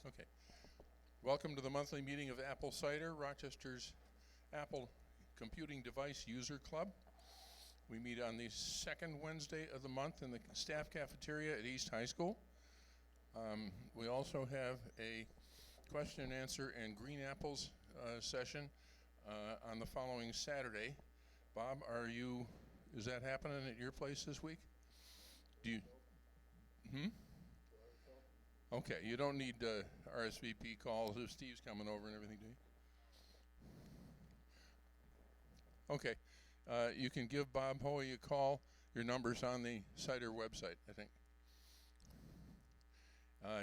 Okay. Welcome to the monthly meeting of Apple CIDER, Rochester's Apple Computing Device User Club. We meet on the second Wednesday of the month in the staff cafeteria at East High School. We also have a question and answer and green apples session on the following Saturday. Bob, is that happening at your place this week? Do you? Okay, you don't need RSVP calls if Steve's coming over and everything, do you? Okay, you can give Bob Hoey a call. Your number's on the CIDER website, I think.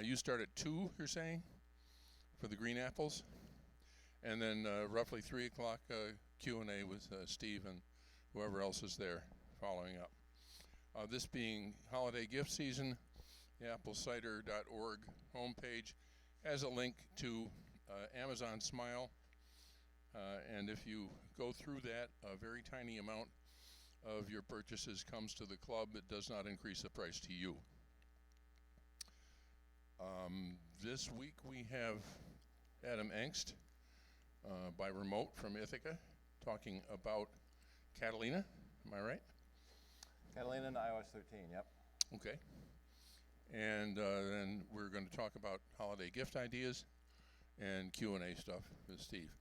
You start at 2, you're saying, for the green apples? And then roughly 3 o'clock Q&A with Steve and whoever else is there following up. This being holiday gift season, the applecider.org homepage has a link to Amazon Smile, and if you go through that, a very tiny amount of your purchases comes to the club. It does not increase the price to you. This week we have Adam Engst by remote from Ithaca talking about Catalina. Am I right? Catalina and iOS 13, yep. Okay. And then we're going to talk about holiday gift ideas and Q&A stuff with Steve.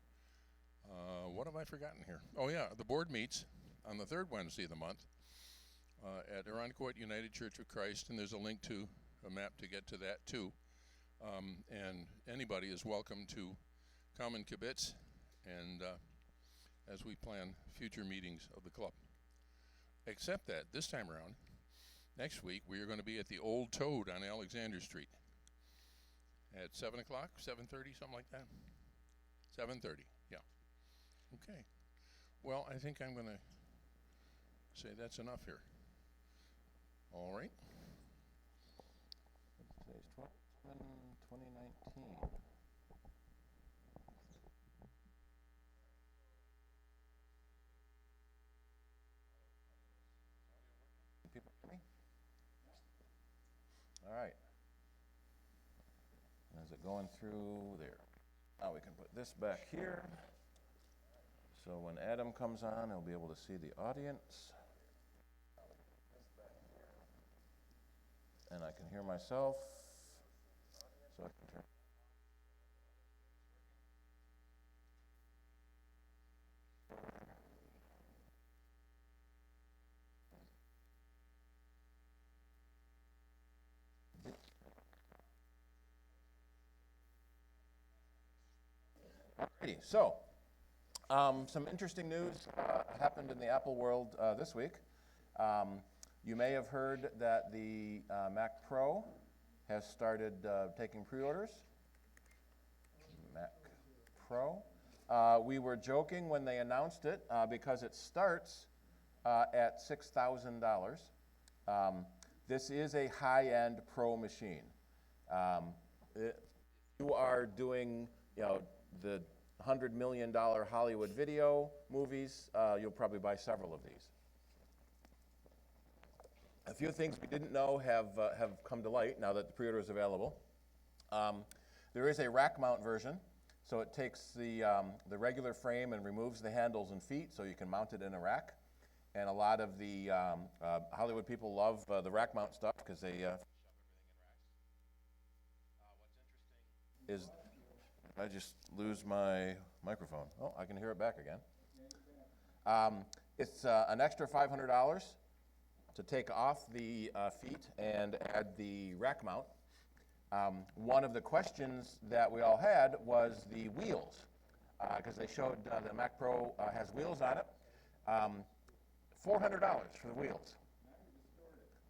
What have I forgotten here? Oh yeah, the board meets on the third Wednesday of the month at Irondequoit United Church of Christ, and there's a link to a map to get to that too. And anybody is welcome to come and kibitz and as we plan future meetings of the club. Except that this time around, next week, we are going to be at the Old Toad on Alexander Street at 7 o'clock, 7:30, something like that. 7:30, yeah. Okay. Well, I think I'm going to say that's enough here. All right. Today's 12/7/2019. People hear me? All right. Is it going through there? Now we can put this back here. So when Adam comes on, he'll be able to see the audience. And I can hear myself. So I can turn. Alrighty, so some interesting news happened in the Apple world this week. You may have heard that the Mac Pro has started taking pre-orders. Mac Pro. We were joking when they announced it because it starts at $6,000. This is a high-end Pro machine. You are doing, the $100 million Hollywood video movies, you'll probably buy several of these. A few things we didn't know have come to light now that the pre-order is available. There is a rack mount version, so it takes the regular frame and removes the handles and feet so you can mount it in a rack. And a lot of the Hollywood people love the rack mount stuff because they shove everything in racks. What's interesting is I just lose my microphone. Oh, I can hear it back again. It's an extra $500 to take off the feet and add the rack mount. One of the questions that we all had was the wheels, because they showed the Mac Pro has wheels on it. $400 for the wheels,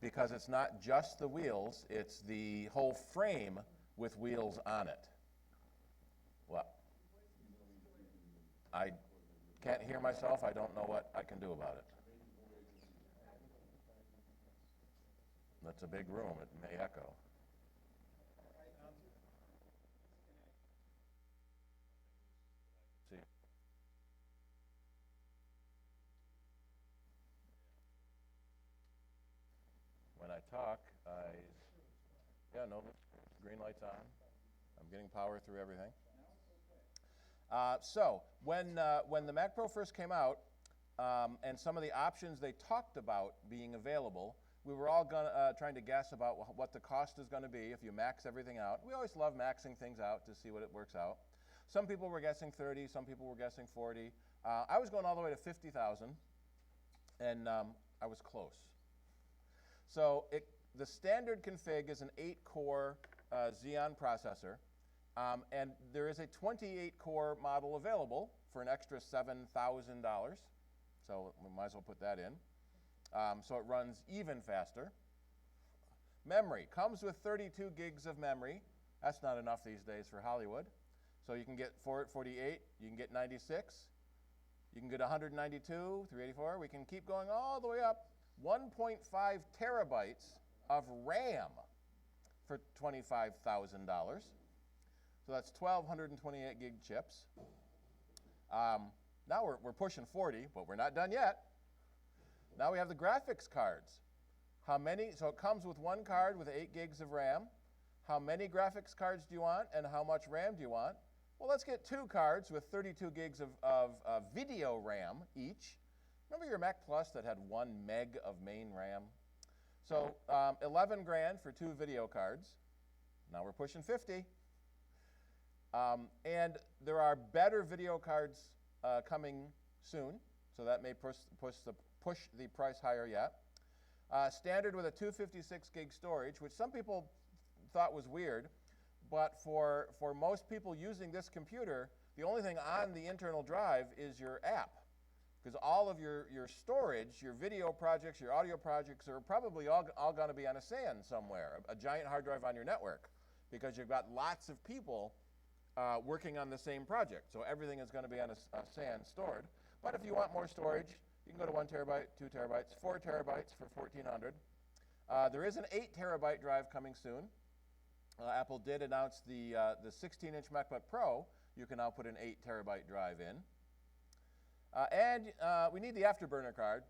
because it's not just the wheels, it's the whole frame with wheels on it. What? I can't hear myself. I don't know what I can do about it. That's a big room. It may echo. See. When I talk, yeah, no, green light's on. I'm getting power through everything. So when the Mac Pro first came out, and some of the options they talked about being available, we were all trying to guess about what the cost is going to be if you max everything out. We always love maxing things out to see what it works out. Some people were guessing 30, some people were guessing 40. I was going all the way to 50,000, and I was close. So the standard config is an 8-core Xeon processor, and there is a 28-core model available for an extra $7,000. So we might as well put that in. So it runs even faster. Memory comes with 32 gigs of memory. That's not enough these days for Hollywood. So you can get 48, you can get 96, you can get 192, 384. We can keep going all the way up. 1.5 terabytes of RAM for $25,000. So that's 1,228 gig chips. Now we're pushing 40, but we're not done yet. Now we have the graphics cards. How many? So it comes with one card with 8 gigs of RAM. How many graphics cards do you want, and how much RAM do you want? Well, let's get 2 cards with 32 gigs of video RAM each. Remember your Mac Plus that had 1 meg of main RAM? So 11 grand for 2 video cards. Now we're pushing 50. And there are better video cards coming soon, so that may push the price higher yet. Standard with a 256 gig storage, which some people thought was weird, but for most people using this computer, the only thing on the internal drive is your app, because all of your storage, your video projects, your audio projects are probably all going to be on a SAN somewhere, a giant hard drive on your network, because you've got lots of people working on the same project. So everything is going to be on a SAN stored. But if you want more storage, you can go to 1 terabyte, 2 terabytes, 4 terabytes for $1,400. There is an 8 terabyte drive coming soon. Apple did announce the 16-inch MacBook Pro. You can now put an 8 terabyte drive in. And we need the afterburner card,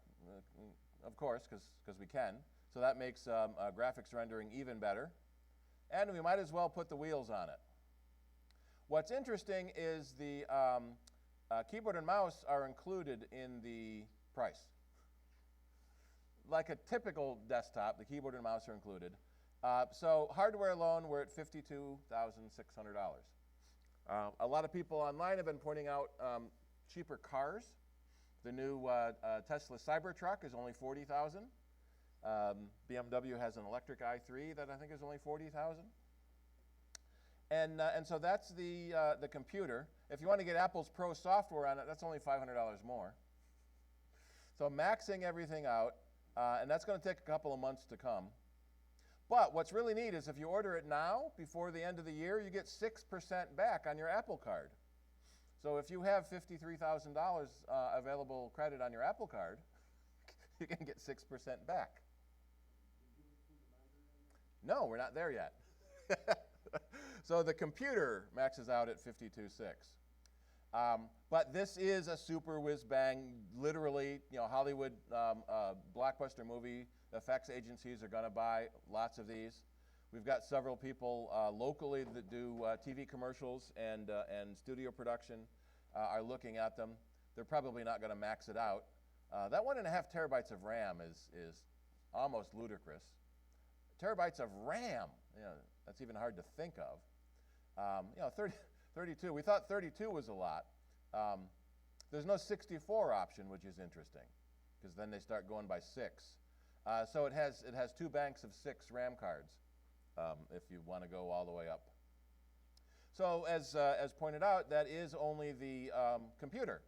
of course, because we can. So that makes graphics rendering even better. And we might as well put the wheels on it. What's interesting is the keyboard and mouse are included in the price. Like a typical desktop, the keyboard and mouse are included. So hardware alone, we're at $52,600. A lot of people online have been pointing out cheaper cars. The new Tesla Cybertruck is only $40,000. BMW has an electric i3 that I think is only $40,000. And so that's the computer. If you want to get Apple's Pro software on it, that's only $500 more. So maxing everything out, and that's going to take a couple of months to come. But what's really neat is if you order it now, before the end of the year, you get 6% back on your Apple card. So if you have $53,000 available credit on your Apple card, you can get 6% back. No, we're not there yet. So the computer maxes out at $52,600. But this is a super whiz-bang, literally, Hollywood blockbuster movie effects agencies are going to buy lots of these. We've got several people locally that do TV commercials and studio production are looking at them. They're probably not going to max it out. That 1.5 terabytes of RAM is almost ludicrous. Terabytes of RAM, that's even hard to think of. 32, we thought 32 was a lot. There's no 64 option, which is interesting, because then they start going by 6. So it has 2 banks of 6 RAM cards, if you want to go all the way up. So as pointed out, that is only the computer.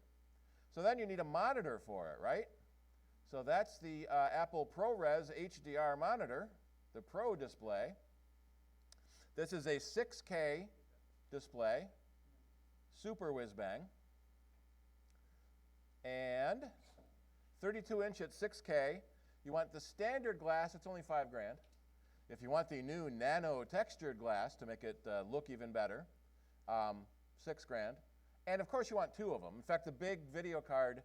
So then you need a monitor for it, right? So that's the Apple ProRes HDR monitor, the Pro display. This is a 6K display, super whiz-bang, and 32-inch at 6K. You want the standard glass, it's only $5,000. If you want the new nano textured glass to make it look even better, $6,000. And of course you want 2 of them. In fact, the big video card,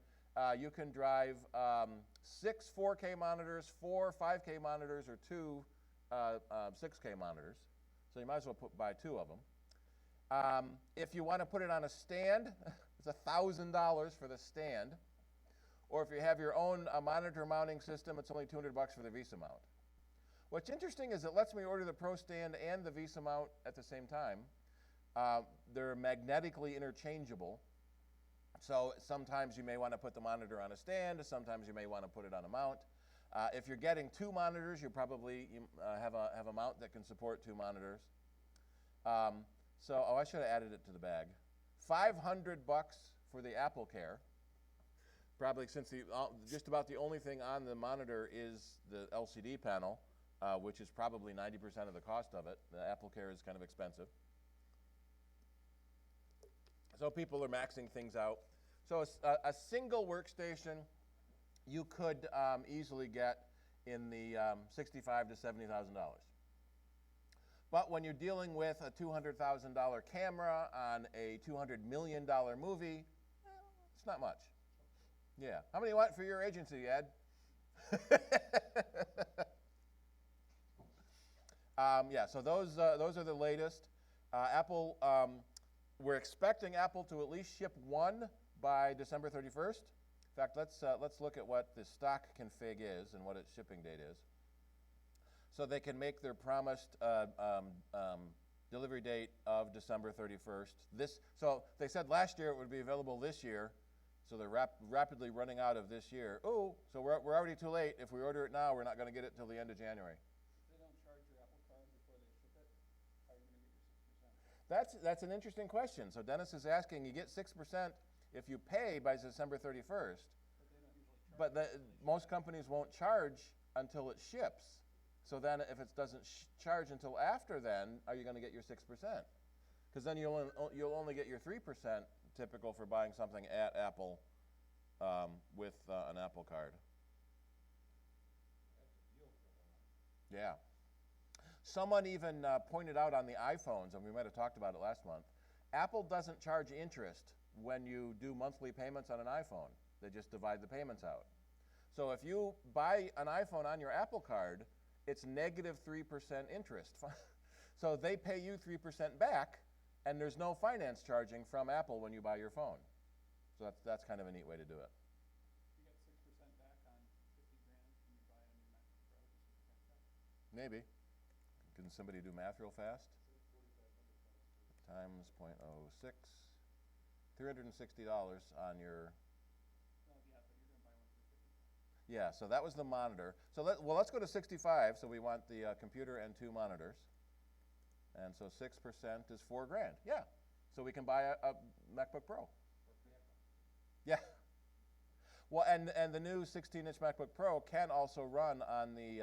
you can drive 6 4K monitors, 4 5K monitors, or 2 6K monitors. So you might as well buy 2 of them. If you want to put it on a stand, it's $1,000 for the stand. Or if you have your own monitor mounting system, it's only $200 for the VESA mount. What's interesting is it lets me order the Pro stand and the VESA mount at the same time. They're magnetically interchangeable. So sometimes you may want to put the monitor on a stand, sometimes you may want to put it on a mount. If you're getting two monitors, you probably have a mount that can support two monitors. I should have added it to the bag. $500 for the Apple Care. Probably since just about the only thing on the monitor is the LCD panel, which is probably 90% of the cost of it. The Apple Care is kind of expensive. So people are maxing things out. So a single workstation you could easily get in the $65,000 to $70,000. But when you're dealing with a $200,000 camera on a $200 million movie, it's not much. Yeah. How many you want for your agency, Ed? Yeah, so those are the latest. Apple, we're expecting Apple to at least ship one by December 31st. In fact, let's look at what the stock config is and what its shipping date is, so they can make their promised delivery date of December 31st. So they said last year it would be available this year, so they're rapidly running out of this year. Oh, so we're already too late. If we order it now, we're not going to get it till the end of January. They don't charge your Apple Card before they ship it. How are you going to get your 6%? That's an interesting question. So Dennis is asking, you get 6% if you pay by December 31st, But they don't usually charge. but most companies won't charge until it ships. So then if it doesn't charge until after then, are you going to get your 6%? Because then you'll only get your 3% typical for buying something at Apple with an Apple Card. Yeah. Someone even pointed out on the iPhones, and we might have talked about it last month, Apple doesn't charge interest when you do monthly payments on an iPhone. They just divide the payments out. So if you buy an iPhone on your Apple Card, it's negative 3% interest. So they pay you 3% back, and there's no finance charging from Apple when you buy your phone. So that's kind of a neat way to do it. You get 6% back on $50,000 when you buy a new MacBook Pro. Maybe. Can somebody do math real fast? Times 0.06. $360 on your... Well, yeah, but you're going to buy one for $50,000. Yeah, so that was the monitor. So let's go to 65. So we want the computer and two monitors. And so 6% is $4,000. Yeah. So we can buy a MacBook Pro. Yeah. Well, and the new 16-inch MacBook Pro can also run on the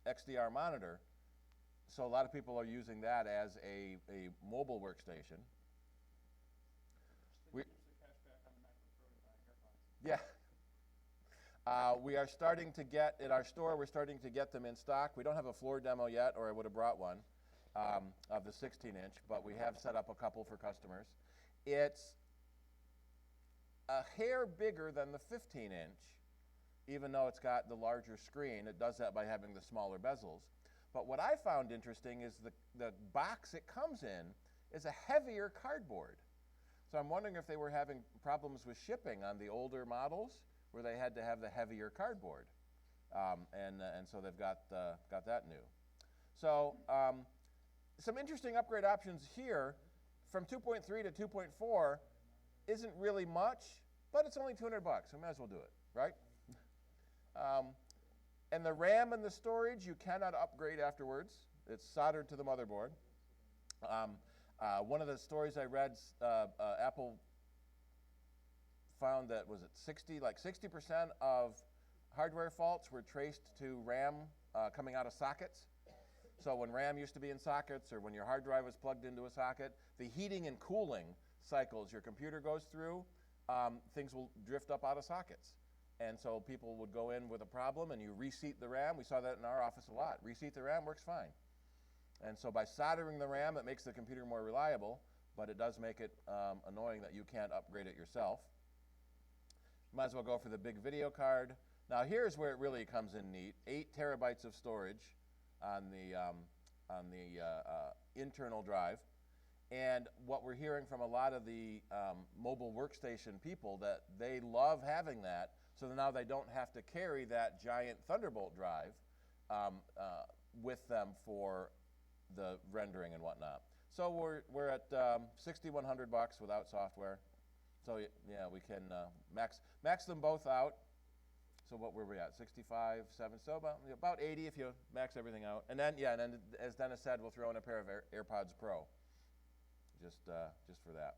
XDR monitor. So a lot of people are using that as a mobile workstation. So you use the cash back on the MacBook Pro to buy AirPods. Yeah. We are starting to get, at our store, we're starting to get them in stock. We don't have a floor demo yet, or I would have brought one of the 16-inch, but we have set up a couple for customers. It's a hair bigger than the 15-inch, even though it's got the larger screen. It does that by having the smaller bezels. But what I found interesting is the box it comes in is a heavier cardboard. So I'm wondering if they were having problems with shipping on the older models, where they had to have the heavier cardboard, and so they've got that new. So some interesting upgrade options here. From 2.3 to 2.4 isn't really much, but it's only $200. We might as well do it, right? And the RAM and the storage you cannot upgrade afterwards. It's soldered to the motherboard. One of the stories I read, Apple found that, was it 60% of hardware faults were traced to RAM coming out of sockets. So when RAM used to be in sockets, or when your hard drive was plugged into a socket, the heating and cooling cycles your computer goes through, things will drift up out of sockets. And so people would go in with a problem and you reseat the RAM. We saw that in our office a lot. Reseat the RAM, works fine. And so by soldering the RAM, it makes the computer more reliable, but it does make it annoying that you can't upgrade it yourself. Might as well go for the big video card. Now here's where it really comes in neat. 8 terabytes of storage on the internal drive. And what we're hearing from a lot of the mobile workstation people, that they love having that, so that now they don't have to carry that giant Thunderbolt drive with them for the rendering and whatnot. So we're at $6,100 without software. So yeah, we can max them both out. So what were we at? 65, 7. So about 80 if you max everything out. And then as Dennis said, we'll throw in a pair of AirPods Pro, just for that.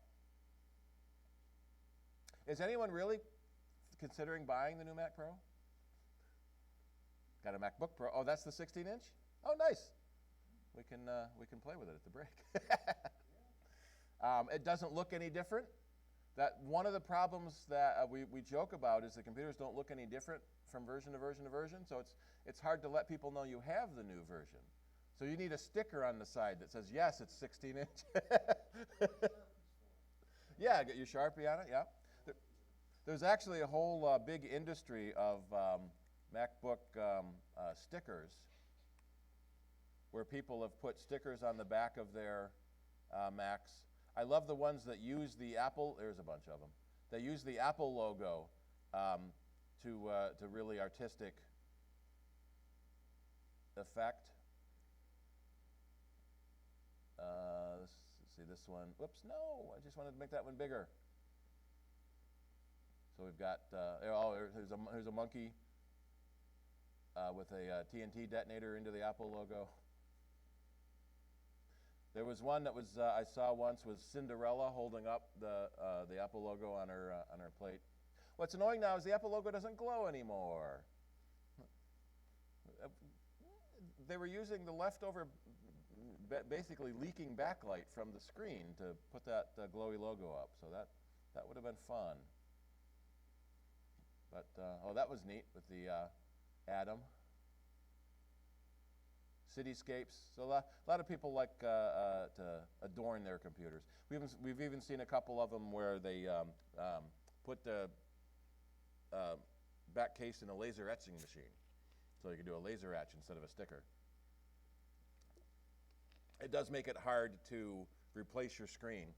Is anyone really considering buying the new Mac Pro? Got a MacBook Pro. Oh, that's the 16-inch. Oh, nice. We can play with it at the break. It doesn't look any different. That one of the problems that we joke about is the computers don't look any different from version to version to version. So it's hard to let people know you have the new version. So you need a sticker on the side that says, yes, it's 16-inch. Yeah, get your Sharpie on it. Yeah. There's actually a whole big industry of MacBook stickers, where people have put stickers on the back of their Macs. I love the ones that use the Apple. There's a bunch of them. They use the Apple logo to really artistic effect. Let's see this one. Whoops, no! I just wanted to make that one bigger. So we've got here's a monkey with a TNT detonator into the Apple logo. There was one that was I saw once was Cinderella holding up the Apple logo on her plate. What's annoying now is the Apple logo doesn't glow anymore. They were using the leftover, basically leaking backlight from the screen to put that glowy logo up. So that would have been fun. But that was neat with the Atom. Cityscapes. So a lot of people like to adorn their computers. We've even seen a couple of them where they put the back case in a laser etching machine, so you can do a laser etch instead of a sticker. It does make it hard to replace your screen.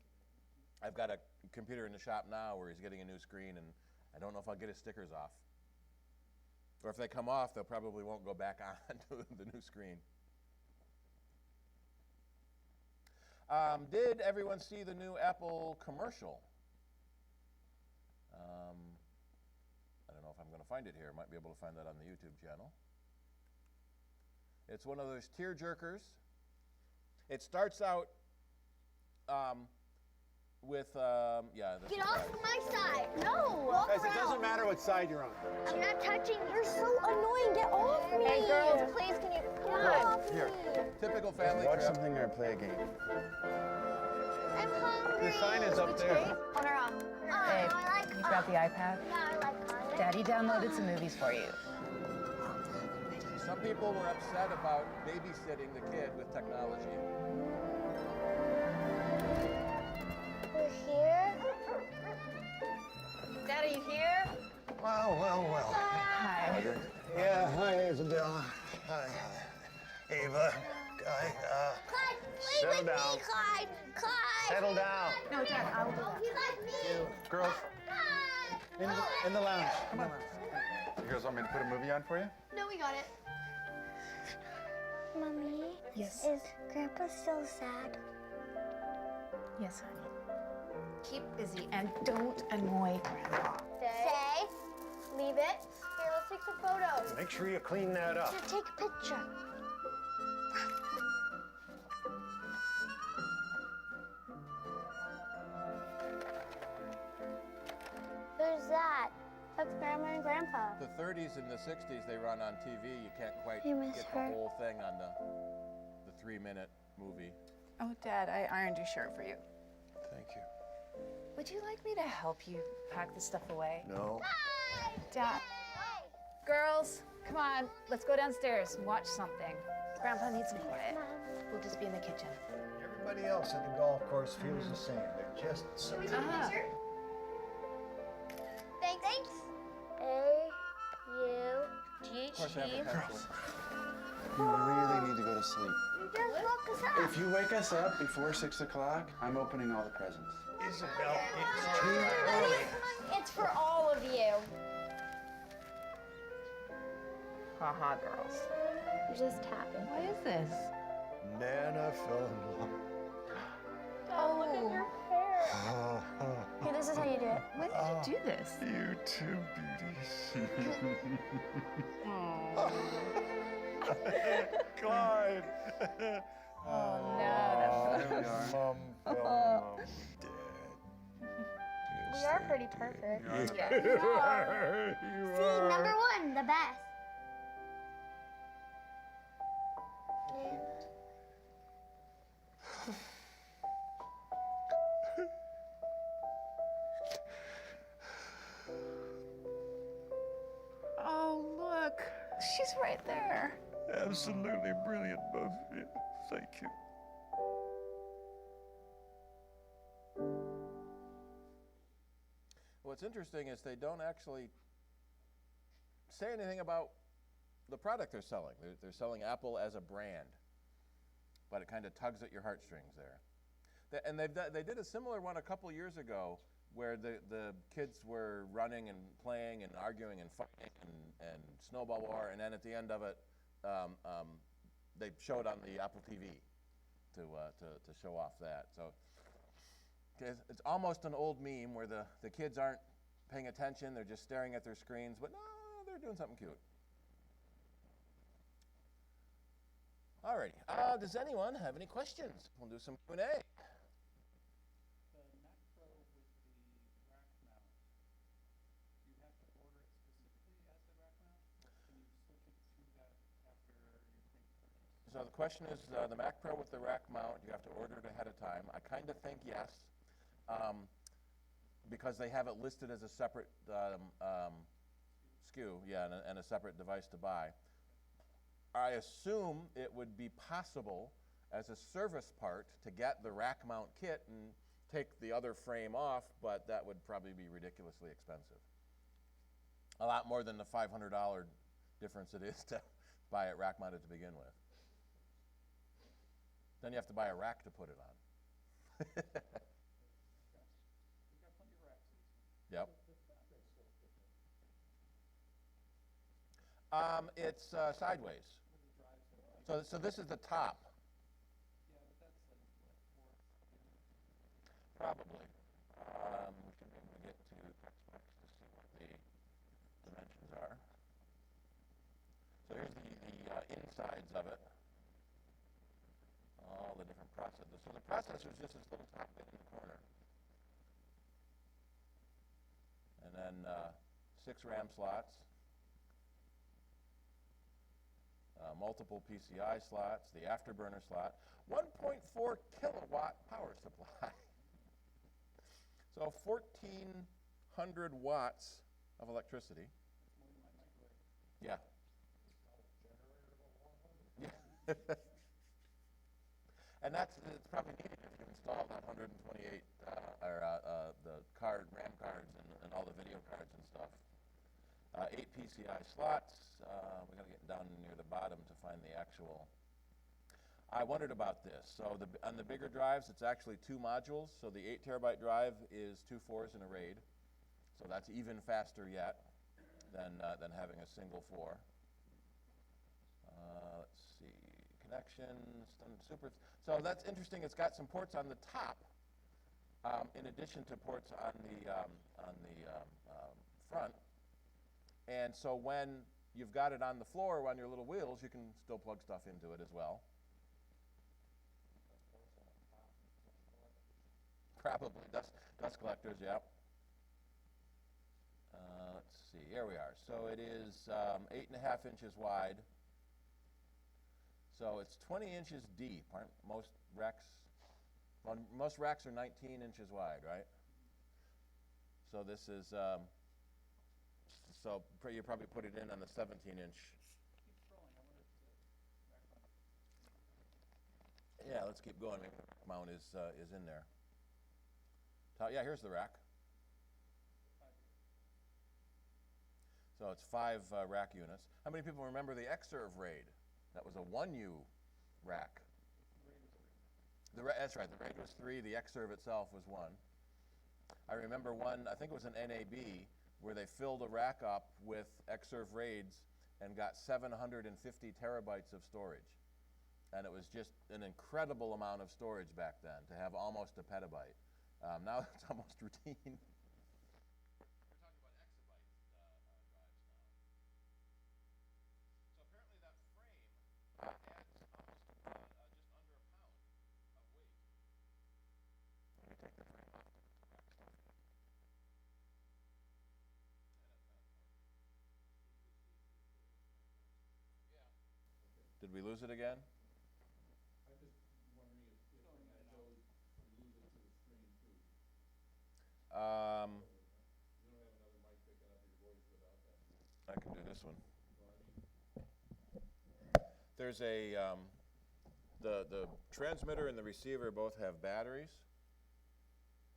I've got a computer in the shop now where he's getting a new screen, and I don't know if I'll get his stickers off. Or if they come off, they probably won't go back on to the new screen. Did everyone see the new Apple commercial? I don't know if I'm going to find it here. Might be able to find that on the YouTube channel. It's one of those tear jerkers. It starts out with, Get off my side! No! Guys, it doesn't matter what side you're on. I'm not touching you. You're so annoying. Get off me! Hey, girls, please, can you get off Here. me? Typical family Watch trip. something or play a game. I'm hungry. The sign is up there. On her own. Babe, I like you got the iPad? Yeah, I like on. Daddy downloaded some movies for you. Some people were upset about babysitting the kid with technology. We're here. Dad, are you here? Well. Hi. Yeah, hi, Isabella. Hi. Ava. Guy. Clyde, play Settle with down. me, Clyde. Clyde. Settle down. No, Dad, I will do that. He likes me. Girls, Clyde. in the lounge. Come on. You guys want me to put a movie on for you? No, we got it. Mommy? Yes. Is Grandpa still sad? Yes, honey. Keep busy and don't annoy Grandpa. Say. Leave it. Here, let's take some photos. Make sure you clean that up. Here, take a picture. Who's that? That's Grandma and Grandpa. The 30s and the 60s they run on TV. You can't quite You miss get her? the whole thing on the 3-minute movie. Oh, Dad, I ironed your shirt for you. Thank you. Would you like me to help you pack this stuff away? No. Dad. Girls, come on. Let's go downstairs and watch something. Grandpa needs some quiet. We'll just be in the kitchen. Everybody else at the golf course feels the same. They're just so Uh-huh. Thanks. Of course, I have a A-U-G-H-T. pencil. You really need to go to sleep. You just woke us up. If you wake us up before 6 o'clock, I'm opening all the presents. Isabel, it's too early. It's for all of you. Haha, girls. You're just tapping. What is this? Nana fell in love. Oh, look at your hair. Here, this is how you do it. When did you do this? You two beauties. Clyde. Oh, no, There we are. Mom fell in love with Dad. We are pretty perfect. Yeah. You See, are. number one, the best. Oh, look. She's right there. Absolutely brilliant, both of you. Thank you. What's interesting is they don't actually say anything about the product they're selling. They're selling Apple as a brand, but it kind of tugs at your heartstrings there. And they did a similar one a couple years ago where the kids were running and playing and arguing and fighting and snowball war, and then at the end of it, they showed on the Apple TV to show off that. So it's almost an old meme where the kids aren't paying attention, they're just staring at their screens, but no, they're doing something cute. Alrighty, does anyone have any questions? We'll do some Q&A. The Mac Pro with the rack mount, do you have to order it specifically as the rack mount, or can you switch it to that after you make the purchase? So the question is, the Mac Pro with the rack mount, you have to order it ahead of time. I kind of think yes, because they have it listed as a separate SKU, yeah, and a separate device to buy. I assume it would be possible as a service part to get the rack mount kit and take the other frame off, but that would probably be ridiculously expensive. A lot more than the $500 difference it is to buy it rack mounted to begin with. Then you have to buy a rack to put it on. We've got plenty of racks. Yep. It's sideways. So this is the top. Yeah, but that's like what, 4? Probably. We should be able to get to textbooks to see what the dimensions are. So here's the insides of it. All the different processors. So the processor is just this little top bit in the corner. And then 6 RAM slots. Multiple PCI slots, the afterburner slot, 1.4 kilowatt power supply. So 1,400 watts of electricity. Yeah. Yeah. And it's probably needed if you install that 128 the RAM cards and all the video cards and stuff. 8 PCI slots. We got to get down near the bottom to find the actual. I wondered about this. So on the bigger drives, it's actually 2 modules. So the 8 terabyte drive is 2 4s in a RAID. So that's even faster yet than having a single 4. Let's see, connections, super. So that's interesting. It's got some ports on the top, in addition to ports on the front. And so when you've got it on the floor or on your little wheels, you can still plug stuff into it as well. Probably dust collectors, yep. Let's see, here we are. So it is 8.5 inches wide. So it's 20 inches deep. Aren't most racks? Well, most racks are 19 inches wide, right? So this is. So you probably put it in on the 17-inch. Keep scrolling. I wonder if the rack mount. Yeah, let's keep going. Maybe the rack mount is in there. Yeah, here's the rack. So it's 5 rack units. How many people remember the Xserve RAID? That was a 1U rack. That's right, the RAID was 3, the Xserve itself was 1. I remember one, I think it was an NAB, where they filled a rack up with Xserve RAIDs and got 750 terabytes of storage. And it was just an incredible amount of storage back then to have almost a petabyte. Now it's almost routine. We're talking about exabyte drives now. So apparently that frame adds almost just under a pound of weight. Let me take the frame off to rack stuff in. Yeah. Did we lose it again? I'm just wondering if it goes, we lose it to the screen too. You don't have another mic picking up your voice without that. I can do this one. Well, I mean, There's a, the transmitter and the receiver both have batteries.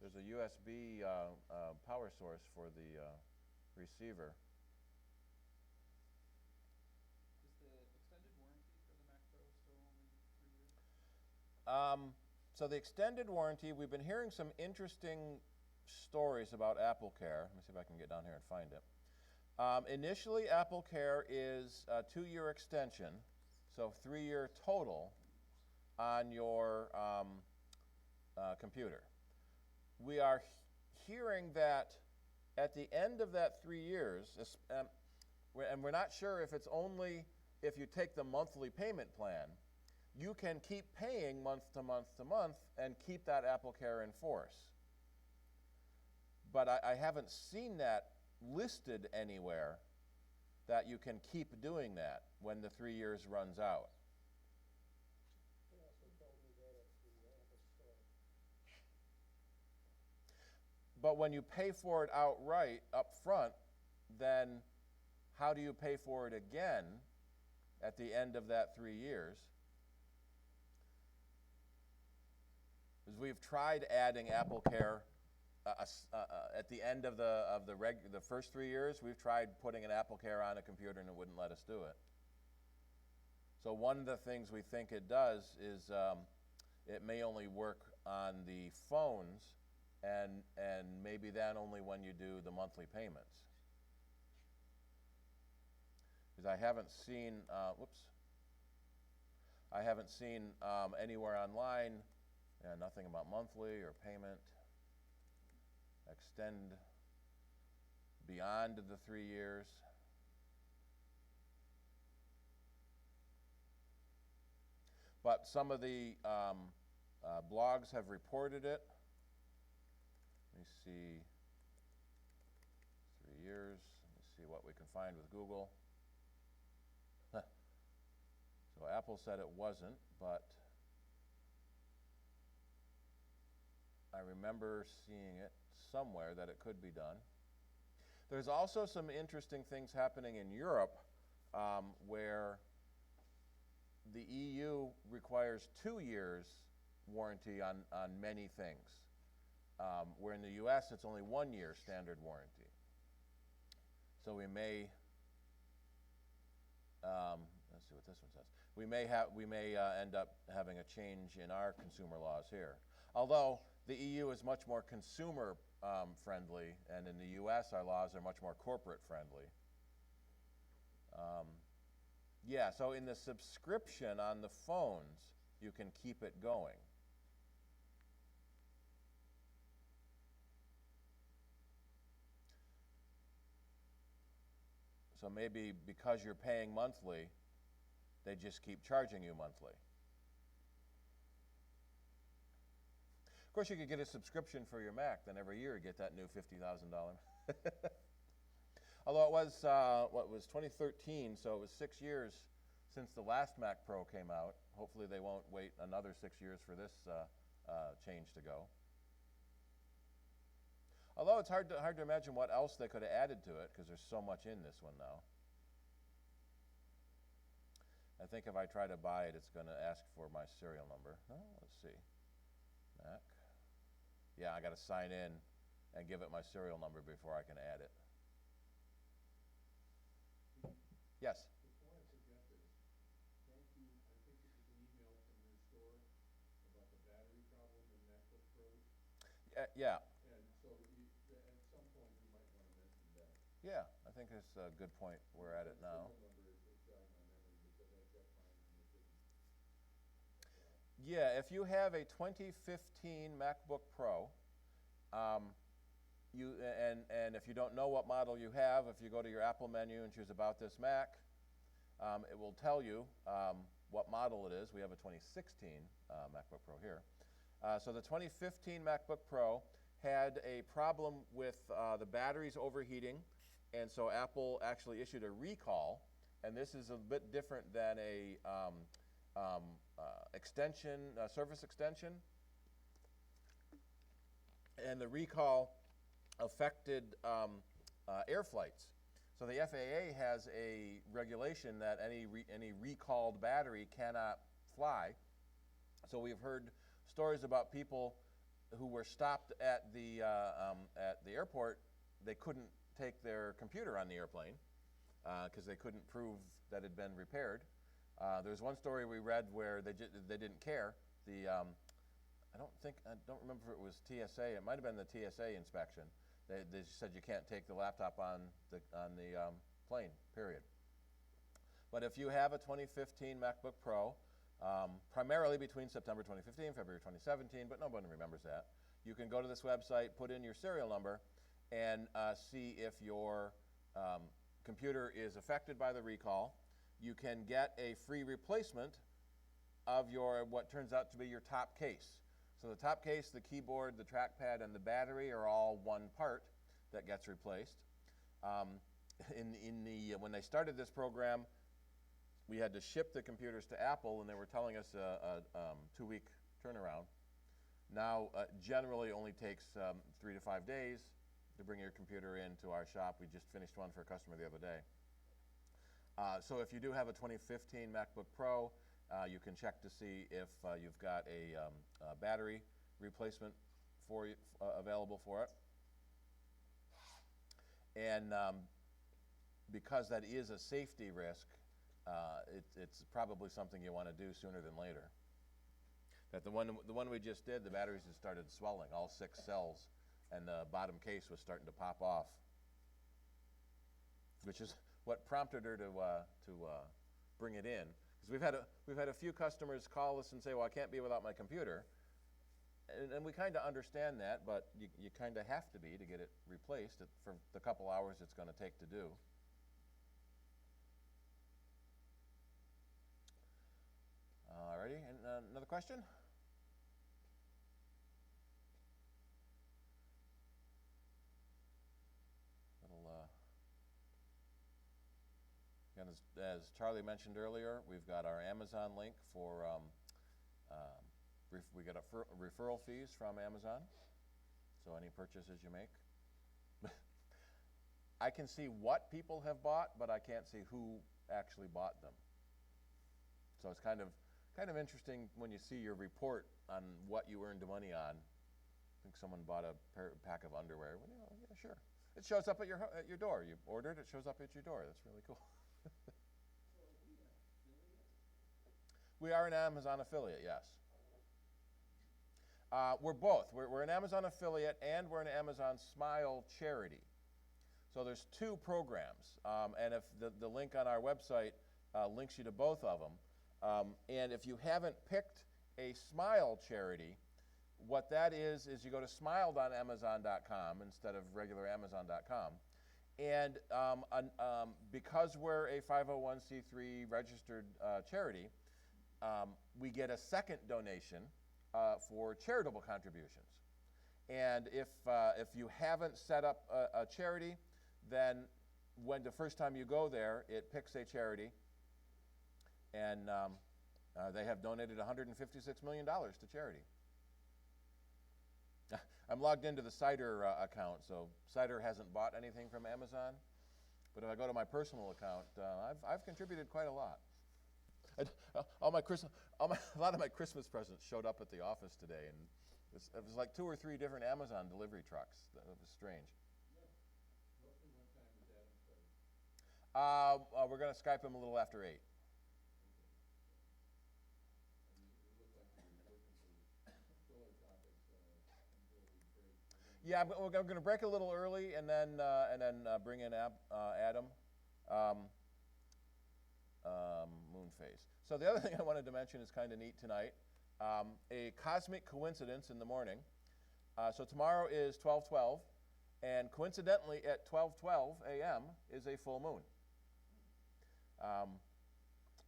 There's a USB power source for the receiver. Is the extended warranty for the Mac Pro still only 3 years? So the extended warranty, we've been hearing some interesting stories about AppleCare. Let me see if I can get down here and find it. Initially, AppleCare is a 2-year extension, so 3-year total on your computer. We are hearing that at the end of that 3 years, and we're not sure if it's only if you take the monthly payment plan, you can keep paying month to month to month and keep that AppleCare in force. But I haven't seen that listed anywhere that you can keep doing that when the 3 years runs out. But when you pay for it outright, up front, then how do you pay for it again at the end of that 3 years? Because we've tried adding AppleCare at the end of the first 3 years. We've tried putting an AppleCare on a computer and it wouldn't let us do it. So one of the things we think it does is it may only work on the phones, and maybe then only when you do the monthly payments. Because I haven't seen, I haven't seen anywhere online, nothing about monthly or payment. Extend beyond the 3 years. But some of the blogs have reported it. Let me see, 3 years. Let me see what we can find with Google. So Apple said it wasn't, but I remember seeing it somewhere that it could be done. There's also some interesting things happening in Europe where the EU requires 2 years warranty on many things, where in the US it's only 1 year standard warranty. So we may, let's see what this one says. We may end up having a change in our consumer laws here. Although the EU is much more consumer friendly, and in the US our laws are much more corporate friendly. Yeah, so in the subscription on the phones, you can keep it going. So maybe because you're paying monthly, they just keep charging you monthly. Of course, you could get a subscription for your Mac, then every year you get that new $50,000. Although it was, what was 2013, so it was 6 years since the last Mac Pro came out. Hopefully they won't wait another 6 years for this change to go. Although it's hard to imagine what else they could have added to it, because there's so much in this one now. I think if I try to buy it, it's going to ask for my serial number. Oh, let's see. Mac. Yeah, I got to sign in and give it my serial number before I can add it. Yes? before I forget this, Yeah. Yeah, I think that's a good point. We're at it now. Yeah, if you have a 2015 MacBook Pro, and if you don't know what model you have, if you go to your Apple menu and choose About This Mac, it will tell you what model it is. We have a 2016 MacBook Pro here. So the 2015 MacBook Pro had a problem with the batteries overheating, and so Apple actually issued a recall, and this is a bit different than a Surface extension. And the recall affected air flights. So the FAA has a regulation that any recalled battery cannot fly. So we've heard stories about people who were stopped at the airport. They couldn't take their computer on the airplane because they couldn't prove that it had been repaired. There's one story we read where they didn't care. I don't remember if it was TSA. It might have been the TSA inspection. They said you can't take the laptop on the plane, period. But if you have a 2015 MacBook Pro, primarily between September 2015 and February 2017, but nobody remembers that, you can go to this website, put in your serial number, and see if your computer is affected by the recall. You can get a free replacement of what turns out to be your top case. So the top case, the keyboard, the trackpad, and the battery are all one part that gets replaced. When they started this program, we had to ship the computers to Apple, and they were telling us a 2-week turnaround. Now, generally only takes 3 to 5 days to bring your computer into our shop. We just finished one for a customer the other day. So if you do have a 2015 MacBook Pro, you can check to see if you've got a battery replacement available for it. And because that is a safety risk, it's probably something you want to do sooner than later. That the one we just did, the batteries had started swelling, all 6 cells, and the bottom case was starting to pop off, which is what prompted her to bring it in. Because we've had a few customers call us and say, well, I can't be without my computer. And we kind of understand that, but you kind of have to be to get it replaced for the couple hours it's going to take to do. Alrighty, and another question? Again, as Charlie mentioned earlier, we've got our Amazon link for, we get referral fees from Amazon, so any purchases you make. I can see what people have bought, but I can't see who actually bought them. So it's kind of interesting when you see your report on what you earned money on. I think someone bought a pack of underwear. Well, yeah, sure. It shows up at your door. You ordered, it shows up at your door. That's really cool. We are an Amazon affiliate, yes. We're both. We're an Amazon affiliate and we're an Amazon Smile charity. So there's 2 programs, and if the link on our website links you to both of them. And if you haven't picked a Smile charity, what that is you go to smile.amazon.com instead of regular amazon.com. And because we're a 501c3 registered charity, we get a second donation for charitable contributions. And if you haven't set up a charity, then when the first time you go there, it picks a charity, and they have donated $156 million to charity. I'm logged into the CIDER account, so CIDER hasn't bought anything from Amazon. But if I go to my personal account, I've contributed quite a lot. A lot of my Christmas presents showed up at the office today, and it was like 2 or 3 different Amazon delivery trucks. It was strange. We're going to Skype him a little after 8. Yeah, we're going to break a little early and then bring in Adam. Moon phase. So the other thing I wanted to mention is kind of neat tonight. A cosmic coincidence in the morning. So tomorrow is 12/12, and coincidentally at 12:12 a.m. is a full moon.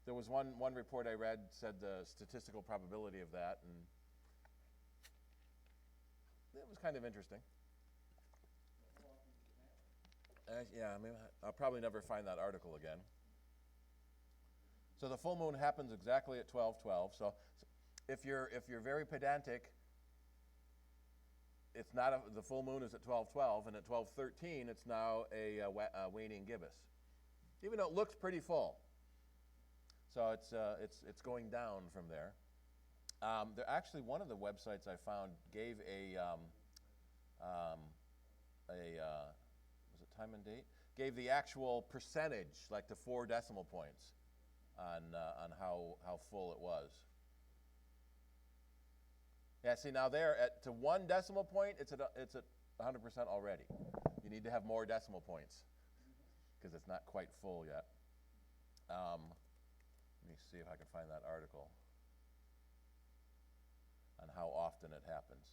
There was one report I read said the statistical probability of that, and it was kind of interesting. Yeah, I mean, I'll probably never find that article again. So the full moon happens exactly at 12:12. So if you're very pedantic, it's not the full moon is at 12:12, and at 12:13 it's now a waning gibbous, even though it looks pretty full. So it's going down from there. There actually, one of the websites I found gave was it time and date? Gave the actual percentage, like to 4 decimal points, on how full it was. Yeah, see now there to 1 decimal point, it's at 100% already. You need to have more decimal points because it's not quite full yet. Let me see if I can find that article on how often it happens.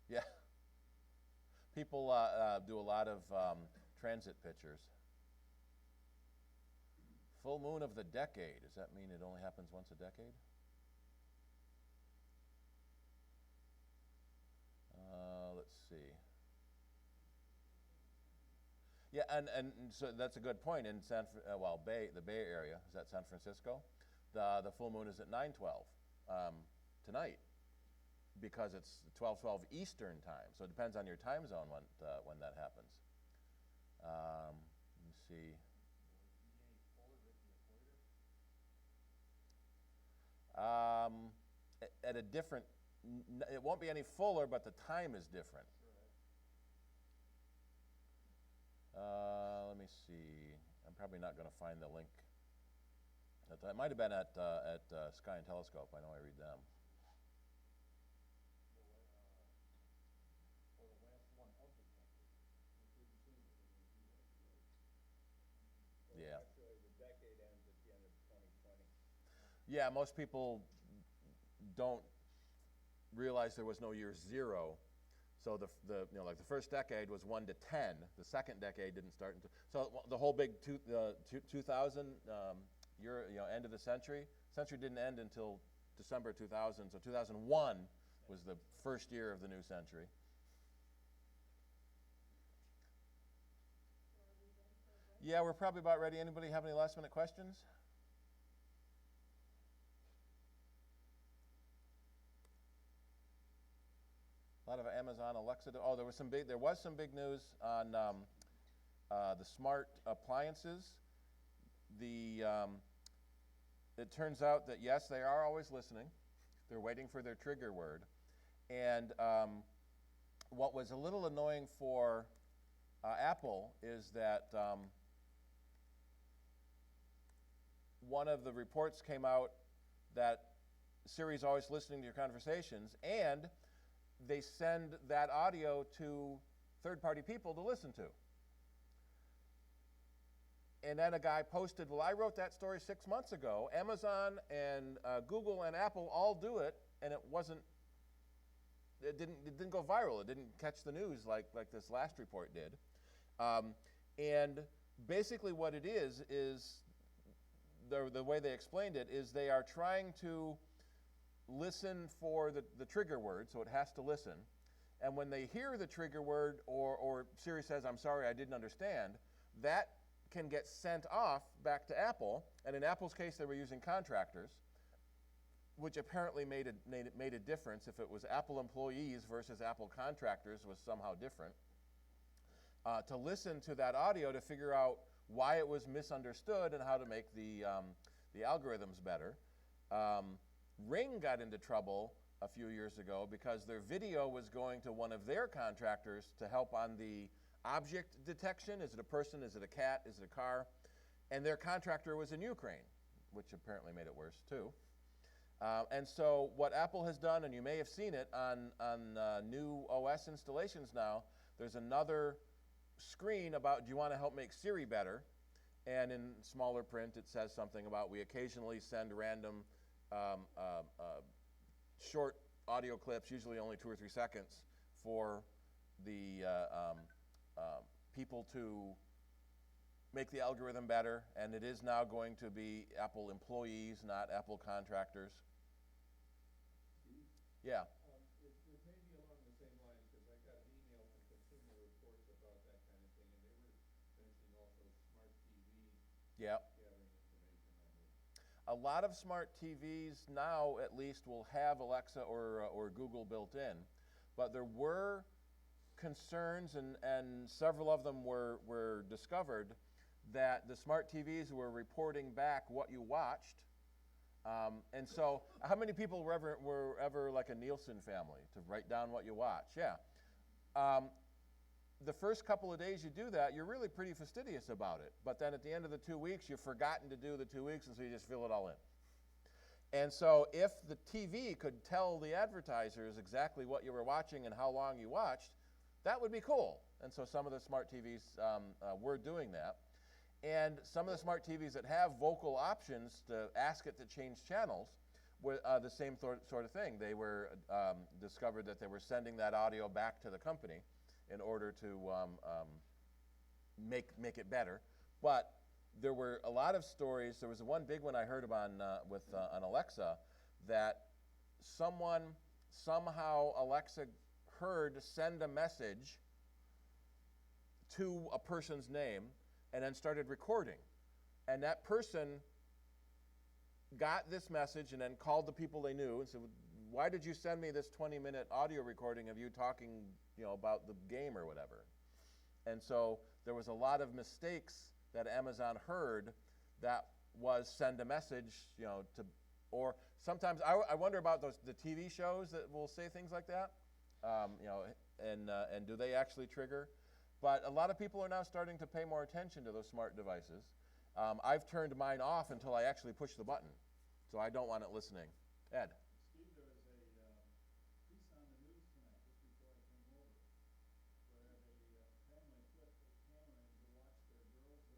Yeah. People do a lot of transit pictures. Full moon of the decade. Does that mean it only happens once a decade? Let's see. Yeah, and so that's a good point. In the Bay Area, is that San Francisco? The full moon is at 9:12 tonight, because it's 12:12 Eastern time. So it depends on your time zone when that happens. Let me see. At a different, it won't be any fuller, but the time is different. Let me see. I'm probably not going to find the link. It might have been at Sky and Telescope. I know I read them. Yeah. Actually, the decade ends at the end of 2020. Yeah, most people don't realize there was no year 0. So like the first decade was 1 to 10. The second decade didn't start until the whole big 2000 year, end of the century. Century didn't end until December 2000. So 2001 was the first year of the new century. Yeah, we're probably about ready. Anybody have any last minute questions? A lot of Amazon Alexa. Oh, there was some big news on the smart appliances. It turns out that yes, they are always listening. They're waiting for their trigger word. And what was a little annoying for Apple is that one of the reports came out that Siri's always listening to your conversations, and they send that audio to third-party people to listen to. And then a guy posted, well, I wrote that story 6 months ago. Amazon and Google and Apple all do it, and it didn't go viral. It didn't catch the news like this last report did. And basically what it is the way they explained it is they are trying to listen for the trigger word, so it has to listen. And when they hear the trigger word or Siri says, I'm sorry, I didn't understand, that can get sent off back to Apple. And in Apple's case, they were using contractors, which apparently made a difference. If it was Apple employees versus Apple contractors was somehow different. To listen to that audio to figure out why it was misunderstood and how to make the algorithms better. Ring got into trouble a few years ago because their video was going to one of their contractors to help on the object detection. Is it a person? Is it a cat? Is it a car? And their contractor was in Ukraine, which apparently made it worse too. And so what Apple has done, and you may have seen it on new OS installations now, there's another screen about, do you want to help make Siri better? And in smaller print, it says something about, we occasionally send random short audio clips, usually only 2 or 3 seconds, for the people to make the algorithm better. And it is now going to be Apple employees, not Apple contractors. Yeah. It may be along the same lines, because I got an email from Consumer Reports about that kind of thing, and they were mentioning also smart TVs Yeah. gathering information on this. A lot of smart TVs now, at least, will have Alexa or Google built in, but there were concerns, and several of them were discovered, that the smart TVs were reporting back what you watched. And so, how many people were ever like a Nielsen family to write down what you watch? Yeah. The first couple of days you do that, you're really pretty fastidious about it. But then at the end of the 2 weeks, you've forgotten to do the 2 weeks, and so you just fill it all in. And so if the TV could tell the advertisers exactly what you were watching and how long you watched, that would be cool. And so some of the smart TVs were doing that. And some of the smart TVs that have vocal options to ask it to change channels were the same sort of thing. They were discovered that they were sending that audio back to the company in order to make it better. But there were a lot of stories. There was one big one I heard about on Alexa, that somehow Alexa heard send a message to a person's name and then started recording. And that person got this message and then called the people they knew and said, why did you send me this 20-minute audio recording of you talking, about the game or whatever? And so there was a lot of mistakes that Amazon heard that was send a message, or sometimes I wonder about the TV shows that will say things like that, and do they actually trigger? But a lot of people are now starting to pay more attention to those smart devices. I've turned mine off until I actually push the button, so I don't want it listening. Ed? Steve, there was a piece on the news tonight, just before I came over, where a family put a camera in to watch their girls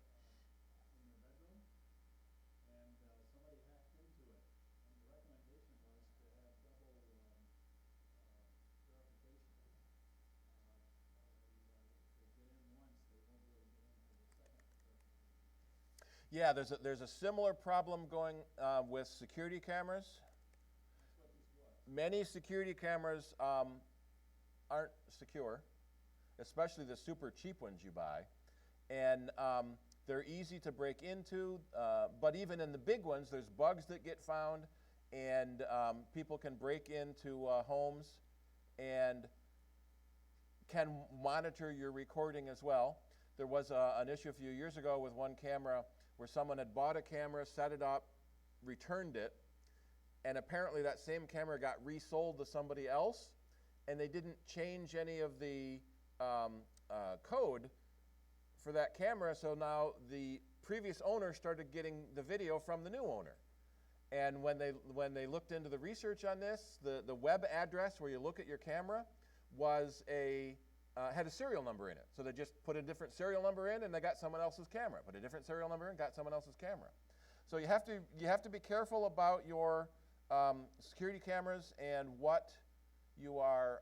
in their bedroom, and somebody hacked into it. And the recommendation was to have double verification. If they get in once, they won't be able to get in for the second verification. Yeah, there's a similar problem going with security cameras. That's what this was. Many security cameras aren't secure, especially the super cheap ones you buy. And they're easy to break into, but even in the big ones, there's bugs that get found, and people can break into homes and can monitor your recording as well. There was an issue a few years ago with one camera where someone had bought a camera, set it up, returned it, and apparently that same camera got resold to somebody else, and they didn't change any of the code for that camera, so now the previous owner started getting the video from the new owner. And when they looked into the research on this, the web address where you look at your camera was had a serial number in it. So they just put a different serial number in, and they got someone else's camera. Put a different serial number in, got someone else's camera. So you have to be careful about your security cameras and what you are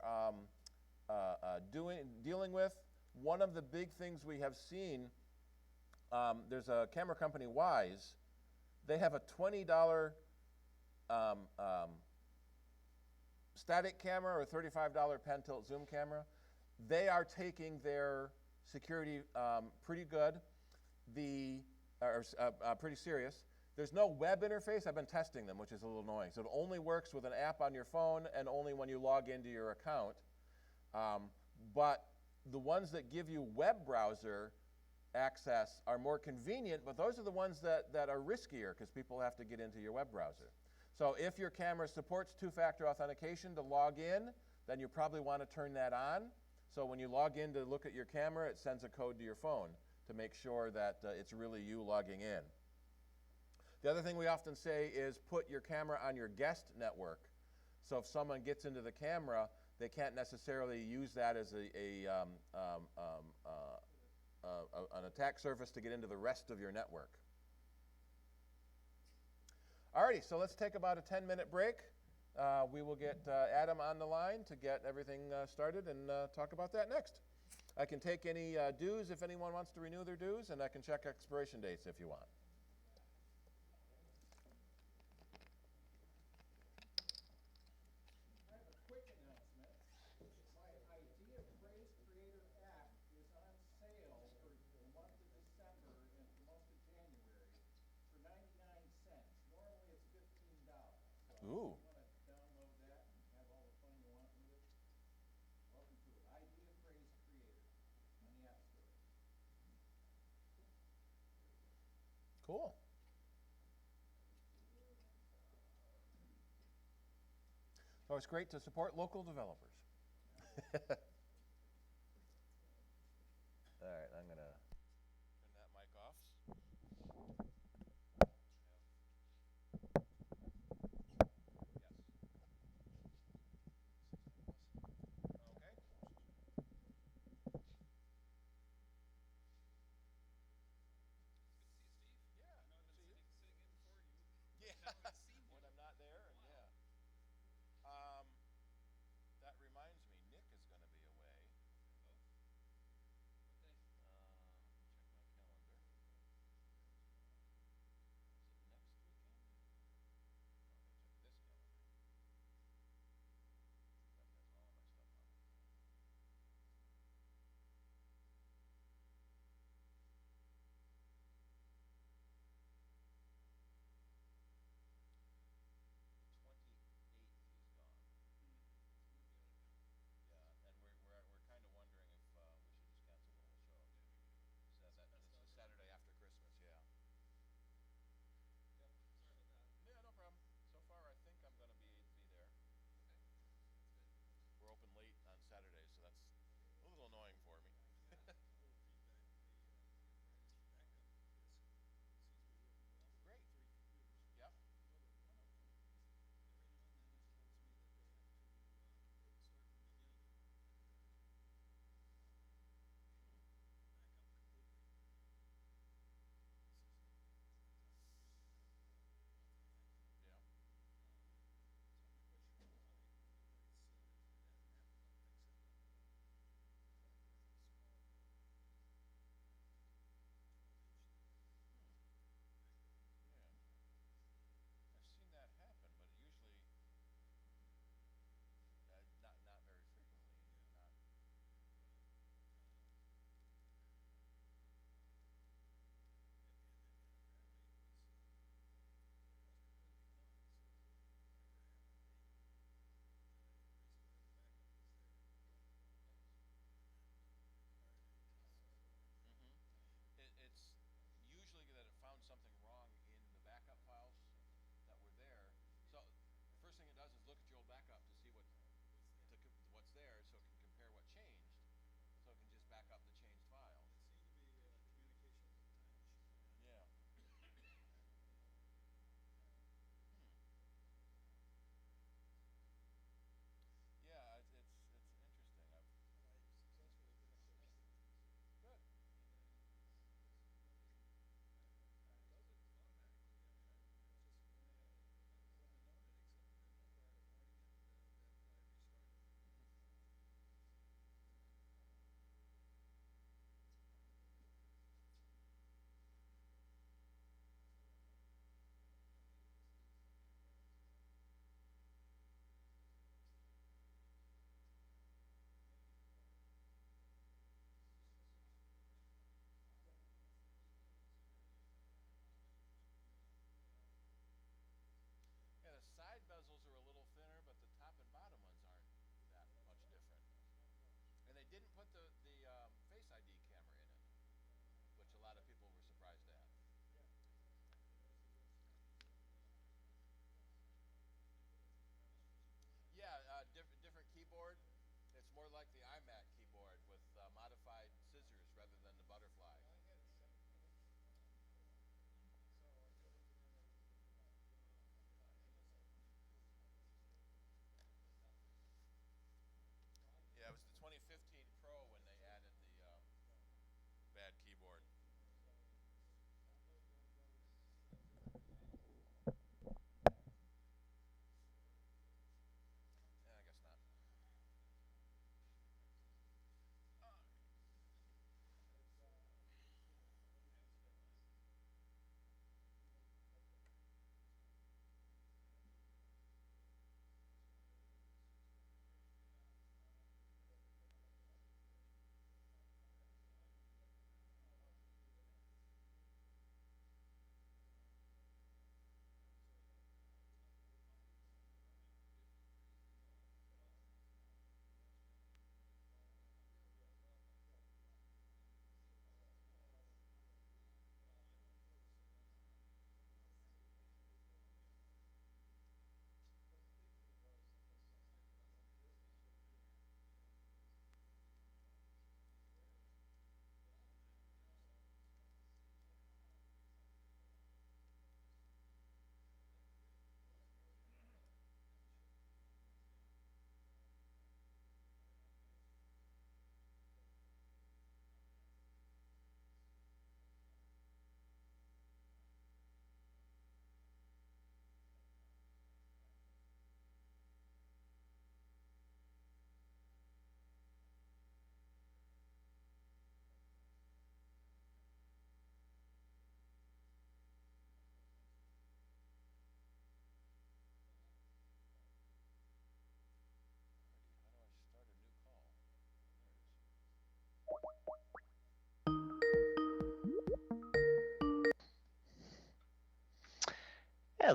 dealing with. One of the big things we have seen, there's a camera company, Wise. They have a $20 static camera or a $35 pan tilt zoom camera. They are taking their security pretty good, pretty serious. There's no web interface. I've been testing them, which is a little annoying. So it only works with an app on your phone and only when you log into your account. But the ones that give you web browser access are more convenient, but those are the ones that are riskier because people have to get into your web browser. So if your camera supports two-factor authentication to log in, then you probably want to turn that on. So when you log in to look at your camera, it sends a code to your phone to make sure that it's really you logging in. The other thing we often say is put your camera on your guest network. So if someone gets into the camera, they can't necessarily use that as an attack surface to get into the rest of your network. Alrighty, so let's take about a 10-minute break. We will get Adam on the line to get everything started and talk about that next. I can take any dues if anyone wants to renew their dues, and I can check expiration dates if you want. I have a quick announcement. My Idea Phrase Creator app is on sale for the month of December and for most of January for 99 cents. Normally it's $15. So Ooh. if you want to download that and have all the fun you want with it, welcome to it. Idea Phrase Creator on the App Store. Cool. So it's great to support local developers. All right, I'm going to turn that mic off. When I'm not there, and yeah. That reminds me, Nick is going to be away.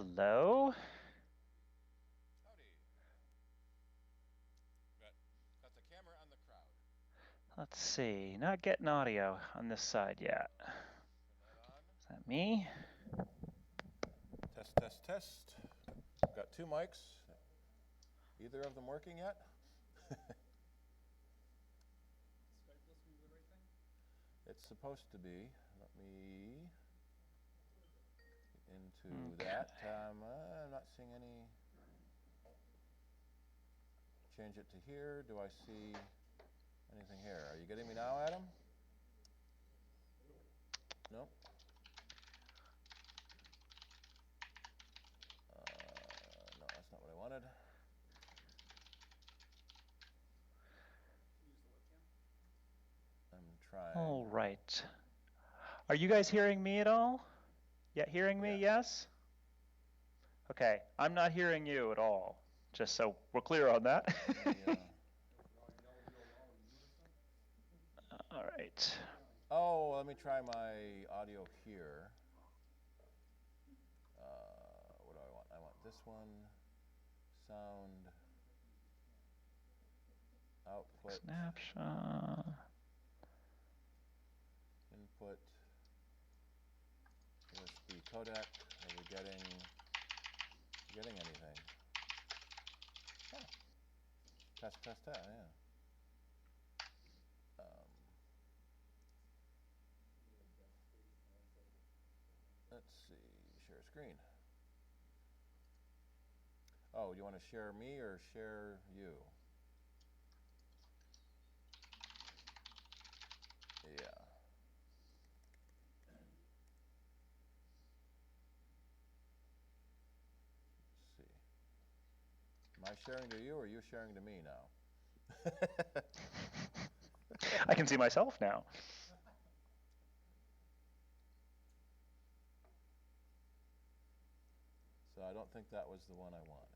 Hello. Howdy. Got the camera on the crowd. Let's see. Not getting audio on this side yet. Turn that on. Is that me? Test, test, test. Got two mics. Either of them working yet? It's supposed to be. Let me get into that. I'm not seeing any. Change it to here. Do I see anything here? Are you getting me now, Adam? Nope. No, that's not what I wanted. I'm trying. All right. Are you guys hearing me at all? Yeah, hearing me? Yeah. Yes? Okay, I'm not hearing you at all. Just so we're clear on that. Yeah. All right. Oh, let me try my audio here. What do I want? I want this one. Sound. Output. Snapshot. Input. USB codec. Are we getting anything? Huh. Test, test, test, yeah. Let's see, share screen. Oh, you want to share me or share you? Yeah. Let's see. Am I sharing to you or are you sharing to me now? I can see myself now. So I don't think that was the one I wanted.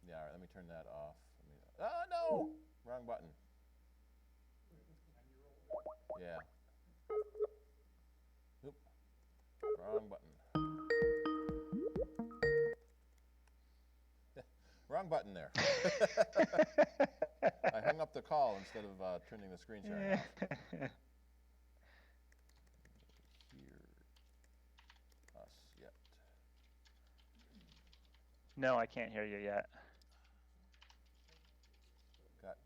Yeah, all right, let me turn that off. No! Wrong button. Yeah. Oop. Wrong button. Wrong button there. I hung up the call instead of turning the screen sharing off. Hear us yet. No, I can't hear you yet. Got.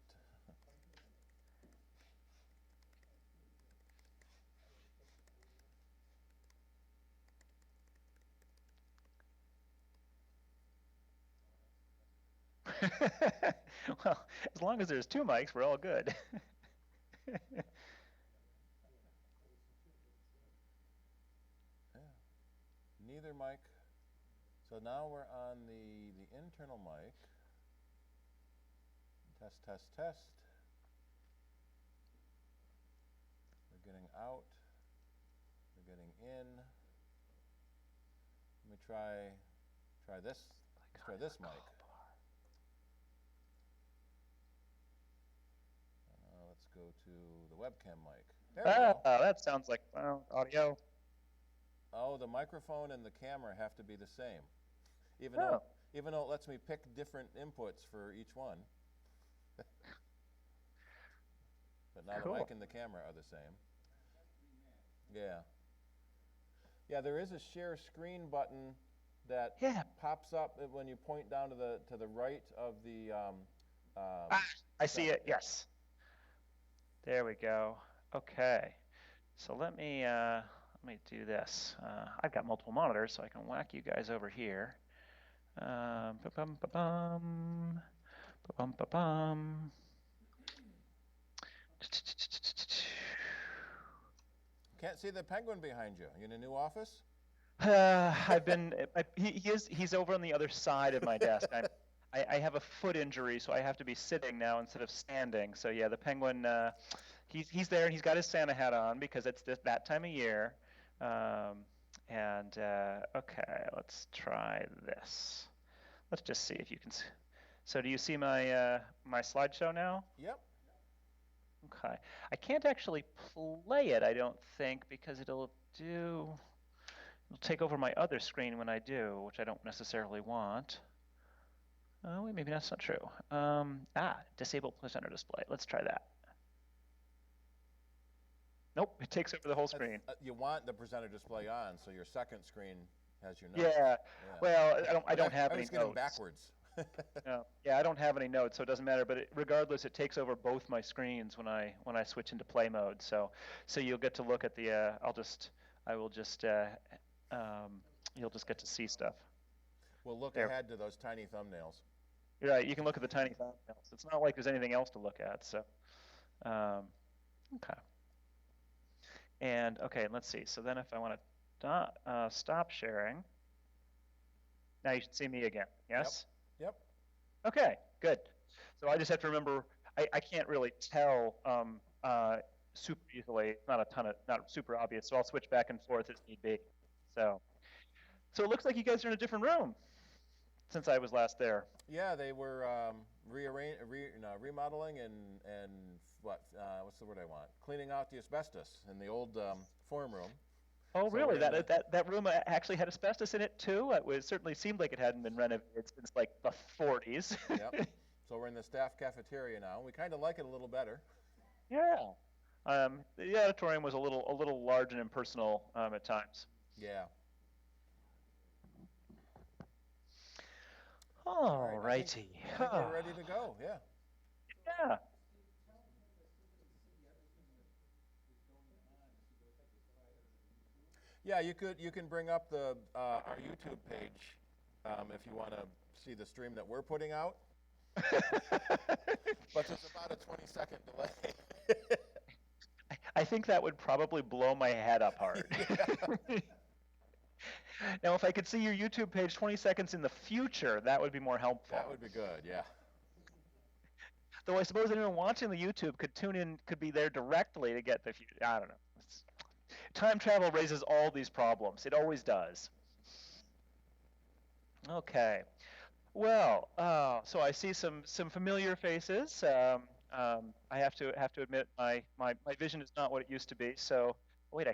Well, as long as there's two mics, we're all good. Yeah. Neither mic. So now we're on the internal mic. Test, test, test. We're getting out. We're getting in. Let me try this. Let's try this mic. Let's go to the webcam mic. There we go. That sounds like audio. Oh, the microphone and the camera have to be the same, even Oh. though it lets me pick different inputs for each one. But now Cool. the mic and the camera are the same. Yeah. Yeah, there is a share screen button that pops up when you point down to the right of the. I see it. Yes. There we go. Okay. So let me do this. I've got multiple monitors, so I can whack you guys over here. Ba-bum, ba-bum. Ba-bum, ba-bum. Can't see the penguin behind you. You in a new office? I've been. He's over on the other side of my desk. I have a foot injury, so I have to be sitting now instead of standing. So yeah, the penguin. He's there and he's got his Santa hat on because it's that time of year. Okay, let's try this. Let's just see if you can. So do you see my my slideshow now? Yep. Okay. I can't actually play it, I don't think, because it'll do. It'll take over my other screen when I do, which I don't necessarily want. Oh, wait, maybe that's not true. Disable presenter display. Let's try that. Nope, it takes over the whole screen. You want the presenter display on, so your second screen has your notes. Yeah. Well, I don't have any I was getting notes. backwards. No. Yeah, I don't have any notes, so it doesn't matter. But regardless, it takes over both my screens when I switch into play mode. So you'll get to look at the. You'll just get to see stuff. We'll look There. ahead to those tiny thumbnails. You're right. You can look at the tiny thumbnails. It's not like there's anything else to look at. So, okay. And okay, let's see. So then, if I want to stop sharing, now you should see me again. Yes. Yep. Okay, good. So I just have to remember, I can't really tell super easily. It's not super obvious, so I'll switch back and forth as need be. So it looks like you guys are in a different room since I was last there. Yeah, they were remodeling and what's the word I want? Cleaning out the asbestos in the old form room. Oh, So really? we're in That room actually had asbestos in it too? It certainly seemed like it hadn't been renovated since like the 40s. Yep. So we're in the staff cafeteria now. We kind of like it a little better. Yeah. The auditorium was a little large and impersonal at times. Yeah. All righty. I think we're ready to go. Yeah. Yeah. Yeah, you can bring up our YouTube page if you want to see the stream that we're putting out. But there's about a 20-second delay. I think that would probably blow my head up hard. Now, if I could see your YouTube page 20 seconds in the future, that would be more helpful. That would be good, yeah. Though I suppose anyone watching the YouTube could be there directly to get the future. I don't know. Time travel raises all these problems. It always does. Okay. Well, so I see some familiar faces. I have to admit my vision is not what it used to be. So wait, I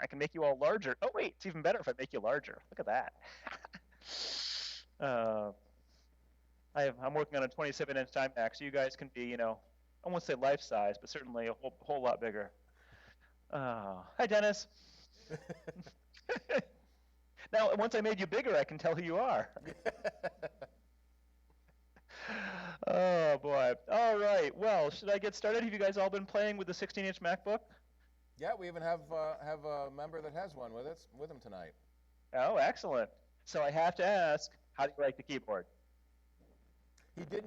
can make you all larger. Oh wait, it's even better if I make you larger. Look at that. I'm working on a 27-inch iMac, so you guys can be, I won't say life size, but certainly a whole lot bigger. Hi, Dennis. Now, once I made you bigger, I can tell who you are. Oh, boy. All right. Well, should I get started? Have you guys all been playing with the 16-inch MacBook? Yeah, we even have a member that has one with him tonight. Oh, excellent. So I have to ask, how do you like the keyboard?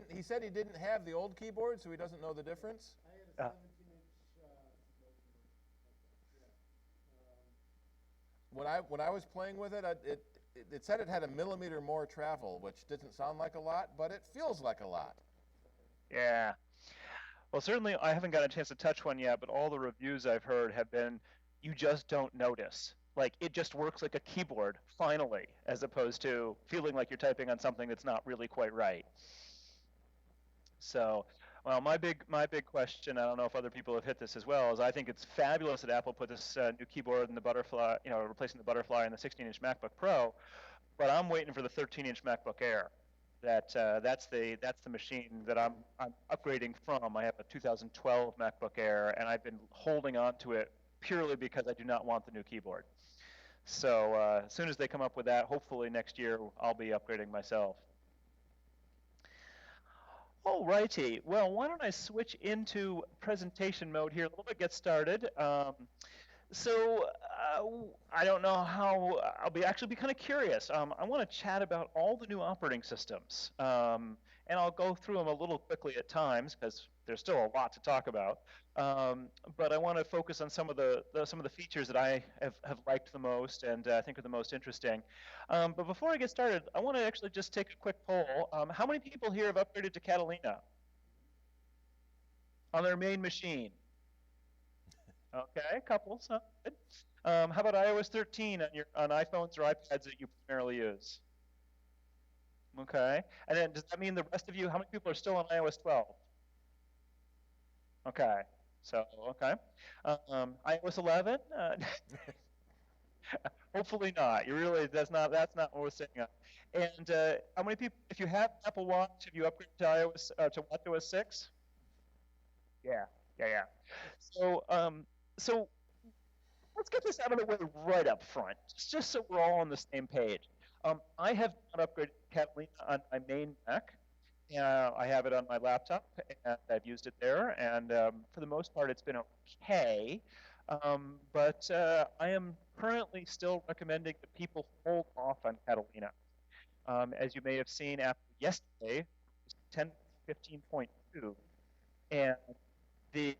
He said he didn't have the old keyboard, so he doesn't know the difference. I had a 17-inch When I was playing with it, it said it had a millimeter more travel, which doesn't sound like a lot, but it feels like a lot. Yeah. Well, certainly I haven't got a chance to touch one yet, but all the reviews I've heard have been, you just don't notice. Like, it just works like a keyboard, finally, as opposed to feeling like you're typing on something that's not really quite right. So, well, my big question, I don't know if other people have hit this as well, is I think it's fabulous that Apple put this new keyboard in the Butterfly, replacing the Butterfly in the 16-inch MacBook Pro, but I'm waiting for the 13-inch MacBook Air. That's the machine that I'm upgrading from. I have a 2012 MacBook Air, and I've been holding on to it purely because I do not want the new keyboard. So as soon as they come up with that, hopefully next year I'll be upgrading myself. Alrighty, well, why don't I switch into presentation mode here a little bit, get started. So I don't know how, I'll actually be kind of curious. I want to chat about all the new operating systems. And I'll go through them a little quickly at times because there's still a lot to talk about. But I want to focus on some of the features that I have liked the most and I think are the most interesting. But before I get started, I want to actually just take a quick poll. How many people here have upgraded to Catalina on their main machine? Okay, a couple, so good. How about iOS 13 on iPhones or iPads that you primarily use? Okay, and then does that mean the rest of you, how many people are still on iOS 12? Okay, so, okay. iOS 11? Hopefully not. That's not what we're saying. And how many people, if you have Apple Watch, have you upgraded to iOS to watchOS 6? Yeah, yeah. So let's get this out of the way right up front, just so we're all on the same page. I have not upgraded Catalina on my main Mac. I have it on my laptop, and I've used it there, and for the most part, it's been okay. But I am currently still recommending that people hold off on Catalina. As you may have seen after yesterday, 10.15.2, and the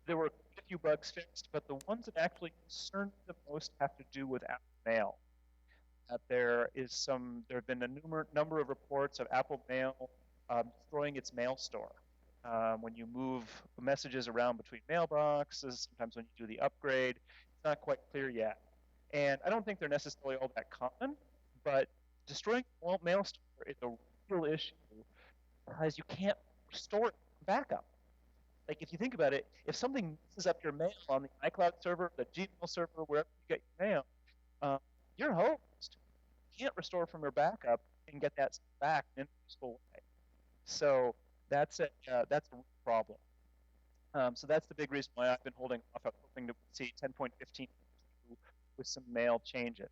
there were a few bugs fixed, but the ones that actually concern me the most have to do with Apple Mail. There have been a number of reports of Apple Mail destroying its mail store. When you move messages around between mailboxes, sometimes when you do the upgrade, it's not quite clear yet. And I don't think they're necessarily all that common, but destroying mail store is a real issue because you can't restore it from backup. Like if you think about it, if something messes up your mail on the iCloud server, the Gmail server, wherever you get your mail, your host can't restore from your backup and get that back in a useful way. So that's a real problem. So that's the big reason why I've been holding off. I'm hoping to see 10.15 with some mail changes.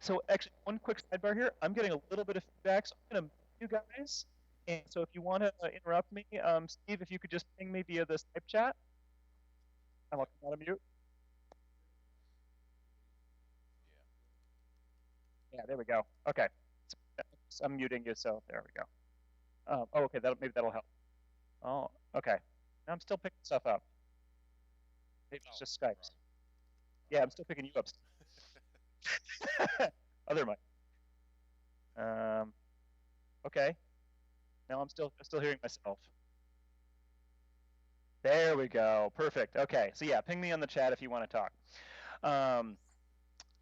So actually, one quick sidebar here. I'm getting a little bit of feedback, so I'm going to mute you guys. And so if you want to interrupt me, Steve, if you could just ping me via the Skype chat, and I'll come out of mute. Yeah, there we go. Okay. So I'm muting you, so there we go. Oh, okay, maybe that'll help. Oh, okay. Now I'm still picking stuff up. Maybe it's just Skype. Yeah, I'm still picking you up. Other mic. Okay. Now I'm still hearing myself. There we go. Perfect. Okay. So yeah, ping me on the chat if you want to talk.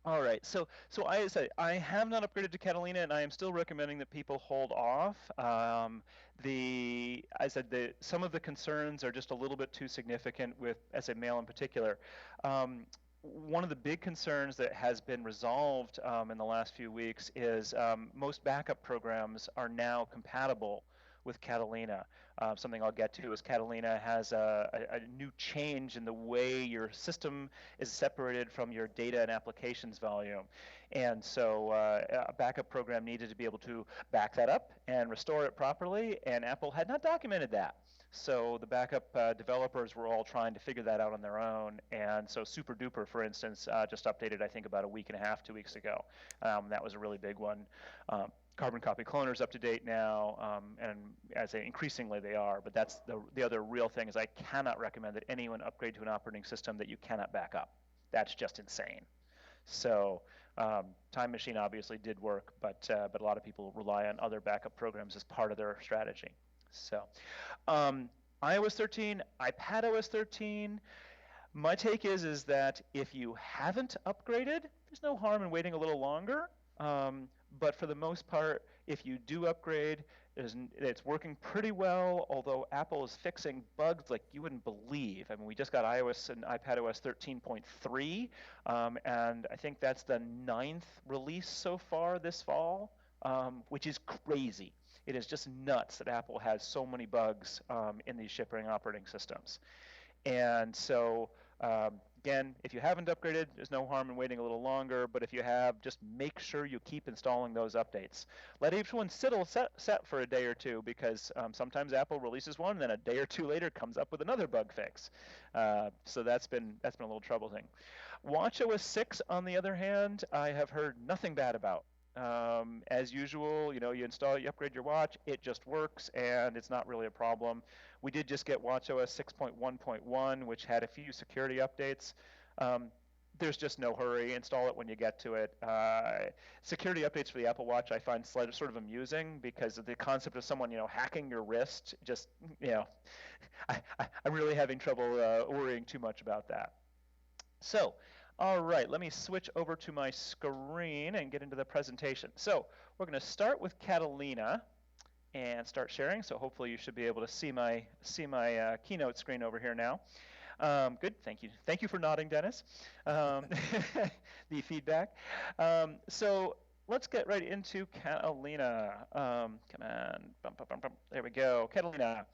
All right. So I said I have not upgraded to Catalina, and I am still recommending that people hold off. Some of the concerns are just a little bit too significant with SA Mail in particular. One of the big concerns that has been resolved in the last few weeks is most backup programs are now compatible with Catalina. Something I'll get to is Catalina has a new change in the way your system is separated from your data and applications volume. And so a backup program needed to be able to back that up and restore it properly, and Apple had not documented that. So the backup developers were all trying to figure that out on their own. And so SuperDuper, for instance, just updated, I think, about a week and a half, 2 weeks ago. That was a really big one. Carbon Copy Cloner is up to date now, and as increasingly they are. But that's the other real thing is I cannot recommend that anyone upgrade to an operating system that you cannot back up. That's just insane. So Time Machine obviously did work, but a lot of people rely on other backup programs as part of their strategy. So iOS 13, iPadOS 13, my take is that if you haven't upgraded, there's no harm in waiting a little longer. But for the most part, if you do upgrade, it's working pretty well, although Apple is fixing bugs like you wouldn't believe. I mean, we just got iOS and iPadOS 13.3, and I think that's the 9th release so far this fall, which is crazy. It is just nuts that Apple has so many bugs in these shipping operating systems. And so, again, if you haven't upgraded, there's no harm in waiting a little longer. But if you have, just make sure you keep installing those updates. Let each one set for a day or two, because sometimes Apple releases one, and then a day or two later comes up with another bug fix. So that's been a little troubling. watchOS 6, on the other hand, I have heard nothing bad about. As usual, you upgrade your watch, it just works, and it's not really a problem. We did just get watchOS 6.1.1, which had a few security updates. There's just no hurry. Install it when you get to it. Security updates for the Apple Watch I find sort of amusing, because of the concept of someone, hacking your wrist. Just, I'm really having trouble worrying too much about that. So, all right, let me switch over to my screen and get into the presentation. So we're going to start with Catalina and start sharing. So hopefully you should be able to see my keynote screen over here now. Good, thank you. Thank you for nodding, Dennis. The feedback. So let's get right into Catalina. Come on, bum, bum, bum, bum. There we go. Catalina,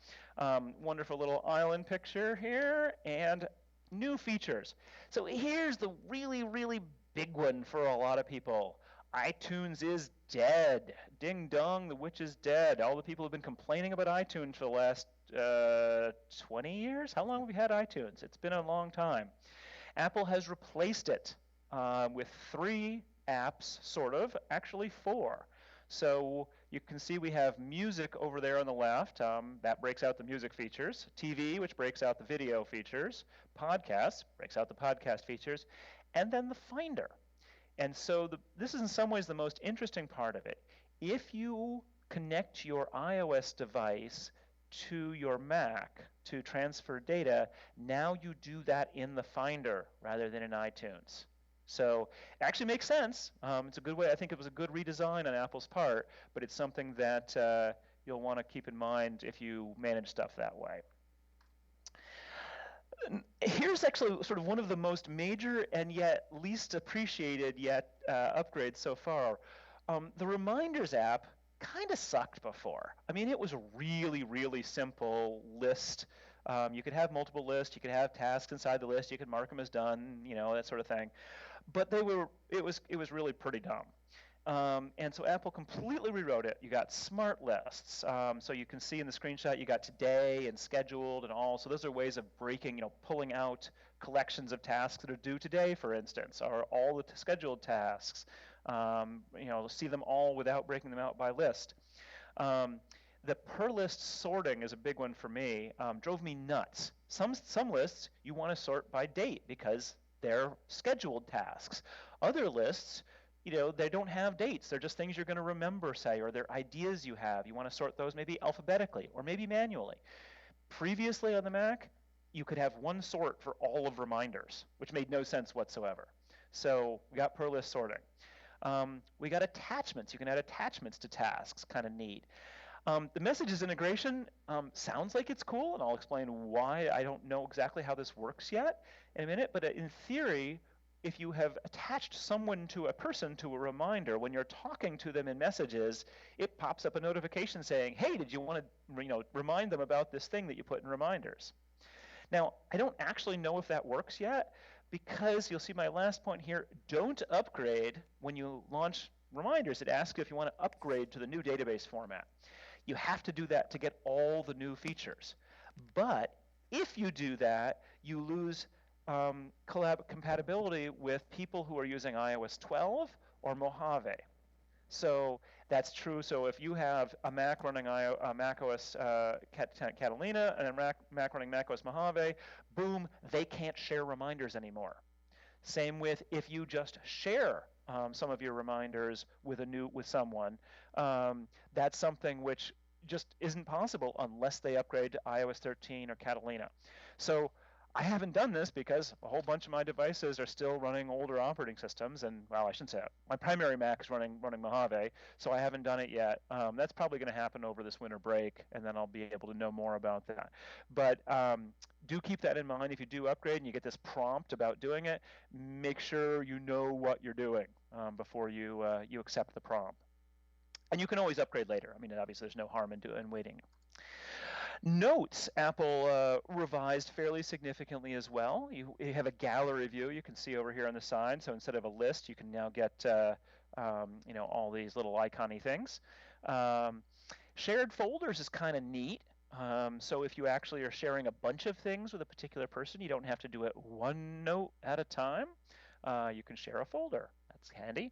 wonderful little island picture here, and new features. So here's the really, really big one for a lot of people. iTunes is dead. Ding dong, the witch is dead. All the people have been complaining about iTunes for the last 20 years? How long have we had iTunes? It's been a long time. Apple has replaced it with 3 apps, sort of, actually 4. So you can see we have music over there on the left. That breaks out the music features. TV, which breaks out the video features. Podcasts, breaks out the podcast features. And then the Finder. And so this is in some ways the most interesting part of it. If you connect your iOS device to your Mac to transfer data, now you do that in the Finder rather than in iTunes. So it actually makes sense. It's a good way. I think it was a good redesign on Apple's part, but it's something that you'll want to keep in mind if you manage stuff that way. Here's actually sort of one of the most major and yet least appreciated yet upgrades so far. The Reminders app kind of sucked before. I mean, it was a really, really simple list. You could have multiple lists. You could have tasks inside the list. You could mark them as done, you know, that sort of thing. But it was really pretty dumb. And so Apple completely rewrote it. You got smart lists. So you can see in the screenshot, you got today and scheduled and all. So those are ways of breaking, pulling out collections of tasks that are due today, for instance, or all the scheduled tasks. See them all without breaking them out by list. The per list sorting is a big one for me. Drove me nuts. Some lists you want to sort by date because they're scheduled tasks. Other lists, they don't have dates. They're just things you're going to remember, say, or they're ideas you have. You want to sort those maybe alphabetically or maybe manually. Previously on the Mac, you could have one sort for all of reminders, which made no sense whatsoever. So we got per list sorting. We got attachments. You can add attachments to tasks, kind of neat. The messages integration sounds like it's cool, and I'll explain why. I don't know exactly how this works yet in a minute, but in theory, if you have attached someone to a person to a reminder, when you're talking to them in messages, it pops up a notification saying, hey, did you want to remind them about this thing that you put in reminders? Now, I don't actually know if that works yet, because you'll see my last point here, don't upgrade when you launch reminders. It asks you if you want to upgrade to the new database format. You have to do that to get all the new features. But if you do that, you lose compatibility with people who are using iOS 12 or Mojave. So that's true. So if you have a Mac running macOS Catalina and a Mac running macOS Mojave, boom, they can't share reminders anymore. Same with if you just share some of your reminders with someone. That's something which just isn't possible unless they upgrade to iOS 13 or Catalina. So I haven't done this because a whole bunch of my devices are still running older operating systems, and well, I shouldn't say that. My primary Mac is running Mojave, so I haven't done it yet. That's probably going to happen over this winter break, and then I'll be able to know more about that. But do keep that in mind. If you do upgrade and you get this prompt about doing it, make sure you know what you're doing before you accept the prompt. And you can always upgrade later. I mean, obviously, there's no harm in waiting. Notes, Apple revised fairly significantly as well. You have a gallery view you can see over here on the side. So instead of a list, you can now get all these little icon-y things. Shared folders is kind of neat. So if you actually are sharing a bunch of things with a particular person, you don't have to do it one note at a time. You can share a folder. That's handy.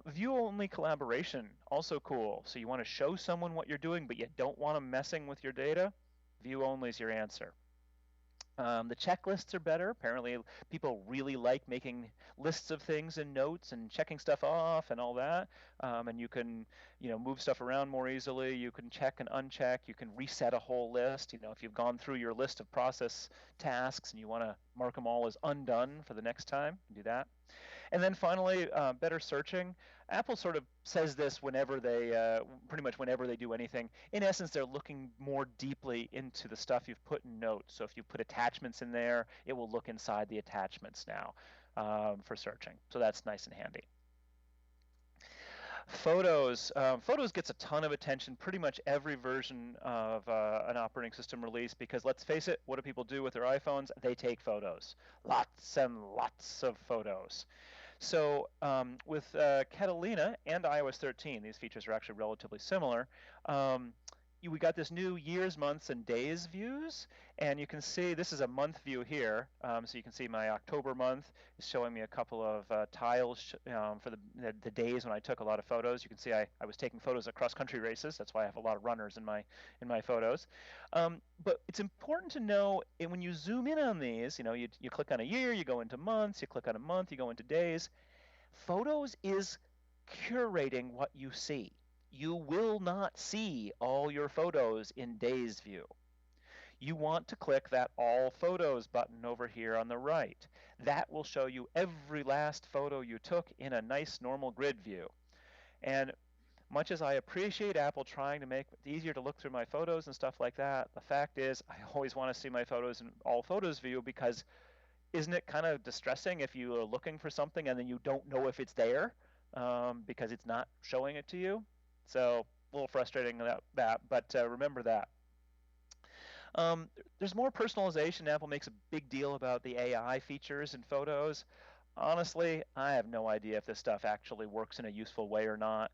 View-only collaboration, also cool. So you want to show someone what you're doing, but you don't want them messing with your data? View-only is your answer. The checklists are better. Apparently, people really like making lists of things and notes and checking stuff off and all that. And you can, move stuff around more easily. You can check and uncheck. You can reset a whole list. If you've gone through your list of process tasks and you want to mark them all as undone for the next time, do that. And then finally, better searching. Apple sort of says this whenever they, pretty much whenever they do anything. In essence, they're looking more deeply into the stuff you've put in Notes. So if you put attachments in there, it will look inside the attachments now for searching. So that's nice and handy. Photos. Photos gets a ton of attention pretty much every version of an operating system release because let's face it, what do people do with their iPhones? They take photos. Lots and lots of photos. So with Catalina and iOS 13, these features are actually relatively similar. We got this new years, months, and days views, and you can see this is a month view here. So you can see my October month is showing me a couple of tiles for the days when I took a lot of photos. You can see I was taking photos at cross-country races. That's why I have a lot of runners in my photos. But it's important to know, and when you zoom in on these, you click on a year, you go into months, you click on a month, you go into days. Photos is curating what you see. You will not see all your photos in Days View. You want to click that All Photos button over here on the right. That will show you every last photo you took in a nice normal grid view. And much as I appreciate Apple trying to make it easier to look through my photos and stuff like that, the fact is I always want to see my photos in All Photos view because isn't it kind of distressing if you are looking for something and then you don't know if it's there because it's not showing it to you? So a little frustrating that, but remember that. There's more personalization. Apple makes a big deal about the AI features in Photos. Honestly, I have no idea if this stuff actually works in a useful way or not.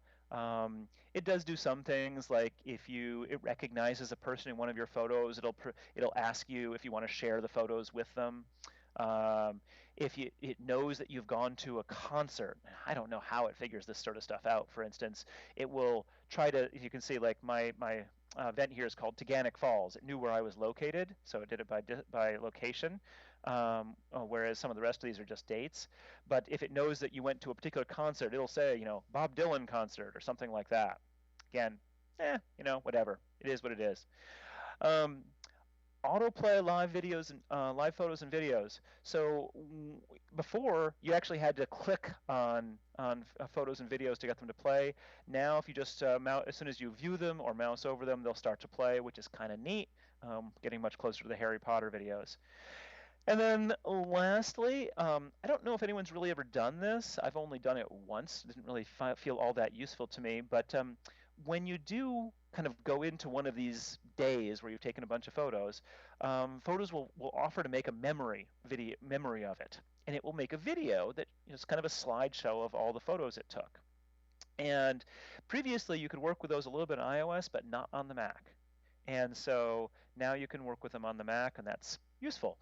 It does do some things, like if it recognizes a person in one of your photos, it'll ask you if you want to share the photos with them. It knows that you've gone to a concert. I don't know how it figures this sort of stuff out. For instance, it will try to, you can see like my event here is called Taganic Falls. It knew where I was located, so it did it by location, whereas some of the rest of these are just dates. But if it knows that you went to a particular concert, it'll say, Bob Dylan concert or something like that. Again, whatever. It is what it is. Autoplay live videos and live photos and videos. So before you actually had to click on photos and videos to get them to play. Now if you just as soon as you view them or mouse over them, they'll start to play, which is kind of neat. Getting much closer to the Harry Potter videos. And then lastly, I don't know if anyone's really ever done this. I've only done it once. It didn't really feel all that useful to me. But when you do kind of go into one of these days where you've taken a bunch of photos, Photos will offer to make a memory of it. And it will make a video that is kind of a slideshow of all the photos it took. And previously you could work with those a little bit on iOS, but not on the Mac. And so now you can work with them on the Mac, and that's useful.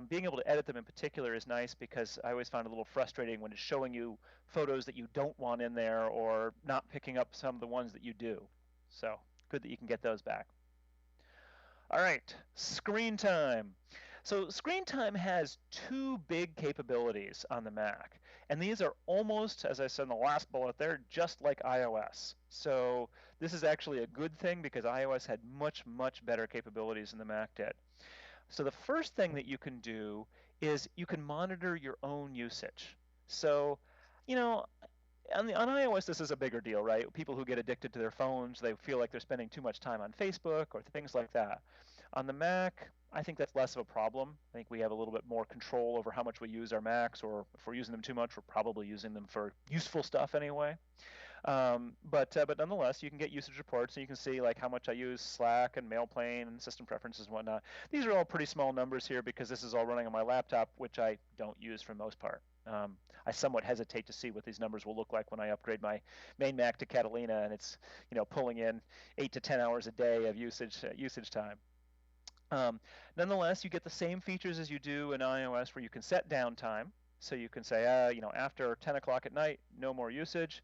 Being able to edit them in particular is nice because I always found it a little frustrating when it's showing you photos that you don't want in there or not picking up some of the ones that you do. So good that you can get those back. All right, screen time. So screen time has two big capabilities on the Mac. And these are almost, as I said in the last bullet there, just like iOS. So this is actually a good thing because iOS had much, much better capabilities than the Mac did. So the first thing that you can do is you can monitor your own usage. So, on iOS, this is a bigger deal, right? People who get addicted to their phones, they feel like they're spending too much time on Facebook or things like that. On the Mac, I think that's less of a problem. I think we have a little bit more control over how much we use our Macs, or if we're using them too much, we're probably using them for useful stuff anyway. But nonetheless, you can get usage reports, and you can see like how much I use Slack and MailPlane and system preferences and whatnot. These are all pretty small numbers here because this is all running on my laptop, which I don't use for the most part. I somewhat hesitate to see what these numbers will look like when I upgrade my main Mac to Catalina, and it's pulling in 8 to 10 hours a day of usage time. Nonetheless, you get the same features as you do in iOS, where you can set downtime. So you can say, after 10 o'clock at night, no more usage.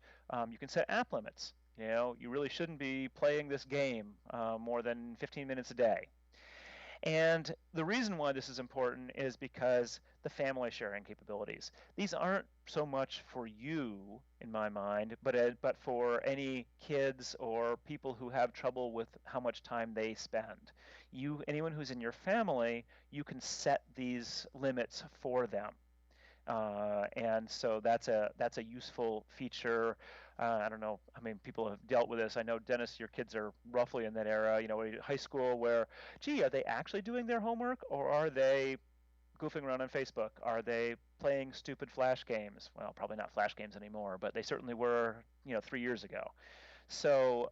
You can set app limits. You really shouldn't be playing this game more than 15 minutes a day. And the reason why this is important is because the family sharing capabilities. These aren't so much for you, in my mind, but for any kids or people who have trouble with how much time they spend. Anyone who's in your family, you can set these limits for them. And so that's a useful feature. I don't know how many people have dealt with this. I know, Dennis, your kids are roughly in that era, high school, where, gee, are they actually doing their homework, or are they goofing around on Facebook? Are they playing stupid Flash games? Well, probably not Flash games anymore, but they certainly were, 3 years ago. So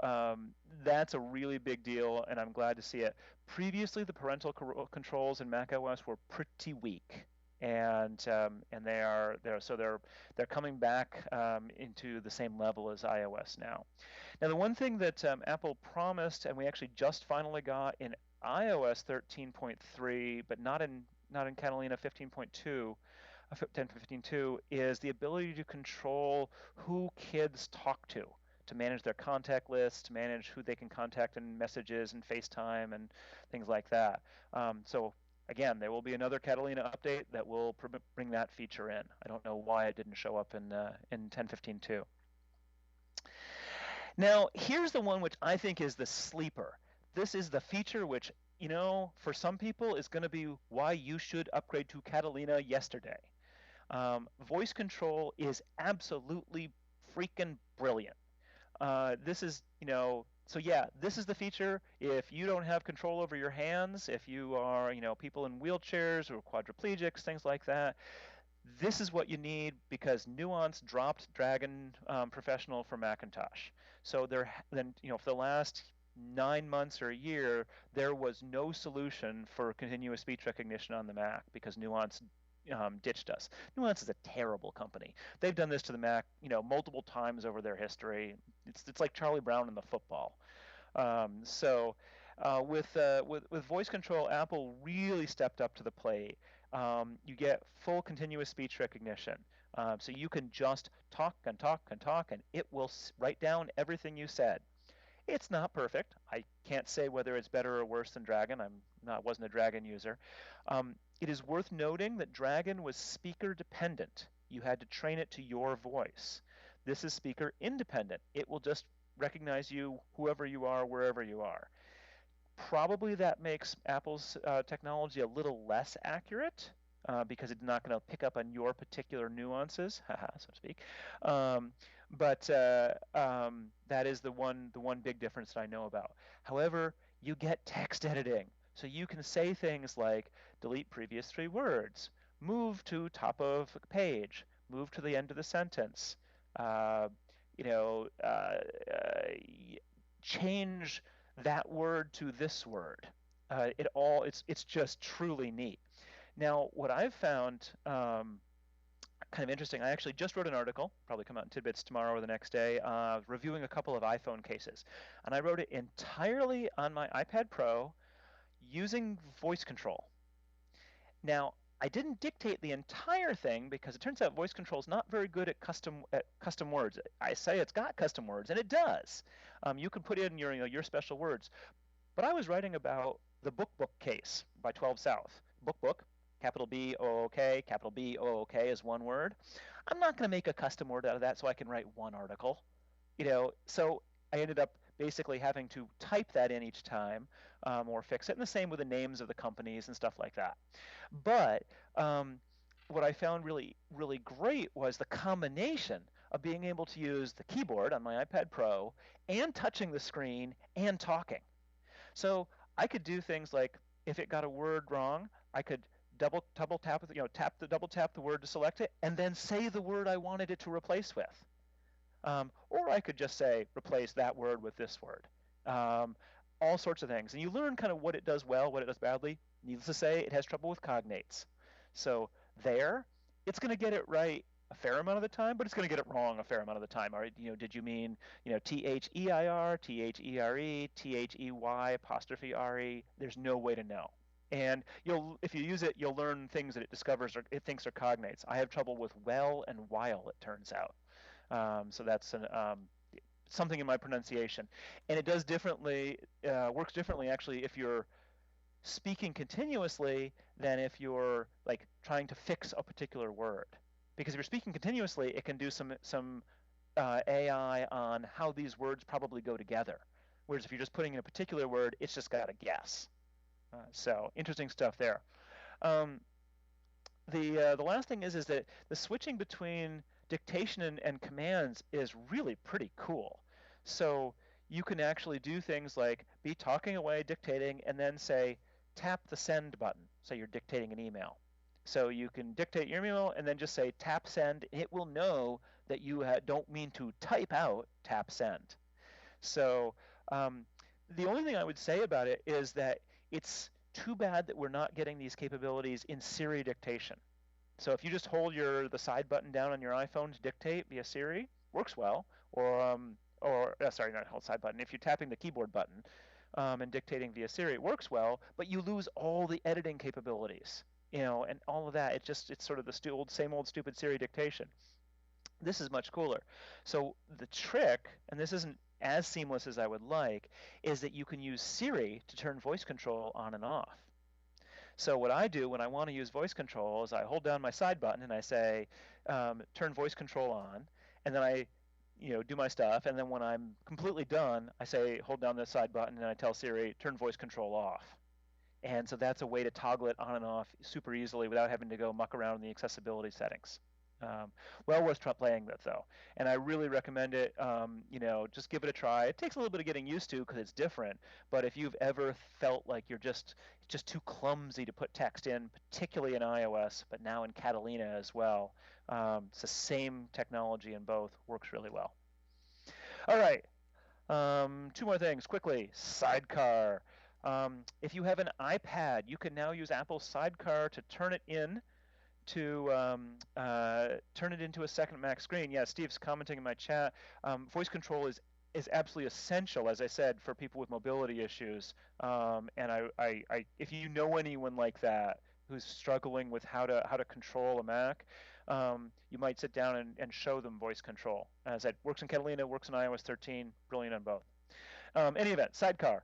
that's a really big deal, and I'm glad to see it. Previously, the parental controls in macOS were pretty weak, and they're coming back into the same level as iOS now. Now, the one thing that Apple promised, and we actually just finally got in iOS 13.3, but not in Catalina 15.2. 10.15.2 is the ability to control who kids talk to manage their contact list, to manage who they can contact in messages and FaceTime and things like that. So again, there will be another Catalina update that will bring that feature in. I don't know why it didn't show up in 10.15.2. Now, here's the one which I think is the sleeper. This is the feature which, for some people is going to be why you should upgrade to Catalina yesterday. Voice control is absolutely freaking brilliant. This is, so yeah, this is the feature. If you don't have control over your hands, if you are, people in wheelchairs or quadriplegics, things like that, this is what you need, because Nuance dropped Dragon Professional for Macintosh. So for the last 9 months or a year, there was no solution for continuous speech recognition on the Mac because Nuance ditched us. Nuance is a terrible company. They've done this to the Mac, multiple times over their history. It's like Charlie Brown in the football. With voice control, Apple really stepped up to the plate. You get full continuous speech recognition. So you can just talk and talk and talk, and it will write down everything you said. It's not perfect. I can't say whether it's better or worse than Dragon. Wasn't a Dragon user. It is worth noting that Dragon was speaker dependent. You had to train it to your voice. This is speaker independent. It will just recognize you, whoever you are, wherever you are. Probably that makes Apple's technology a little less accurate because it's not going to pick up on your particular nuances, so to speak. But that is the one big difference that I know about. However, you get text editing. So you can say things like delete previous 3 words, move to top of page, move to the end of the sentence, change that word to this word. It's just truly neat. Now, what I've found kind of interesting, I actually just wrote an article, probably come out in Tidbits tomorrow or the next day, reviewing a couple of iPhone cases. And I wrote it entirely on my iPad Pro using voice control. Now, I didn't dictate the entire thing because it turns out voice control is not very good at custom words. I say it's got custom words, and it does. You can put in your special words. But I was writing about the book case by 12 South. Book, capital B O O K, capital B O O K is one word. I'm not going to make a custom word out of that so I can write one article. So I ended up basically having to type that in each time or fix it. And the same with the names of the companies and stuff like that. But what I found really, really great was the combination of being able to use the keyboard on my iPad Pro and touching the screen and talking. So I could do things like, if it got a word wrong, I could double tap the word to select it, and then say the word I wanted it to replace with. Or I could just say, replace that word with this word. All sorts of things. And you learn kind of what it does well, what it does badly. Needless to say, it has trouble with cognates. So it's going to get it right a fair amount of the time, but it's going to get it wrong a fair amount of the time. Or, did you mean, T-H-E-I-R, T-H-E-R-E, T-H-E-Y, apostrophe R-E? There's no way to know. And if you use it, you'll learn things that it discovers or it thinks are cognates. I have trouble with well and while, it turns out. So that's something in my pronunciation. And it does differently, works differently actually if you're speaking continuously than if you're like trying to fix a particular word. Because if you're speaking continuously, it can do some AI on how these words probably go together. Whereas if you're just putting in a particular word, it's just got to guess. So interesting stuff there. the last thing is that the switching between dictation and commands is really pretty cool. So you can actually do things like be talking away, dictating, and then say tap the send button. So you're dictating an email. So you can dictate your email and then just say tap send. And it will know that you don't mean to type out tap send. So the only thing I would say about it is that it's too bad that we're not getting these capabilities in Siri dictation. So if you just hold the side button down on your iPhone to dictate via Siri, works well. Or sorry, not hold side button. If you're tapping the keyboard button and dictating via Siri, it works well, but you lose all the editing capabilities, and all of that. It's sort of the same old stupid Siri dictation. This is much cooler. So the trick, and this isn't as seamless as I would like, is that you can use Siri to turn voice control on and off. So what I do when I want to use voice control is I hold down my side button and I say, turn voice control on, and then I do my stuff, and then when I'm completely done, I say, hold down the side button, and I tell Siri, turn voice control off. And so that's a way to toggle it on and off super easily without having to go muck around in the accessibility settings. Well worth playing with, though, and I really recommend it. Just give it a try. It takes a little bit of getting used to because it's different, but if you've ever felt like it's just too clumsy to put text in, particularly in iOS, but now in Catalina as well, it's the same technology in both, works really well. All right, two more things quickly. Sidecar. If you have an iPad, you can now use Apple's Sidecar to turn it into a second Mac screen. Yeah, Steve's commenting in my chat. Voice control is absolutely essential, as I said, for people with mobility issues. And if you know anyone like that who's struggling with how to control a Mac, you might sit down and show them voice control. As I said, works in Catalina, works in iOS 13, brilliant on both. Any event, Sidecar.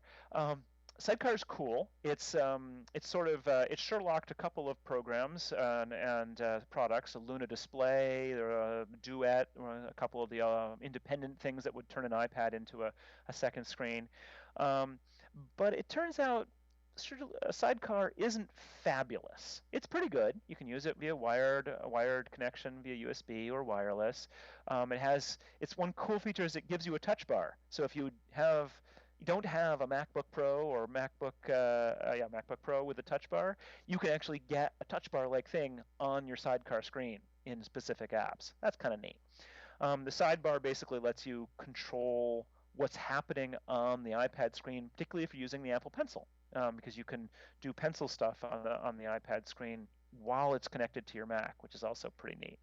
Sidecar is cool. It's Sherlocked a couple of programs and products, a Luna Display, a Duet, a couple of the independent things that would turn an iPad into a second screen. But it turns out Sidecar isn't fabulous. It's pretty good. You can use it via a wired connection via USB or wireless. It's one cool feature is it gives you a touch bar. So if you don't have a MacBook Pro or MacBook Pro with a touch bar, you can actually get a touch bar like thing on your Sidecar screen in specific apps. That's kind of neat. The sidebar basically lets you control what's happening on the iPad screen, particularly if you're using the Apple Pencil, because you can do pencil stuff on the iPad screen while it's connected to your Mac, which is also pretty neat.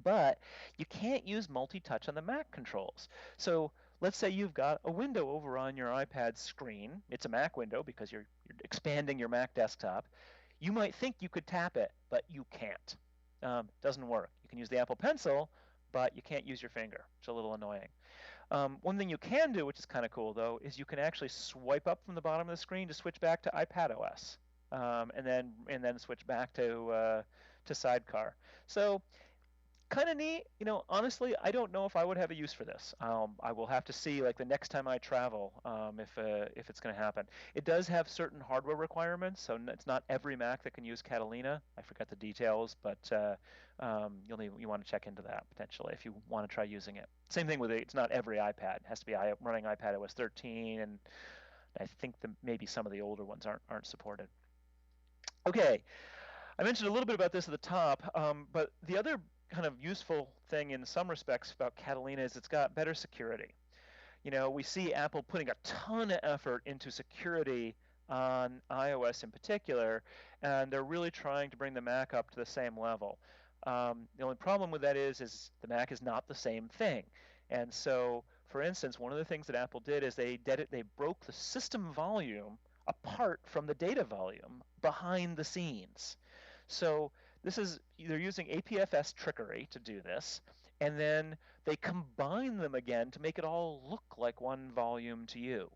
But you can't use multi-touch on the Mac controls. So let's say you've got a window over on your iPad screen. It's a Mac window because you're expanding your Mac desktop. You might think you could tap it, but you can't. Doesn't work. You can use the Apple Pencil, but you can't use your finger, which is a little annoying. One thing you can do, which is kind of cool though, is you can actually swipe up from the bottom of the screen to switch back to iPadOS, and then switch back to Sidecar. So kind of neat. Honestly, I don't know if I would have a use for this. I will have to see, like, the next time I travel, if it's going to happen. It does have certain hardware requirements, so it's not every Mac that can use Catalina. I forgot the details, but you want to check into that potentially if you want to try using it. Same thing with it's not every iPad. It has to be running iPadOS 13, and I think maybe some of the older ones aren't supported. Okay, I mentioned a little bit about this at the top, but the other kind of useful thing in some respects about Catalina is it's got better security. We see Apple putting a ton of effort into security on iOS in particular, and they're really trying to bring the Mac up to the same level. The only problem with that is the Mac is not the same thing. And so, for instance, one of the things that Apple did is they broke the system volume apart from the data volume behind the scenes. So they're using APFS trickery to do this, and then they combine them again to make it all look like one volume to you.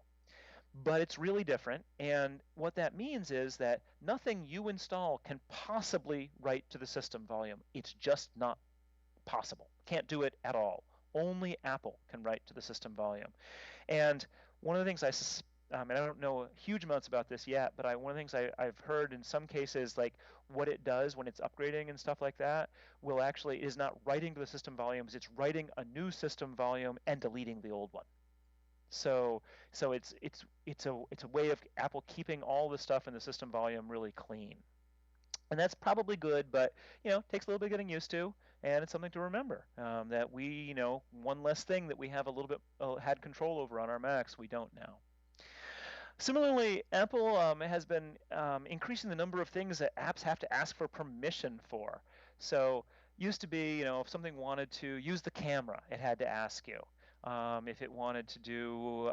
But it's really different, and what that means is that nothing you install can possibly write to the system volume. It's just not possible. Can't do it at all. Only Apple can write to the system volume. And one of the things and I don't know huge amounts about this yet, but one of the things I've heard in some cases, like what it does when it's upgrading and stuff like that, will actually is not writing to the system volumes, it's writing a new system volume and deleting the old one. So it's a way of Apple keeping all the stuff in the system volume really clean. And that's probably good, but takes a little bit getting used to, and it's something to remember that we, one less thing that we have a little bit had control over on our Macs, we don't now. Similarly, Apple has been increasing the number of things that apps have to ask for permission for. So used to be, if something wanted to use the camera, it had to ask you. If it wanted to do,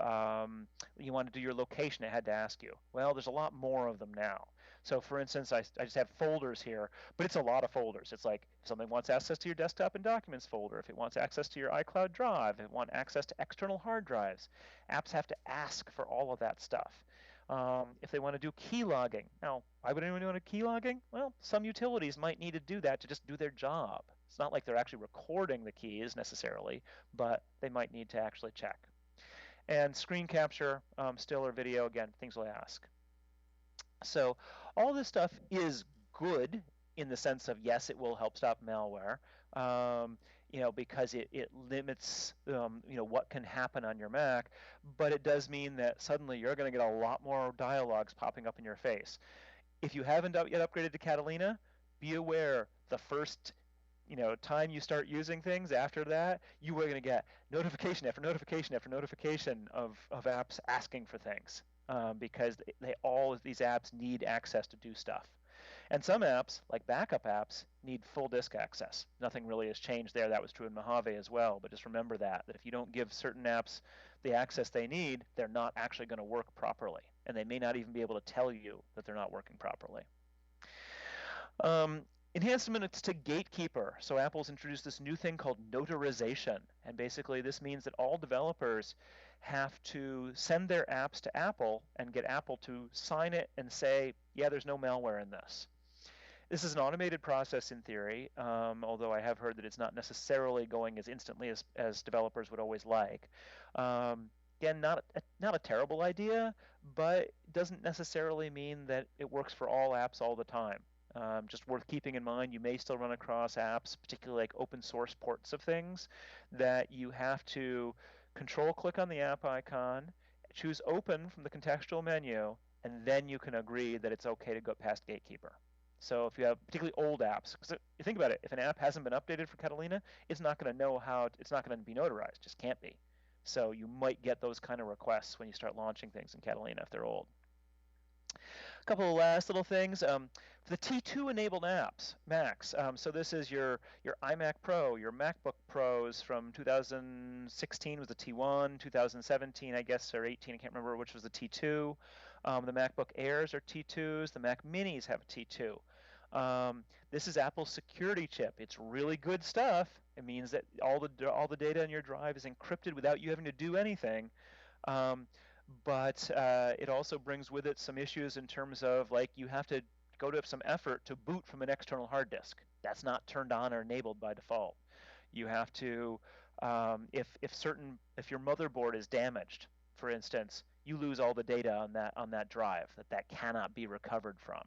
you wanted to do your location, it had to ask you. Well, there's a lot more of them now. So for instance, I just have folders here, but it's a lot of folders. It's like if something wants access to your desktop and documents folder, if it wants access to your iCloud drive, if it wants access to external hard drives, apps have to ask for all of that stuff. If they want to do key logging. Now, why would anyone want to key logging? Well, some utilities might need to do that to just do their job. It's not like they're actually recording the keys necessarily, but they might need to actually check. And screen capture, still or video, again, things will ask. So all this stuff is good in the sense of, yes, it will help stop malware, because it limits, what can happen on your Mac, but it does mean that suddenly you're going to get a lot more dialogues popping up in your face. If you haven't yet upgraded to Catalina, be aware the first time you start using things after that, you are going to get notification after notification after notification of apps asking for things. Because all of these apps need access to do stuff. And some apps, like backup apps, need full disk access. Nothing really has changed there. That was true in Mojave as well, but just remember that if you don't give certain apps the access they need, they're not actually going to work properly. And they may not even be able to tell you that they're not working properly. Enhancements to Gatekeeper. So Apple's introduced this new thing called notarization. And basically this means that all developers have to send their apps to Apple and get Apple to sign it and say, yeah, there's no malware in this. This is an automated process in theory, although I have heard that it's not necessarily going as instantly as developers would always like. Again, not a terrible idea, but doesn't necessarily mean that it works for all apps all the time. Just worth keeping in mind, you may still run across apps, particularly like open source ports of things, that you have to control-click on the app icon, choose Open from the contextual menu, and then you can agree that it's okay to go past Gatekeeper. So if you have particularly old apps, because you think about it, if an app hasn't been updated for Catalina, it's not going to know how, it's not going to be notarized, just can't be. So you might get those kind of requests when you start launching things in Catalina if they're old. A couple of last little things. For the T2 enabled apps, Macs. So this is your iMac Pro, your MacBook Pros from 2016 was the T1, 2017 I guess, or 18, I can't remember which was the T2. The MacBook Airs are T2s. The Mac Minis have a T2. This is Apple's security chip. It's really good stuff. It means that all the data in your drive is encrypted without you having to do anything. But it also brings with it some issues in terms of, like, you have to go to some effort to boot from an external hard disk. That's not turned on or enabled by default. You have to, if your motherboard is damaged, for instance, you lose all the data on that drive. That cannot be recovered from.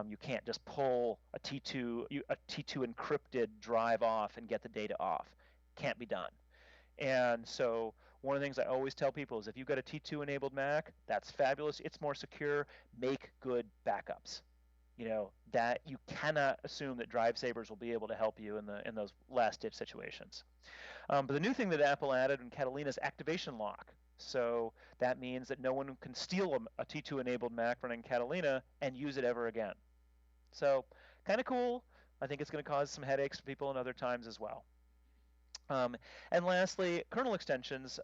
You can't just pull a T2 encrypted drive off and get the data off. Can't be done. And so one of the things I always tell people is if you've got a T2 enabled Mac, that's fabulous. It's more secure. Make good backups. That you cannot assume that drive savers will be able to help you in those last ditch situations. But the new thing that Apple added in Catalina is activation lock. So that means that no one can steal a T2 enabled Mac running Catalina and use it ever again. So kind of cool. I think it's going to cause some headaches for people in other times as well. And lastly, kernel extensions.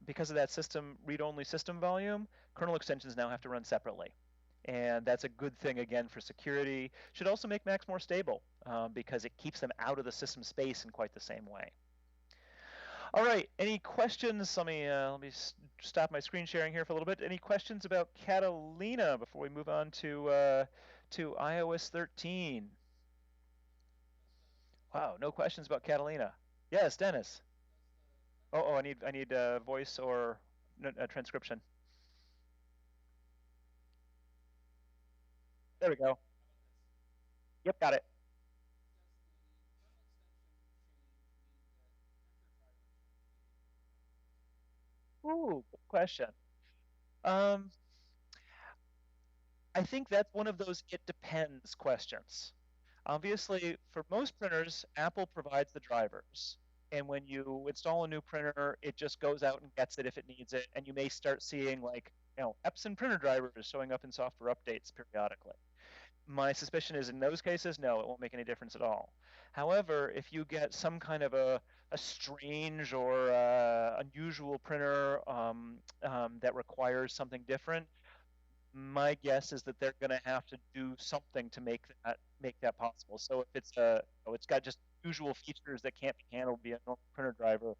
Because of that read-only system volume, kernel extensions now have to run separately. And that's a good thing, again, for security. Should also make Macs more stable because it keeps them out of the system space in quite the same way. All right, any questions? Let me stop my screen sharing here for a little bit. Any questions about Catalina before we move on to iOS 13? Wow, no questions about Catalina. Yes, Dennis. I need voice or transcription. There we go. Yep, got it. Ooh, good question. Um, I think that's one of those it depends questions. Obviously, for most printers, Apple provides the drivers. And when you install a new printer, it just goes out and gets it if it needs it. And you may start seeing like, Epson printer drivers showing up in software updates periodically. My suspicion is in those cases, no, it won't make any difference at all. However, if you get some kind of a strange or unusual printer that requires something different, my guess is that they're going to have to do something to make that possible. So if it's got just usual features that can't be handled via a normal printer driver,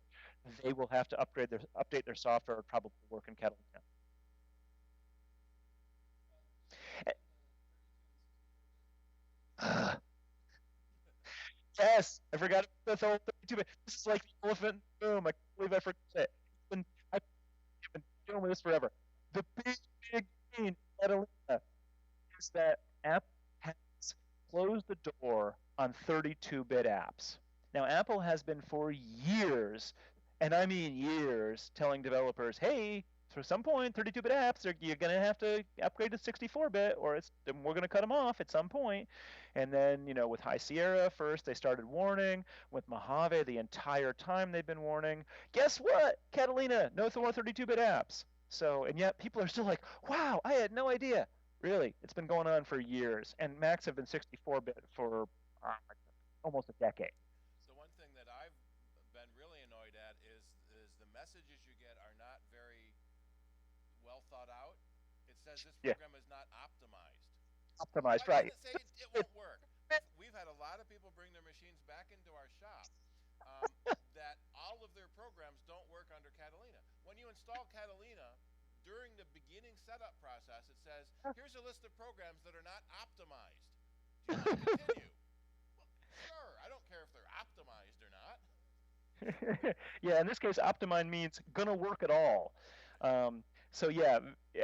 they will have to update their software or probably work in Catalina. Yes, I forgot about the whole 32-bit. This is like the elephant in the room. I can't believe I forgot it. I've been dealing with this forever. The big thing, Catalina, is that Apple has closed the door on 32-bit apps. Now, Apple has been for years, and I mean years, telling developers, hey, for some point, 32-bit apps, you're going to have to upgrade to 64-bit, or we're going to cut them off at some point. And then, with High Sierra first, they started warning. With Mojave, the entire time they've been warning. Guess what? Catalina, no more 32-bit apps. So, and yet people are still like, wow, I had no idea. Really, it's been going on for years, and Macs have been 64-bit for almost a decade. So one thing that I've been really annoyed at is the messages you get are not very well thought out. It says this program is not optimized. Optimized, Why right? does it say it won't work? We've had a lot of people bring their machines back into our shop that all of their programs don't work under Catalina. When you install Catalina, during the beginning setup process, it says, here's a list of programs that are not optimized. Do you want to continue? Well, sure. I don't care if they're optimized or not. Yeah, in this case, optimized means gonna work at all. So yeah,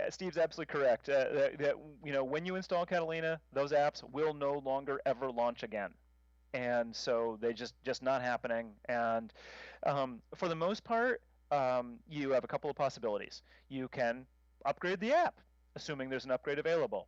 Steve's absolutely correct. That when you install Catalina, those apps will no longer ever launch again, and so they just not happening. And for the most part, you have a couple of possibilities. You can upgrade the app, assuming there's an upgrade available.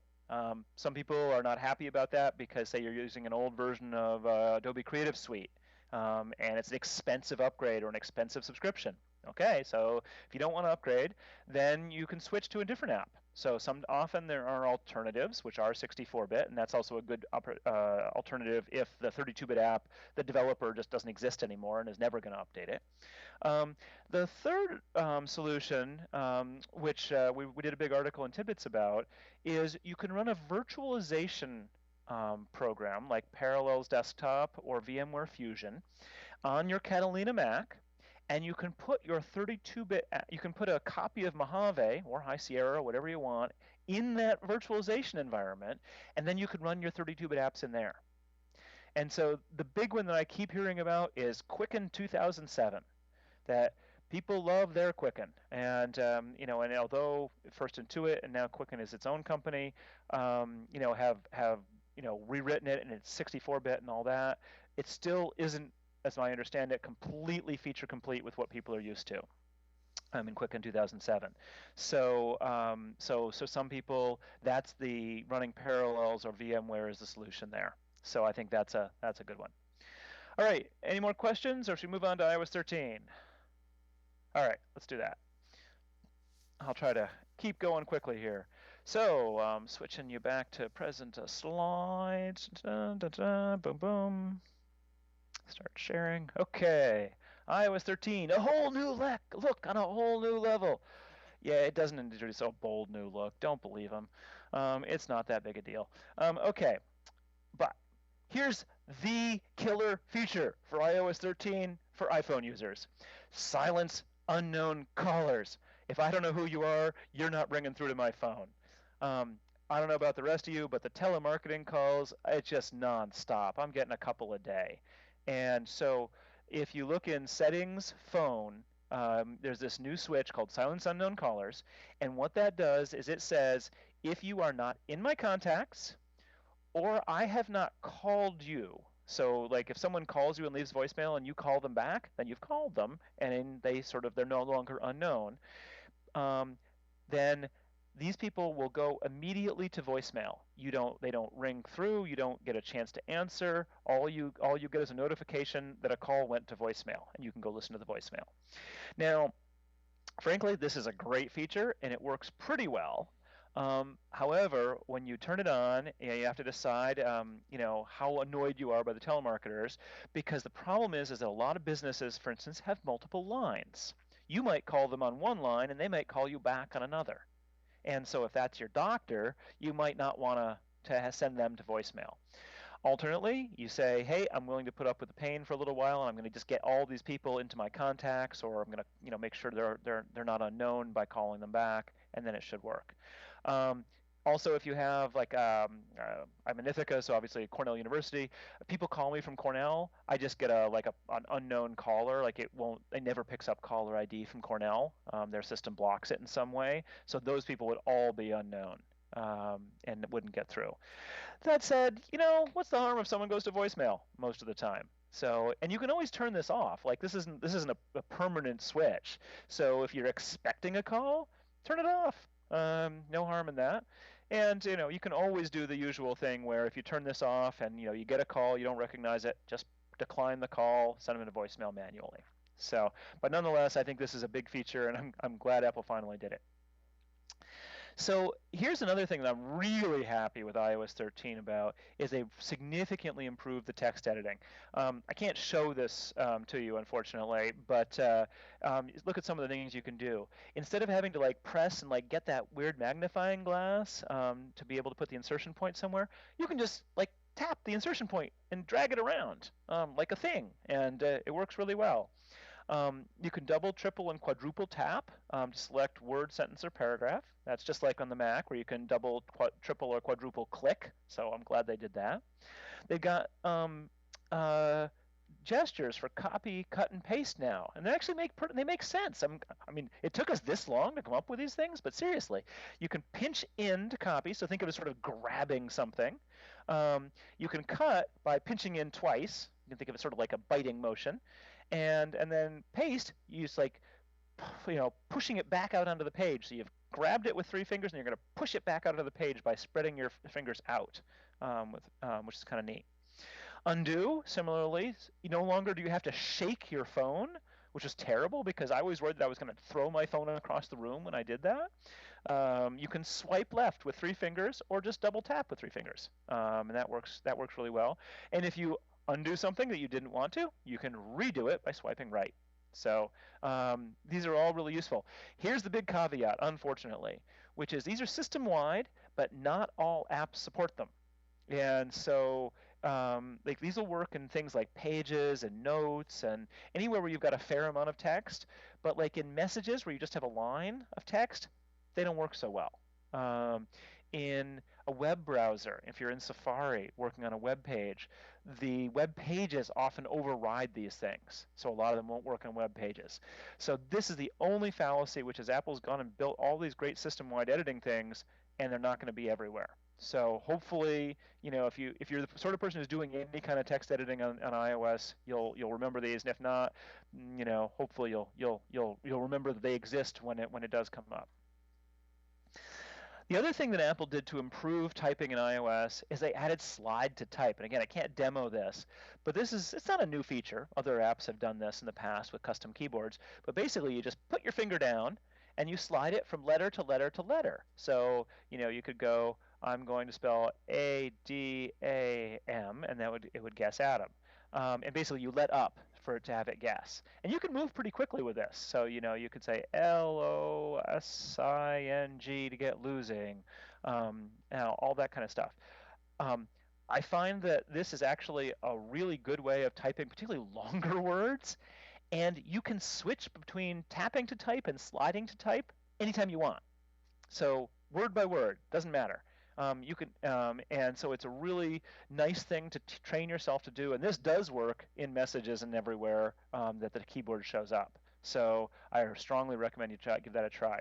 Some people are not happy about that because, say, you're using an old version of Adobe Creative Suite, and it's an expensive upgrade or an expensive subscription. Okay, so if you don't want to upgrade, then you can switch to a different app. So often there are alternatives, which are 64-bit, and that's also a good alternative if the 32-bit app, the developer just doesn't exist anymore and is never going to update it. The third solution, which we did a big article in Tidbits about, is you can run a virtualization program like Parallels Desktop or VMware Fusion on your Catalina Mac, and you can put your 32-bit, you can put a copy of Mojave or High Sierra, whatever you want, in that virtualization environment, and then you can run your 32-bit apps in there. And so the big one that I keep hearing about is Quicken 2007, that people love their Quicken. And, and although first Intuit and now Quicken is its own company, have rewritten it and it's 64-bit and all that, it still isn't, as I understand it, completely feature complete with what people are used to. In Quicken 2007. So some people, that's the running Parallels or VMware is the solution there. So I think that's a good one. All right, any more questions, or should we move on to iOS 13? All right, let's do that. I'll try to keep going quickly here. So switching you back to present slides. Boom, boom. Start sharing. Okay, iOS 13, a whole new look on a whole new level. Yeah, it doesn't introduce a bold new look. Don't believe them. It's not that big a deal. Okay, but here's the killer feature for iOS 13 for iPhone users. Silence unknown callers. If I don't know who you are, you're not ringing through to my phone. I don't know about the rest of you, but the telemarketing calls, it's just nonstop. I'm getting a couple a day. And so if you look in Settings, Phone, there's this new switch called Silence Unknown Callers. And what that does is it says, if you are not in my contacts, or I have not called you. So like if someone calls you and leaves voicemail and you call them back, then you've called them and they're no longer unknown. Then these people will go immediately to voicemail. They don't ring through, you don't get a chance to answer. All you get is a notification that a call went to voicemail, and you can go listen to the voicemail. Now, frankly, this is a great feature and it works pretty well. However, when you turn it on, you have to decide, how annoyed you are by the telemarketers, because the problem is that a lot of businesses, for instance, have multiple lines. You might call them on one line and they might call you back on another. And so if that's your doctor, you might not want to send them to voicemail. Alternately, you say, hey, I'm willing to put up with the pain for a little while, and I'm going to just get all these people into my contacts, or I'm going to make sure they're not unknown by calling them back, and then it should work. Also, if you have I'm in Ithaca, so obviously Cornell University. People call me from Cornell. I just get an unknown caller. It never picks up caller ID from Cornell. Their system blocks it in some way. So those people would all be unknown and it wouldn't get through. That said, what's the harm if someone goes to voicemail most of the time? So, and you can always turn this off. This isn't a permanent switch. So if you're expecting a call, turn it off. No harm in that. And you can always do the usual thing where if you turn this off and you get a call, you don't recognize it, just decline the call, send them into voicemail manually. So, but nonetheless, I think this is a big feature, and I'm glad Apple finally did it. So here's another thing that I'm really happy with iOS 13 about is they've significantly improved the text editing. I can't show this to you, unfortunately, but look at some of the things you can do. Instead of having to press and get that weird magnifying glass to be able to put the insertion point somewhere, you can just tap the insertion point and drag it around like a thing, and it works really well. You can double, triple, and quadruple tap to select word, sentence, or paragraph. That's just like on the Mac where you can double, triple, or quadruple click. So I'm glad they did that. They got gestures for copy, cut, and paste now, and they actually make sense. I mean, it took us this long to come up with these things, but seriously, you can pinch in to copy. So think of it as sort of grabbing something. You can cut by pinching in twice. You can think of it sort of like a biting motion. And then paste, you use pushing it back out onto the page. So you've grabbed it with 3 fingers and you're going to push it back out onto the page by spreading your fingers out, which is kind of neat. Undo, similarly, no longer do you have to shake your phone, which is terrible because I was worried that I was going to throw my phone across the room when I did that. You can swipe left with 3 fingers or just double tap with 3 fingers, and that works really well. And if you undo something that you didn't want to, you can redo it by swiping right. So these are all really useful. Here's the big caveat, unfortunately, which is these are system-wide, but not all apps support them. And so these will work in things like Pages and Notes and anywhere where you've got a fair amount of text, but in Messages where you just have a line of text, they don't work so well. In a web browser, if you're in Safari working on a web page, the web pages often override these things. So a lot of them won't work on web pages. So this is the only fallacy, which is Apple's gone and built all these great system-wide editing things, and they're not going to be everywhere. So hopefully, if you're the sort of person who's doing any kind of text editing on iOS, you'll remember these, and if not, hopefully you'll remember that they exist when it does come up. The other thing that Apple did to improve typing in iOS is they added slide to type. And again, I can't demo this, but it's not a new feature. Other apps have done this in the past with custom keyboards. But basically, you just put your finger down and you slide it from letter to letter to letter. So, you could go, I'm going to spell A-D-A-M, and it would guess Adam. And basically, you let up for it to have it guess. And you can move pretty quickly with this. So, you could say Losing to get losing, all that kind of stuff. I find that this is actually a really good way of typing, particularly longer words. And you can switch between tapping to type and sliding to type anytime you want. So word by word, doesn't matter. You can, and so it's a really nice thing to train yourself to do. And this does work in Messages and everywhere that the keyboard shows up. So I strongly recommend you give that a try.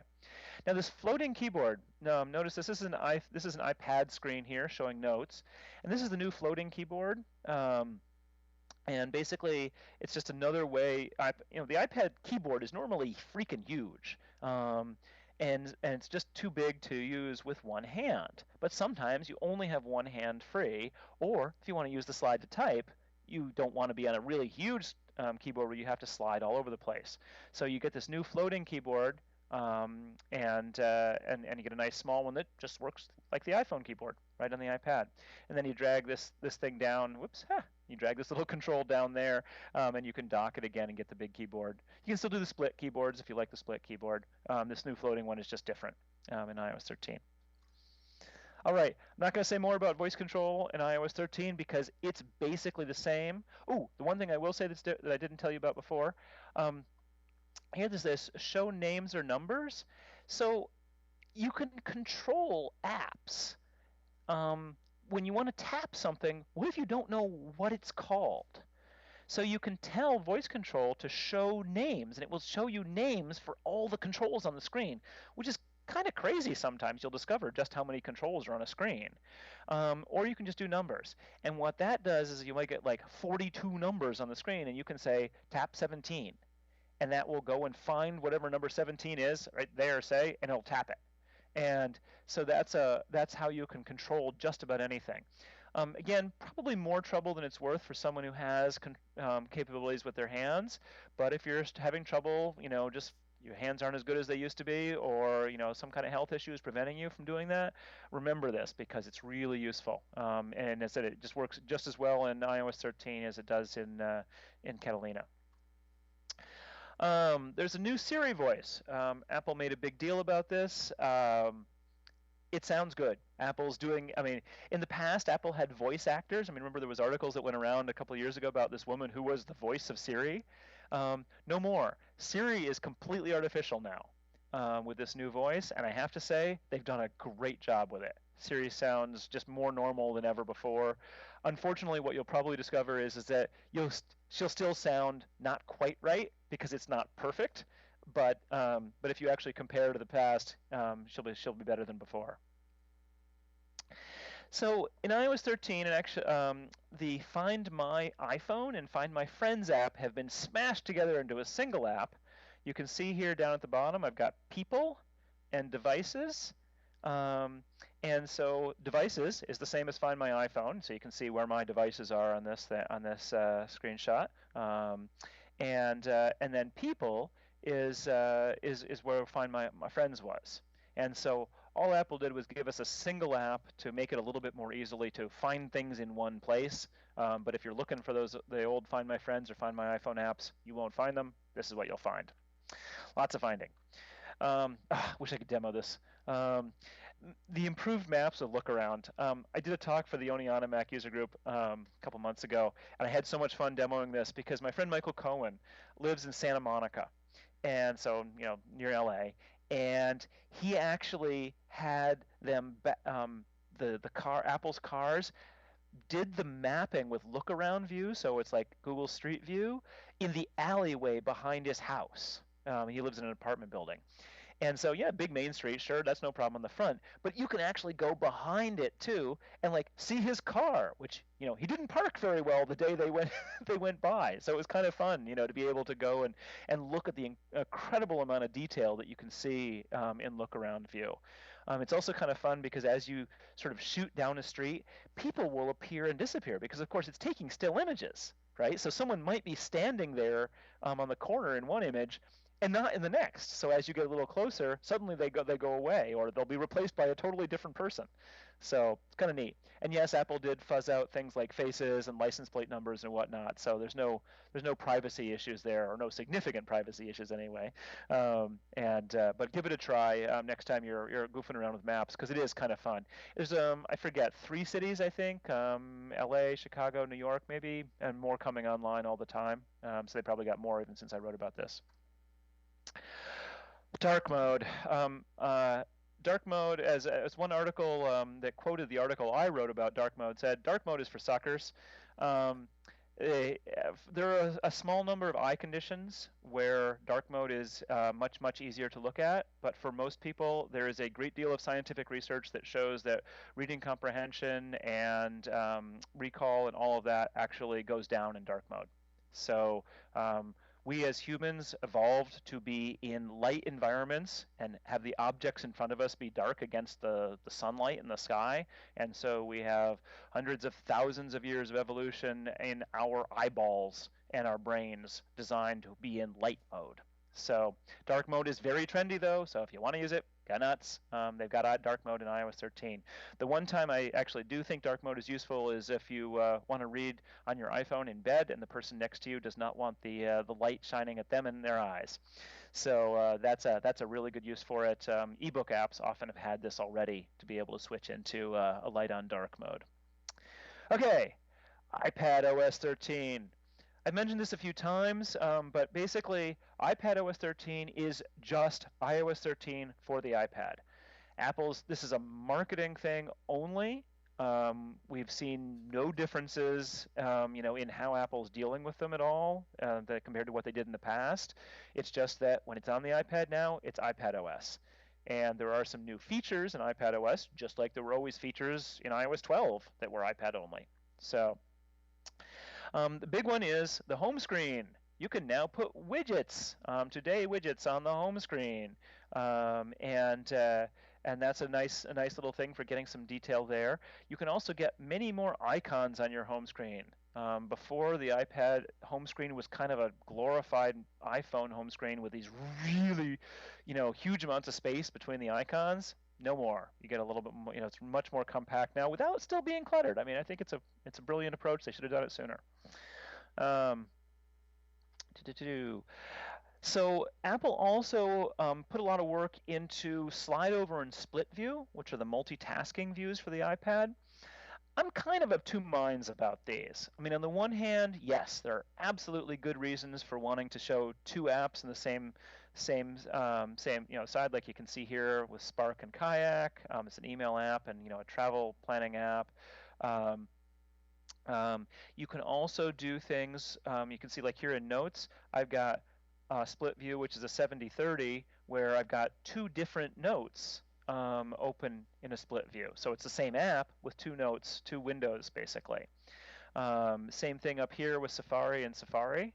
Now this floating keyboard, notice this is an iPad screen here showing notes, and this is the new floating keyboard. And basically, it's just another way. The iPad keyboard is normally freaking huge, and it's just too big to use with one hand. But sometimes you only have one hand free, or if you want to use the slide to type, you don't want to be on a really huge keyboard where you have to slide all over the place. So you get this new floating keyboard, and you get a nice small one that just works like the iPhone keyboard right on the iPad. And then you drag this thing down. You drag this little control down there, and you can dock it again and get the big keyboard. You can still do the split keyboards if you like the split keyboard. This new floating one is just different in iOS 13. All right, I'm not going to say more about voice control in iOS 13 because it's basically the same. Oh, the one thing I will say that I didn't tell you about before, here there's this show names or numbers. So you can control apps. When you want to tap something, what if you don't know what it's called? So you can tell voice control to show names, and it will show you names for all the controls on the screen, which is kind of crazy sometimes. You'll discover just how many controls are on a screen. Or you can just do numbers. And what that does is you might get like 42 numbers on the screen, and you can say tap 17. And that will go and find whatever number 17 is right there, say, and it'll tap it. And so that's how you can control just about anything. Again, probably more trouble than it's worth for someone who has capabilities with their hands. But if you're having trouble, just your hands aren't as good as they used to be, or some kind of health issue is preventing you from doing that, remember this because it's really useful. And as I said, it just works just as well in iOS 13 as it does in Catalina. There's a new Siri voice. Apple made a big deal about this. It sounds good. Apple's doing, in the past, Apple had voice actors. Remember there was articles that went around a couple of years ago about this woman who was the voice of Siri. No more. Siri is completely artificial now with this new voice, and I have to say, they've done a great job with it. Siri sounds just more normal than ever before. Unfortunately, what you'll probably discover is that she'll still sound not quite right because it's not perfect, but if you actually compare to the past, she'll be better than before. So in iOS 13, and actually the Find My iPhone and Find My Friends app have been smashed together into a single app. You can see here down at the bottom, I've got People and Devices. And so Devices is the same as Find My iPhone, so you can see where my devices are on this screenshot. And then People is where Find My Friends was. And so all Apple did was give us a single app to make it a little bit more easily to find things in one place. But if you're looking for the old Find My Friends or Find My iPhone apps, you won't find them. This is what you'll find. Lots of finding. Wish I could demo this. The improved maps of look around. I did a talk for the Oniana Mac user group a couple months ago, and I had so much fun demoing this because my friend Michael Cohen lives in Santa Monica, and so near LA, and he actually had them Apple's cars did the mapping with look around view, so it's like Google Street View, in the alleyway behind his house. He lives in an apartment building. And so, yeah, big main street, sure, that's no problem on the front. But you can actually go behind it, too, and, see his car, which, he didn't park very well the day they went by. So it was kind of fun, to be able to go and look at the incredible amount of detail that you can see in look-around view. It's also kind of fun because as you sort of shoot down a street, people will appear and disappear because, of course, it's taking still images, right? So someone might be standing there on the corner in one image, and not in the next. So as you get a little closer, suddenly they go away, or they'll be replaced by a totally different person. So it's kind of neat. And yes, Apple did fuzz out things like faces and license plate numbers and whatnot. So there's no privacy issues there, or no significant privacy issues anyway. But give it a try next time you're goofing around with maps, because it is kind of fun. There's I forget 3 cities I think, LA, Chicago, New York maybe, and more coming online all the time. So they probably got more even since I wrote about this. Dark mode. Dark mode, as one article that quoted the article I wrote about dark mode, said dark mode is for suckers. There are a small number of eye conditions where dark mode is much easier to look at, but for most people, there is a great deal of scientific research that shows that reading comprehension and recall and all of that actually goes down in dark mode. So we as humans evolved to be in light environments and have the objects in front of us be dark against the sunlight in the sky. And so we have hundreds of thousands of years of evolution in our eyeballs and our brains designed to be in light mode. So dark mode is very trendy though, so if you want to use it, go nuts. They've got dark mode in iOS 13. The one time I actually do think dark mode is useful is if you want to read on your iPhone in bed and the person next to you does not want the light shining at them in their eyes. So that's a really good use for it. Ebook apps often have had this already to be able to switch into a light on dark mode. Okay, iPad OS 13. I've mentioned this a few times, but basically iPad OS 13 is just iOS 13 for the iPad. This is a marketing thing only. We've seen no differences, in how Apple's dealing with them at all compared to what they did in the past. It's just that when it's on the iPad now, it's iPadOS. And there are some new features in iPadOS, just like there were always features in iOS 12 that were iPad only. So the big one is the home screen. You can now put widgets, Today widgets on the home screen. And that's a nice little thing for getting some detail there. You can also get many more icons on your home screen. Before, the iPad home screen was kind of a glorified iPhone home screen with these really, huge amounts of space between the icons. No more. You get a little bit more, it's much more compact now without still being cluttered. I mean, I think it's a brilliant approach. They should have done it sooner. So Apple also put a lot of work into slide over and split view, which are the multitasking views for the iPad. I'm kind of two minds about these. I mean, on the one hand, yes, there are absolutely good reasons for wanting to show two apps in the same side, like you can see here with Spark and Kayak. It's an email app and a travel planning app. You can also do things. You can see, like here in Notes, I've got split view, which is a 70-30, where I've got two different notes open in a split view. So it's the same app with two notes, two windows, basically. Same thing up here with Safari and Safari.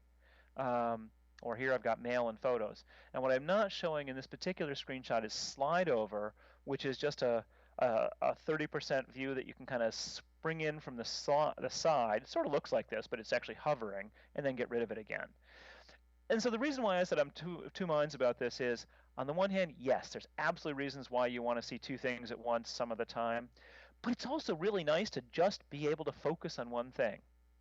Or here I've got Mail and Photos. And what I'm not showing in this particular screenshot is slide over, which is just a 30% view that you can kind of spring in from the side. It sort of looks like this, but it's actually hovering, and then get rid of it again. And so the reason why I said I'm two minds about this is, on the one hand, yes, there's absolutely reasons why you want to see two things at once some of the time, but it's also really nice to just be able to focus on one thing.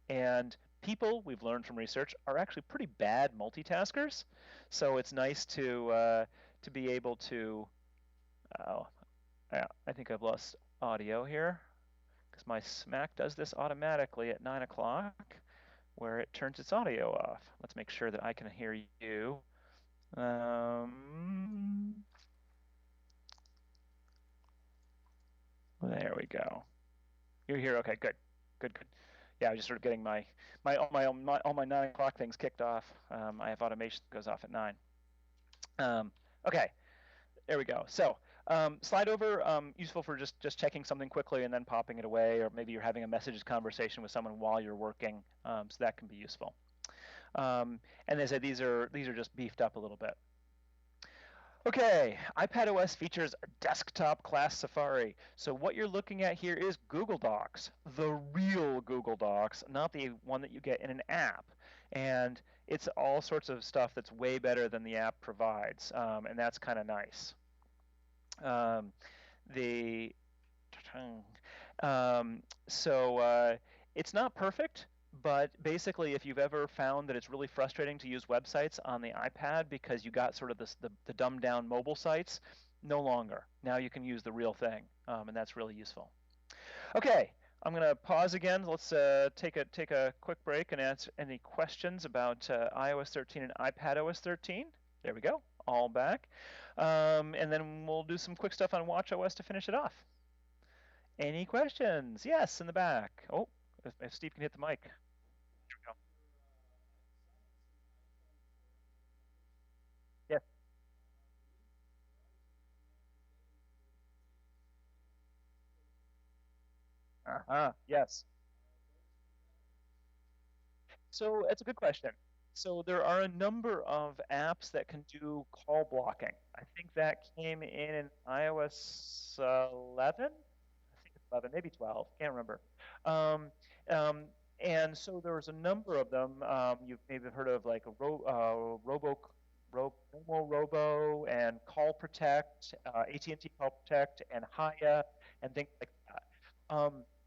And people, we've learned from research, are actually pretty bad multitaskers. So it's nice to be able to. I think I've lost audio here because my Mac does this automatically at 9 o'clock, where it turns its audio off. Let's make sure that I can hear you. There we go. You're here. Okay, good. Yeah, I was just sort of getting all my 9 o'clock things kicked off. I have automation that goes off at 9. Okay, there we go. So slide over, useful for just checking something quickly and then popping it away, or maybe you're having a messages conversation with someone while you're working, so that can be useful. And as I said, these are just beefed up a little bit. Okay, iPadOS features desktop class Safari. So what you're looking at here is Google Docs, the real Google Docs, not the one that you get in an app. And it's all sorts of stuff that's way better than the app provides, and that's kind of nice. It's not perfect, but basically, if you've ever found that it's really frustrating to use websites on the iPad because you got sort of the dumbed down mobile sites, no longer. Now you can use the real thing, and that's really useful. Okay, I'm going to pause again. Let's take a quick break and answer any questions about iOS 13 and iPadOS 13. There we go, all back. And then we'll do some quick stuff on watchOS to finish it off. Any questions? Yes, in the back. Oh, if Steve can hit the mic. There we go. Yes. So that's a good question. So there are a number of apps that can do call blocking. I think that came in iOS 11. I think it's 11, maybe 12. Can't remember. Um, um, and so there was a number of them. You've maybe heard of like a Romo Robo and Call Protect, AT&T Call Protect, and Haya, and things like that.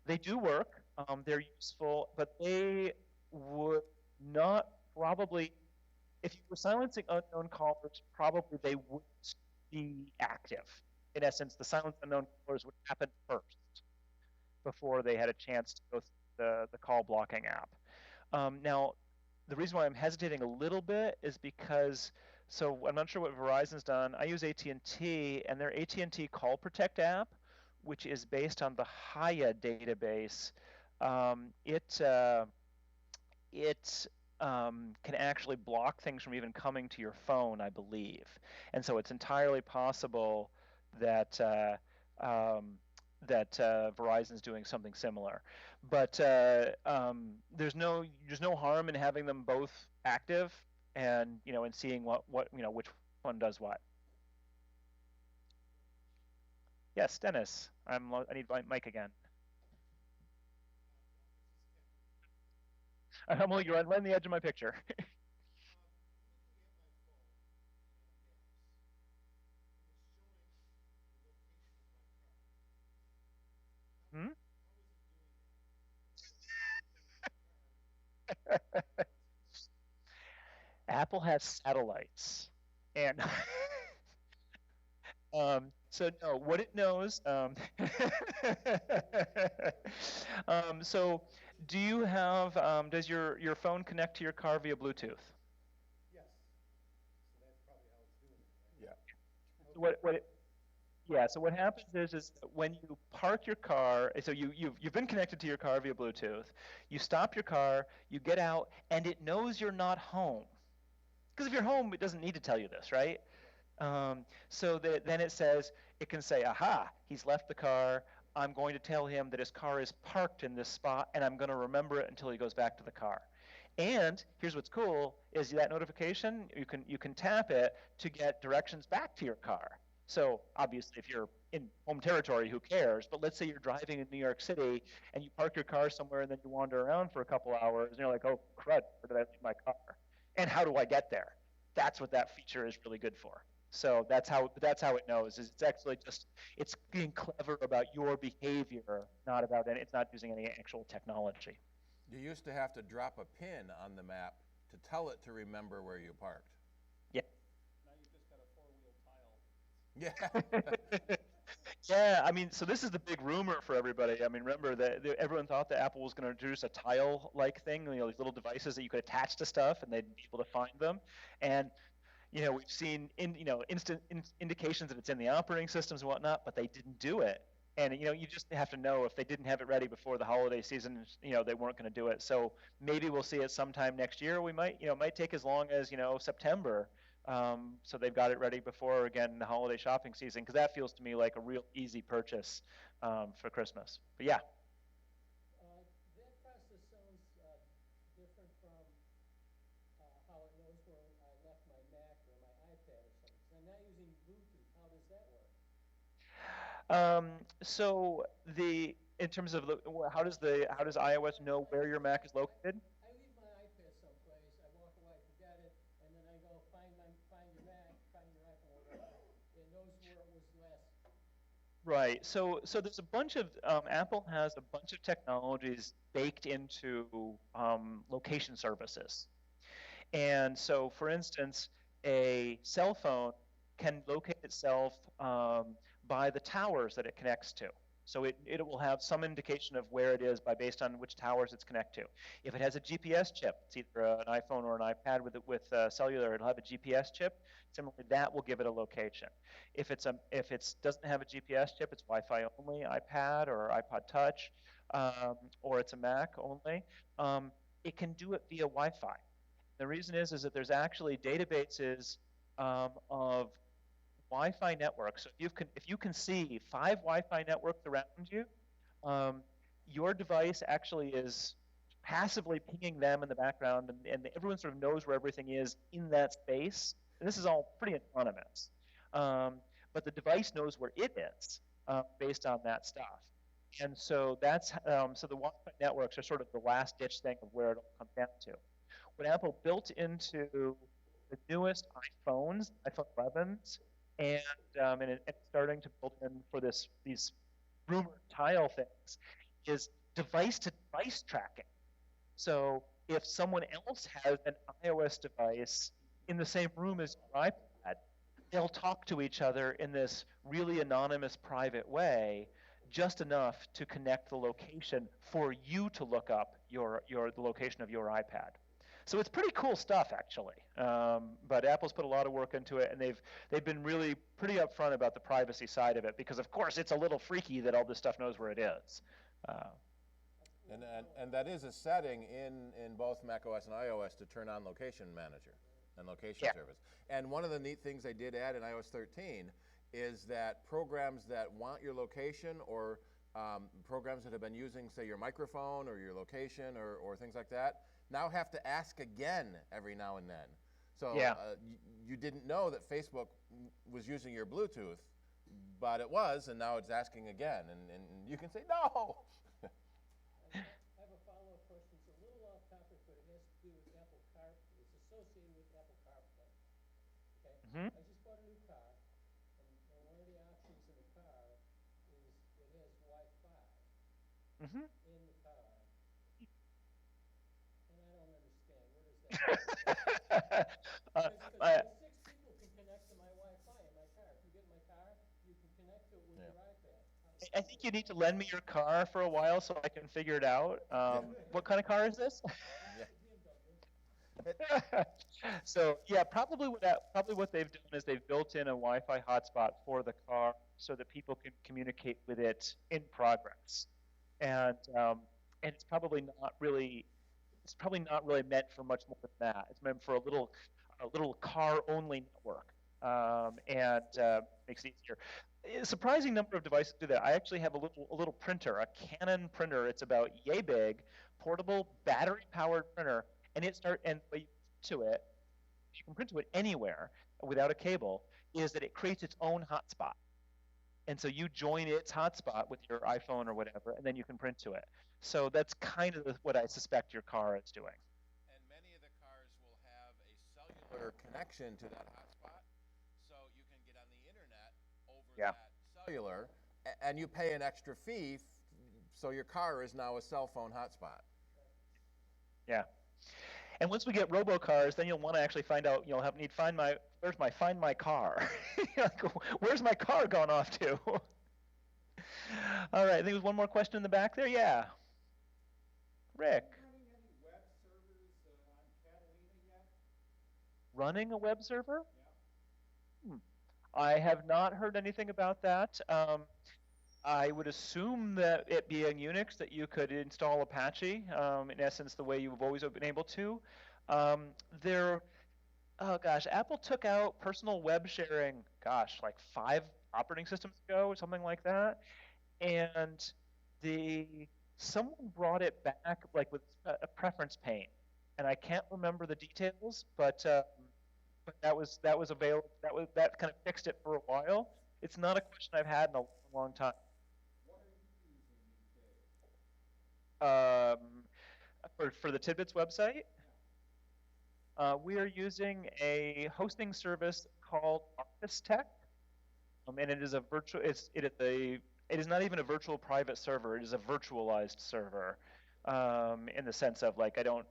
They do work. They're useful, but they would not probably, if you were silencing unknown callers, probably they wouldn't be active. In essence, the silence unknown callers would happen first before they had a chance to go through the call blocking app. Now, the reason why I'm hesitating a little bit is because, so I'm not sure what Verizon's done. I use AT&T, and their AT&T Call Protect app, which is based on the Haya database, it can actually block things from even coming to your phone, I believe. And so it's entirely possible that Verizon's doing something similar. But there's no harm in having them both active, and and seeing which one does what. Yes, Dennis, I need my mic again. You're right on the edge of my picture. Hmm? Apple has satellites, and so no, what it knows. So, do you have? Does your phone connect to your car via Bluetooth? Yes. So that's probably how it's doing it, right? Yeah. Yeah. So what happens is that when you park your car, so you've been connected to your car via Bluetooth. You stop your car, you get out, and it knows you're not home. Because if you're home, it doesn't need to tell you this, right? So that then it can say, aha, he's left the car. I'm going to tell him that his car is parked in this spot, and I'm going to remember it until he goes back to the car. And here's what's cool is that notification, you can tap it to get directions back to your car. So obviously if you're in home territory, who cares? But let's say you're driving in New York City and you park your car somewhere and then you wander around for a couple hours and you're like, oh crud, where did I leave my car? And how do I get there? That's what that feature is really good for. So that's how it knows. Is it's being clever about your behavior, not about it's not using any actual technology. You used to have to drop a pin on the map to tell it to remember where you parked. Yeah. Now you just got a 4-wheel tile. Yeah. Yeah, I mean, so this is the big rumor for everybody. I mean, remember that everyone thought that Apple was going to introduce a tile-like thing, these little devices that you could attach to stuff and they'd be able to find them. And we've seen instant indications that it's in the operating systems and whatnot, but they didn't do it. And you just have to know if they didn't have it ready before the holiday season, they weren't going to do it. So maybe we'll see it sometime next year. We might, it might take as long as September. So they've got it ready before, again, the holiday shopping season, because that feels to me like a real easy purchase for Christmas. But yeah. That process sounds different from how it knows where I left my Mac or my iPad or something. 'Cause I'm not using Bluetooth. How does that work? So in terms of how does iOS know where your Mac is located? I leave my iPad someplace. I walk away, forget it, and then I go find your Mac, find your iPhone, whatever. It knows where it was last. Right. So there's a bunch of Apple has a bunch of technologies baked into location services. And so, for instance, a cell phone can locate itself by the towers that it connects to. So it will have some indication of where it is based on which towers it's connected to. If it has a GPS chip, it's either an iPhone or an iPad with cellular, it'll have a GPS chip. Similarly, that will give it a location. If it doesn't have a GPS chip, it's Wi-Fi only, iPad or iPod Touch, or it's a Mac only. It can do it via Wi-Fi. The reason is that there's actually databases of Wi-Fi networks. So if you can see 5 Wi-Fi networks around you, your device actually is passively pinging them in the background, and everyone sort of knows where everything is in that space. And this is all pretty anonymous. But the device knows where it is based on that stuff. And so that's so the Wi-Fi networks are sort of the last ditch thing of where it all comes down to. What Apple built into the newest iPhones, iPhone 11s, and it's starting to build in for these rumored tile things, is device-to-device tracking. So if someone else has an iOS device in the same room as your iPad, they'll talk to each other in this really anonymous, private way, just enough to connect the location for you to look up the location of your iPad. So it's pretty cool stuff, actually. But Apple's put a lot of work into it, and they've been really pretty upfront about the privacy side of it, because of course it's a little freaky that all this stuff knows where it is. And that is a setting in both macOS and iOS to turn on Location Manager and Location Service. And one of the neat things they did add in iOS 13 is that programs that want your location, or programs that have been using, say, your microphone or your location or things like that, now have to ask again every now and then. So you didn't know that Facebook was using your Bluetooth, but it was, and now it's asking again. And you can say, no! I have a follow-up question. It's a little off topic, but it has to do with Apple CarPlay. It's associated with Apple CarPlay. Okay? I just bought a new car, and one of the options in the car is it has Wi-Fi in the car. And I don't understand. Where does that because 6 people can connect to my Wi-Fi in my car. If you get in my car, you can connect to it with your iPad. I think you need to lend me your car for a while so I can figure it out. What kind of car is this? So yeah, probably what they've done is they've built in a Wi-Fi hotspot for the car so that people can communicate with it in progress, and it's probably not really meant for much more than that. It's meant for a little car-only network, and makes it easier. A surprising number of devices do that. I actually have a little printer, a Canon printer. It's about yay big, portable, battery-powered printer, and you can print to it anywhere without a cable, is that it creates its own hotspot. And so you join its hotspot with your iPhone or whatever, and then you can print to it. So that's kind of what I suspect your car is doing. And many of the cars will have a cellular connection to that hotspot, so you can get on the internet over that cellular, and you pay an extra fee, so your car is now a cell phone hotspot. Yeah. And once we get robocars, then you'll want to actually find out. You'll need find my car. Like, where's my car gone off to? All right. I think there's one more question in the back there. Yeah. Rick. Running any web servers on Catalina yet? Running a web server? Yeah. I have not heard anything about that. I would assume that it being Unix that you could install Apache, in essence the way you've always been able to. Apple took out personal web sharing, like 5 operating systems ago or something like that. And someone brought it back like with a preference pane. And I can't remember the details, but that was available. That kind of fixed it for a while. It's not a question I've had in a long time. What are you using these days? For the Tidbits website, we are using a hosting service called Artistech, and it is a virtual. It is not even a virtual private server. It is a virtualized server, in the sense of like I don't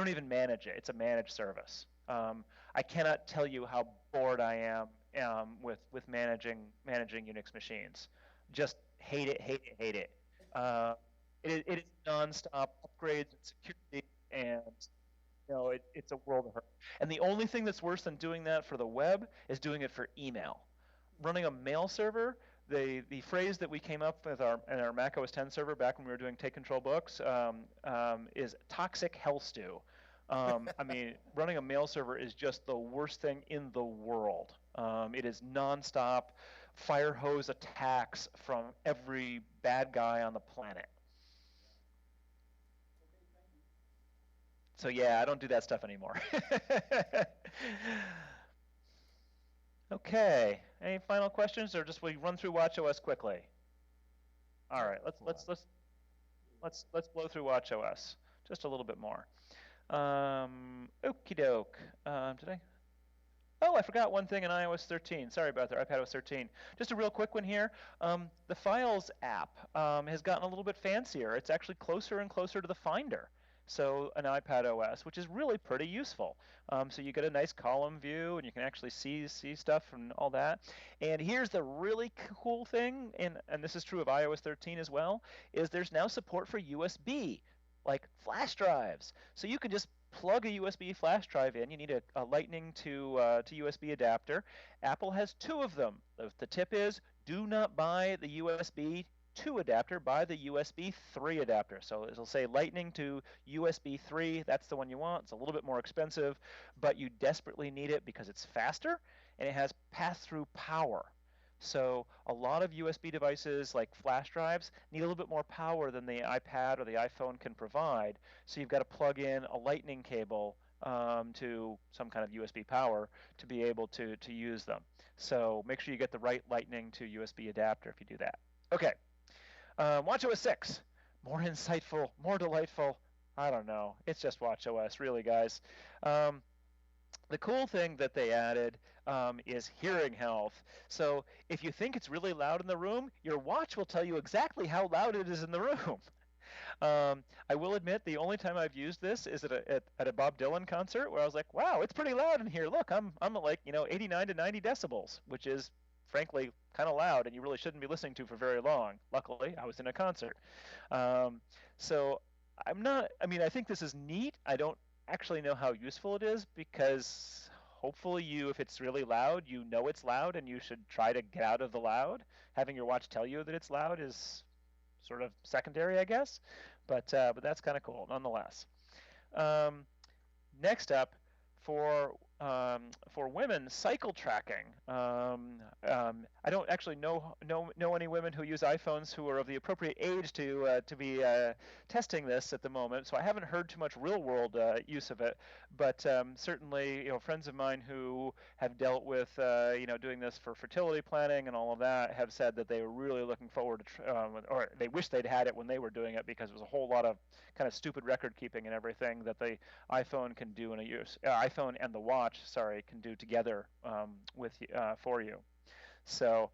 even manage it. It's a managed service. I cannot tell you how bored I am with managing Unix machines. Just hate it. It is nonstop upgrades and security, and it's a world of hurt. And the only thing that's worse than doing that for the web is doing it for email. Running a mail server, the phrase that we came up with in our Mac OS X server back when we were doing Take Control books is toxic hell stew. I mean, running a mail server is just the worst thing in the world. It is nonstop. fire hose attacks from every bad guy on the planet. So yeah, I don't do that stuff anymore. Okay. Any final questions, or just we run through watchOS quickly? All right. Let's blow through watchOS just a little bit more. Okie doke. Did I? Oh, I forgot one thing in iOS 13. Sorry about that, iPadOS 13. Just a real quick one here. The Files app has gotten a little bit fancier. It's actually closer and closer to the Finder. So an iPadOS, which is really pretty useful. So you get a nice column view, and you can actually see stuff and all that. And here's the really cool thing, and this is true of iOS 13 as well, is there's now support for USB, like flash drives. So you can just plug a USB flash drive in. You need a Lightning to USB adapter. Apple has 2 of them. The tip is, do not buy the USB 2 adapter, buy the USB 3 adapter. So it'll say Lightning to USB 3. That's the one you want. It's a little bit more expensive, but you desperately need it because it's faster and it has pass-through power. So a lot of USB devices like flash drives need a little bit more power than the iPad or the iPhone can provide. So you've got to plug in a Lightning cable to some kind of USB power to be able to use them. So make sure you get the right Lightning to USB adapter if you do that. Okay, watchOS 6, more insightful, more delightful. I don't know. It's just watchOS, really, guys. The cool thing that they added is hearing health. So if you think it's really loud in the room, your watch will tell you exactly how loud it is in the room. I will admit the only time I've used this is at a Bob Dylan concert where I was like, wow, it's pretty loud in here. Look, I'm at like 89 to 90 decibels, which is frankly kind of loud and you really shouldn't be listening to for very long. Luckily, I was in a concert. So I think this is neat. I don't actually know how useful it is because hopefully if it's really loud, you know it's loud and you should try to get out of the loud. Having your watch tell you that it's loud is sort of secondary, I guess, but that's kind of cool nonetheless. Next up, for women, cycle tracking. I don't actually know any women who use iPhones who are of the appropriate age to be testing this at the moment. So I haven't heard too much real-world use of it. But certainly, friends of mine who have dealt with doing this for fertility planning and all of that have said that they were really looking forward to, or they wish they'd had it when they were doing it because it was a whole lot of kind of stupid record keeping and everything that the iPhone can do iPhone and the watch, can do together for you. So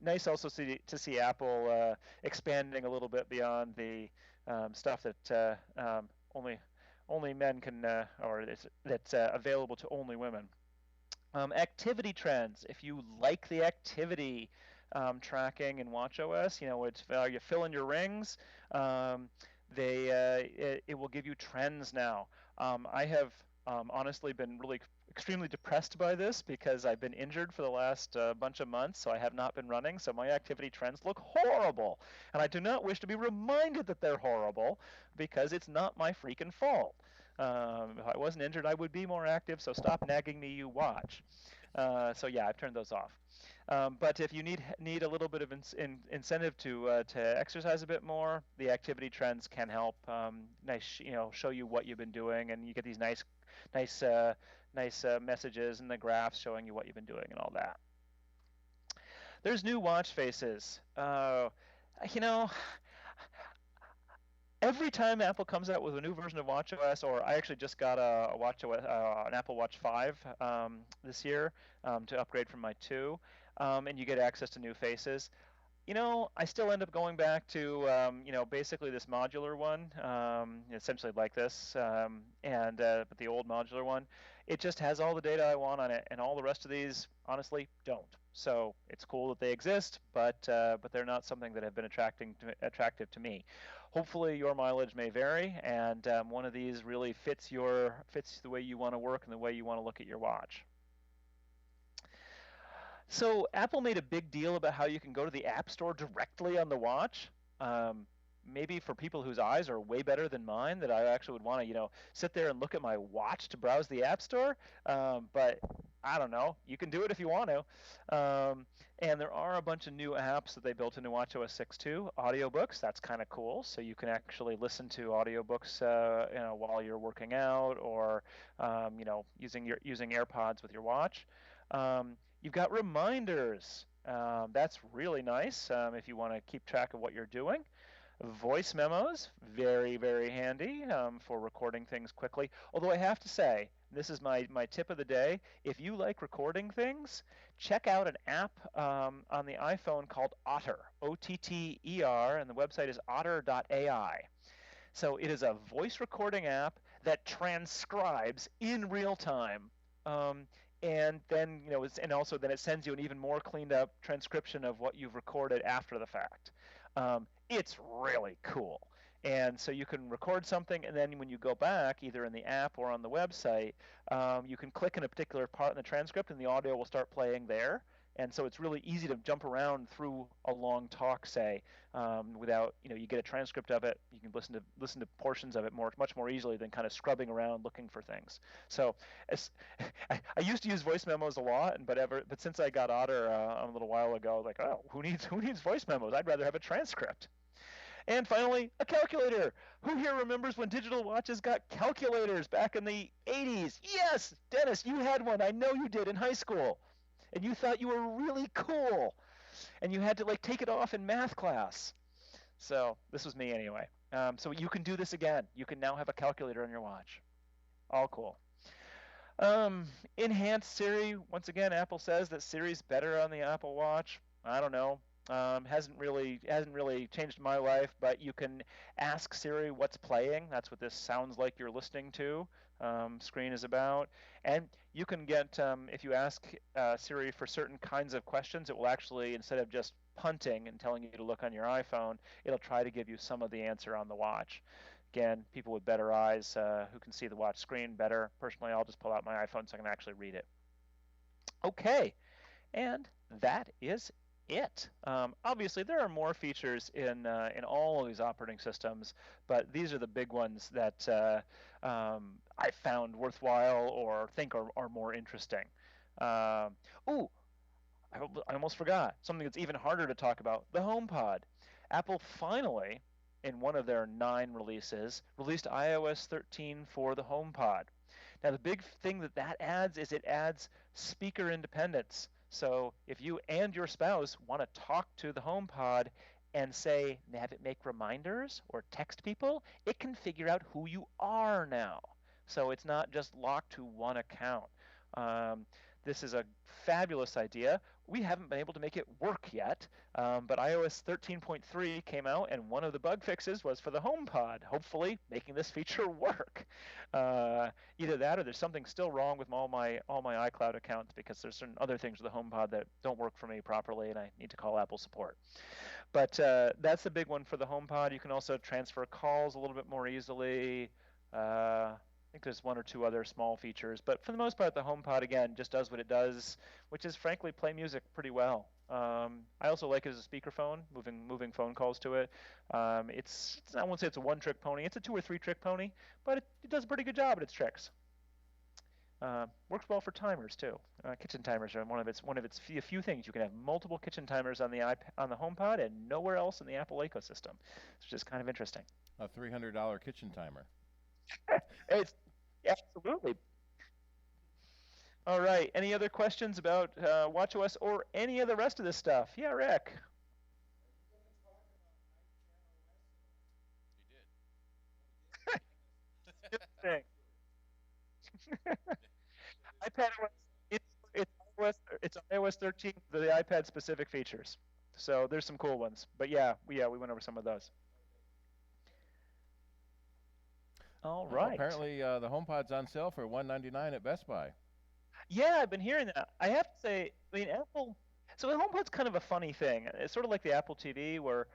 nice also to see Apple expanding a little bit beyond the stuff that only men can, or that's available to only women. Activity trends. If you like the activity tracking in watchOS, it's you fill in your rings. It will give you trends now. I have honestly been really extremely depressed by this because I've been injured for the last bunch of months, so I have not been running, so my activity trends look horrible. And I do not wish to be reminded that they're horrible because it's not my freaking fault. If I wasn't injured, I would be more active, so stop nagging me, you watch. So yeah, I've turned those off. But if you need a little bit of incentive to exercise a bit more, the activity trends can help. Show you what you've been doing, and you get these nice messages and the graphs showing you what you've been doing and all that. There's new watch faces. Every time Apple comes out with a new version of watchOS, or I actually just got an Apple Watch 5 this year to upgrade from my 2, and you get access to new faces. I still end up going back to, basically this modular one, essentially like this, but the old modular one. It just has all the data I want on it, and all the rest of these, honestly, don't. So it's cool that they exist, but they're not something that have been attractive to me. Hopefully your mileage may vary, and one of these really fits the way you want to work and the way you want to look at your watch. So Apple made a big deal about how you can go to the App Store directly on the watch. maybe for people whose eyes are way better than mine, that I actually would want to, sit there and look at my watch to browse the App Store. But I don't know. You can do it if you want to. And there are a bunch of new apps that they built into watchOS 6.2. Audiobooks, that's kind of cool. So you can actually listen to audiobooks, while you're working out, or using AirPods with your watch. You've got reminders. That's really nice if you want to keep track of what you're doing. Voice memos, very, very handy for recording things quickly. Although I have to say, this is my tip of the day. If you like recording things, check out an app on the iPhone called Otter, O-T-T-E-R, and the website is otter.ai. So it is a voice recording app that transcribes in real time. And then, and also then it sends you an even more cleaned up transcription of what you've recorded after the fact. It's really cool. And so you can record something, and then when you go back, either in the app or on the website, you can click in a particular part in the transcript, and the audio will start playing there. And so it's really easy to jump around through a long talk, say, without, you get a transcript of it. You can listen to portions of it much more easily than kind of scrubbing around looking for things. So I used to use voice memos a lot, but since I got Otter a little while ago, like, oh, who needs voice memos? I'd rather have a transcript. And finally, a calculator. Who here remembers when digital watches got calculators back in the 80s? Yes, Dennis, you had one. I know you did in high school. And you thought you were really cool. And you had to take it off in math class. So this was me anyway. So you can do this again. You can now have a calculator on your watch. All cool. Enhanced Siri. Once again, Apple says that Siri's better on the Apple Watch. I don't know. Hasn't really changed my life, but you can ask Siri what's playing. That's what this sounds like you're listening to screen is about. And you can get, if you ask Siri for certain kinds of questions, it will actually, instead of just punting and telling you to look on your iPhone, it'll try to give you some of the answer on the watch. Again, people with better eyes who can see the watch screen better. Personally, I'll just pull out my iPhone so I can actually read it. Okay, and that is it. Obviously, there are more features in all of these operating systems, but these are the big ones that I found worthwhile or think are more interesting. I almost forgot something that's even harder to talk about: the HomePod. Apple finally, in one of their 9 releases, released iOS 13 for the HomePod. Now, the big thing that adds is it adds speaker independence. So if you and your spouse want to talk to the HomePod and say, have it make reminders or text people, it can figure out who you are now. So it's not just locked to one account. This is a fabulous idea. We haven't been able to make it work yet, but iOS 13.3 came out, and one of the bug fixes was for the HomePod, hopefully making this feature work. Either that or there's something still wrong with all my iCloud accounts, because there's certain other things with the HomePod that don't work for me properly, and I need to call Apple support. But that's the big one for the HomePod. You can also transfer calls a little bit more easily. I think there's 1 or 2 other small features, but for the most part, the HomePod, again, just does what it does, which is, frankly, play music pretty well. I also like it as a speakerphone, moving phone calls to it. I won't say it's a one-trick pony. It's a 2 or 3-trick pony, but it does a pretty good job at its tricks. Works well for timers too. Kitchen timers are one of its few things. You can have multiple kitchen timers on the HomePod and nowhere else in the Apple ecosystem, which is kind of interesting. A $300 kitchen timer. It's absolutely. All right. Any other questions about watchOS or any of the rest of this stuff? Yeah, Rick. He did. iPadOS, it's iOS 13, the iPad specific features. So there's some cool ones. But yeah, we went over some of those. All right. Apparently, the HomePod's on sale for $199 at Best Buy. Yeah, I've been hearing that. I have to say, Apple. So the HomePod's kind of a funny thing. It's sort of like the Apple TV, where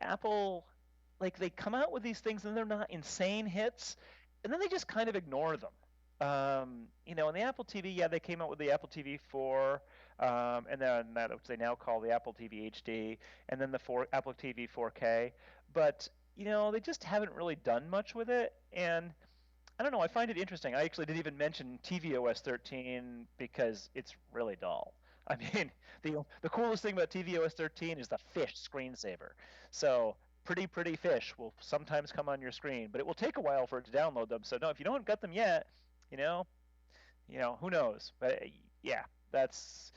Apple, they come out with these things and they're not insane hits, and then they just kind of ignore them. In the Apple TV, yeah, they came out with the Apple TV 4, and then that which they now call the Apple TV HD, and then the Apple TV 4K. But they just haven't really done much with it. And I don't know, I find it interesting. I actually didn't even mention tvOS 13 because it's really dull. I mean, the coolest thing about tvOS 13 is the fish screensaver. So pretty fish will sometimes come on your screen, but it will take a while for it to download them. So no, if you don't got them yet, you know, who knows? But yeah, it's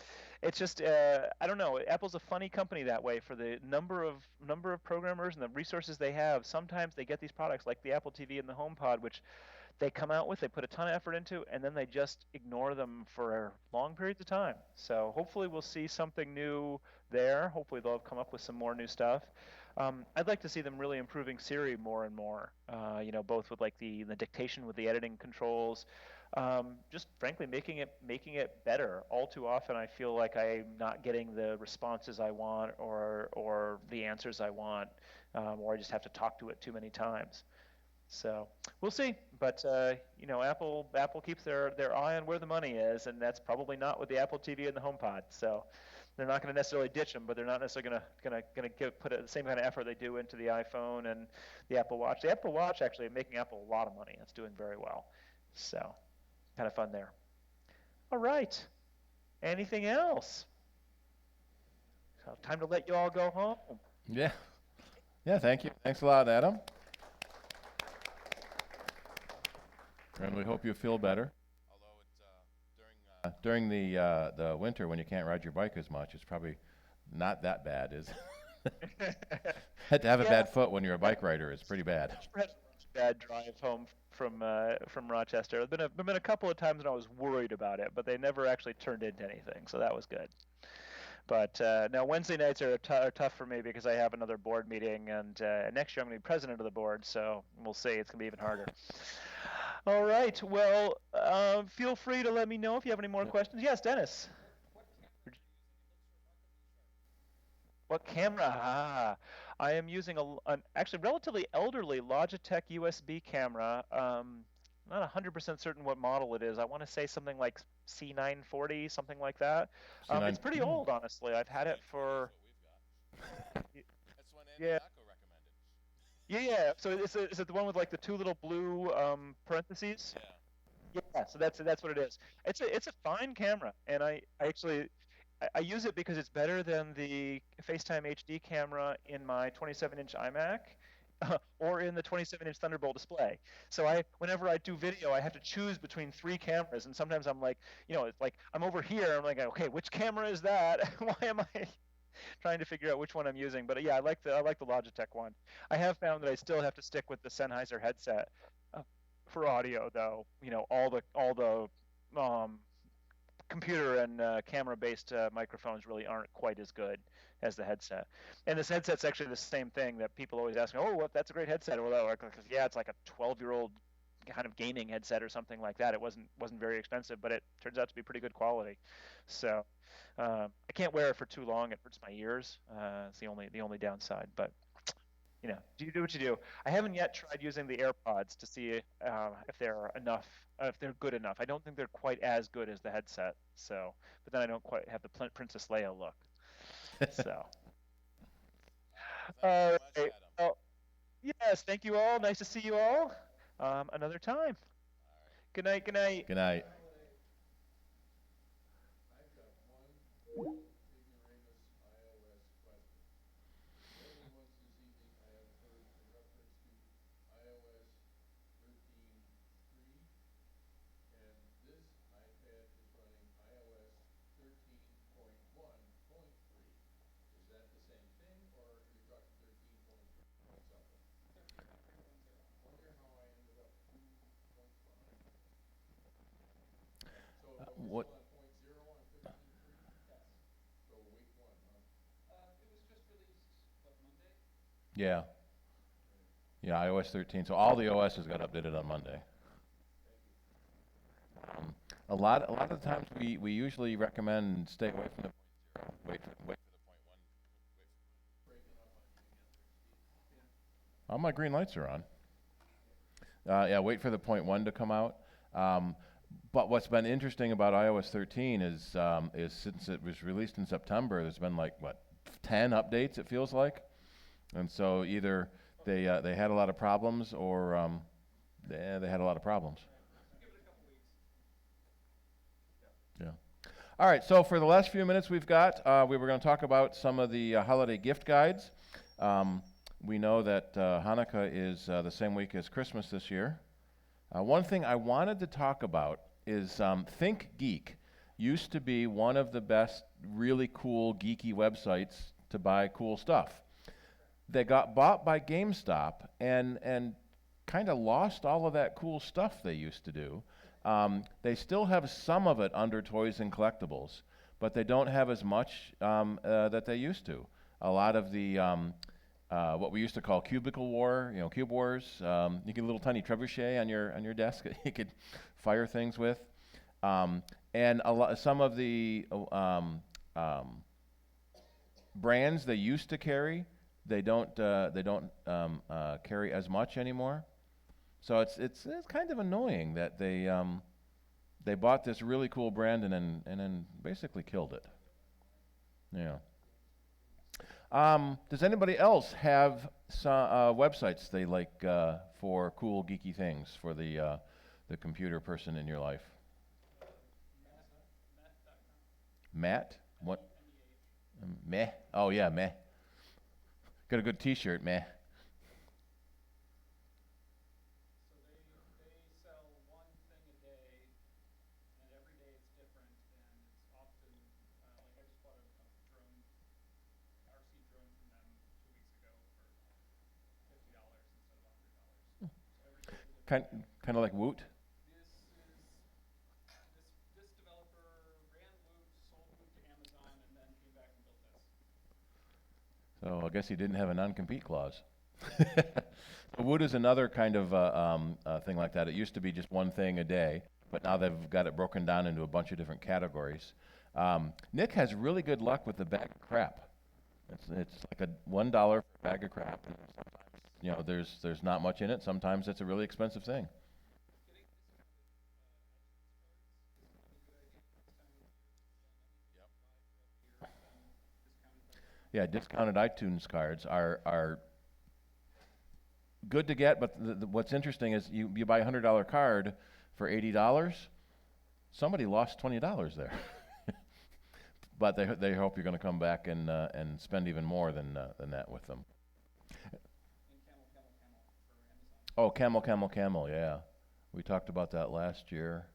just I don't know. Apple's a funny company that way for the number of programmers and the resources they have. Sometimes they get these products like the Apple TV and the HomePod, which they come out with, they put a ton of effort into, and then they just ignore them for long periods of time. So hopefully we'll see something new there. Hopefully they'll have come up with some more new stuff. I'd like to see them really improving Siri more and more. Both with like the dictation with the editing controls, just frankly making it better. All too often I feel like I'm not getting the responses I want or the answers I want, or I just have to talk to it too many times. So we'll see, but Apple keeps their eye on where the money is, and that's probably not with the Apple TV and the HomePod. So they're not going to necessarily ditch them, but they're not necessarily going to put the same kind of effort they do into the iPhone and the Apple Watch. The Apple Watch actually making Apple a lot of money. It's doing very well. So kind of fun there. All right. Anything else? So time to let you all go home. Yeah. Yeah, thank you. Thanks a lot, Adam. And we hope you feel better. Although it's during the winter when you can't ride your bike as much, it's probably not that bad, is it? Had to have a bad foot when you're a bike rider is pretty bad. Bad drive home from Rochester. There's been a couple of times when I was worried about it, but they never actually turned into anything, so that was good. But now Wednesday nights are tough for me because I have another board meeting, and next year I'm going to be president of the board, so we'll see. It's going to be even harder. All right. Well, feel free to let me know if you have any more questions. Yes, Dennis. What camera? I am using an actually relatively elderly Logitech USB camera. Not 100% certain what model it is. I want to say something like C940, something like that. It's pretty old, honestly. I've had it for. Yeah. Yeah. So is it the one with like the two little blue parentheses? Yeah. So that's what it is. It's a fine camera, and I actually use it because it's better than the FaceTime HD camera in my 27-inch iMac. Or in the 27-inch Thunderbolt display. So whenever I do video, I have to choose between 3 cameras, and sometimes I'm like, it's like I'm over here. I'm like, okay, which camera is that? Why am I trying to figure out which one I'm using? But yeah, I like the Logitech one. I have found that I still have to stick with the Sennheiser headset for audio, though. All the computer and camera-based microphones really aren't quite as good as the headset. And this headset's actually the same thing that people always ask me, that's a great headset. Or yeah, it's like a 12-year-old kind of gaming headset or something like that. It wasn't very expensive, but it turns out to be pretty good quality. So I can't wear it for too long. It hurts my ears. It's the only downside. But you do what you do. I haven't yet tried using the AirPods to see if they're enough, if they're good enough. I don't think they're quite as good as the headset. So, but then I don't quite have the Princess Leia look. So, all right. Well, yes, thank you all. Nice to see you all. Another time. Good night. Good night. Good night. What? Yeah. Yeah, iOS 13. So all the OSs got updated on Monday. A lot of the times we usually recommend stay away from the 0. Wait for the 0.1. All my green lights are on. Yeah, wait for the 0.1 to come out. But what's been interesting about iOS 13 is since it was released in September, there's been 10 updates, it feels like. And so either they had a lot of problems, or they had a lot of problems. Yeah. All right. So for the last few minutes we've got, we were going to talk about some of the holiday gift guides. We know that Hanukkah is the same week as Christmas this year. One thing I wanted to talk about is Think Geek used to be one of the best, really cool, geeky websites to buy cool stuff. They got bought by GameStop and kind of lost all of that cool stuff they used to do. They still have some of it under toys and collectibles, but they don't have as much that they used to. A lot of the what we used to call cubicle war, cube wars. You get a little tiny trebuchet on your desk that you could fire things with, and some of the brands they used to carry, they don't carry as much anymore. So it's kind of annoying that they bought this really cool brand and then basically killed it. Yeah. Does anybody else have some websites they like for cool geeky things for the computer person in your life? Matt? What? Meh? Oh yeah, meh. Got a good T-shirt, meh. Kind of like Woot? This developer ran Woot, sold Woot to Amazon, and then came back and built this. So I guess he didn't have a non-compete clause. Woot is another kind of thing like that. It used to be just one thing a day, but now they've got it broken down into a bunch of different categories. Nick has really good luck with the bag of crap. It's like a $1 bag of crap. There's not much in it. Sometimes it's a really expensive thing. Yeah, discounted iTunes cards are good to get, but what's interesting is you buy a $100 card for $80. Somebody lost $20 there, but they hope you're going to come back and spend even more than that with them. Oh, Camel, yeah. We talked about that last year.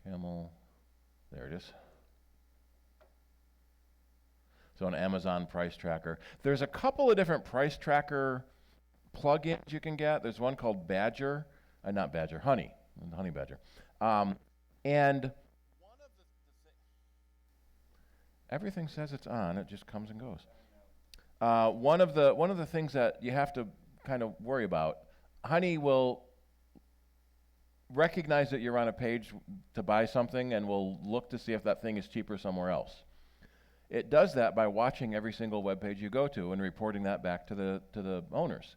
Camel, there it is. So an Amazon price tracker. There's a couple of different price tracker plugins you can get. There's one called Badger, not Badger, Honey Badger. And everything says it's on, it just comes and goes. One of the things that you have to kind of worry about, Honey will recognize that you're on a page to buy something and will look to see if that thing is cheaper somewhere else. It does that by watching every single web page you go to and reporting that back to the owners.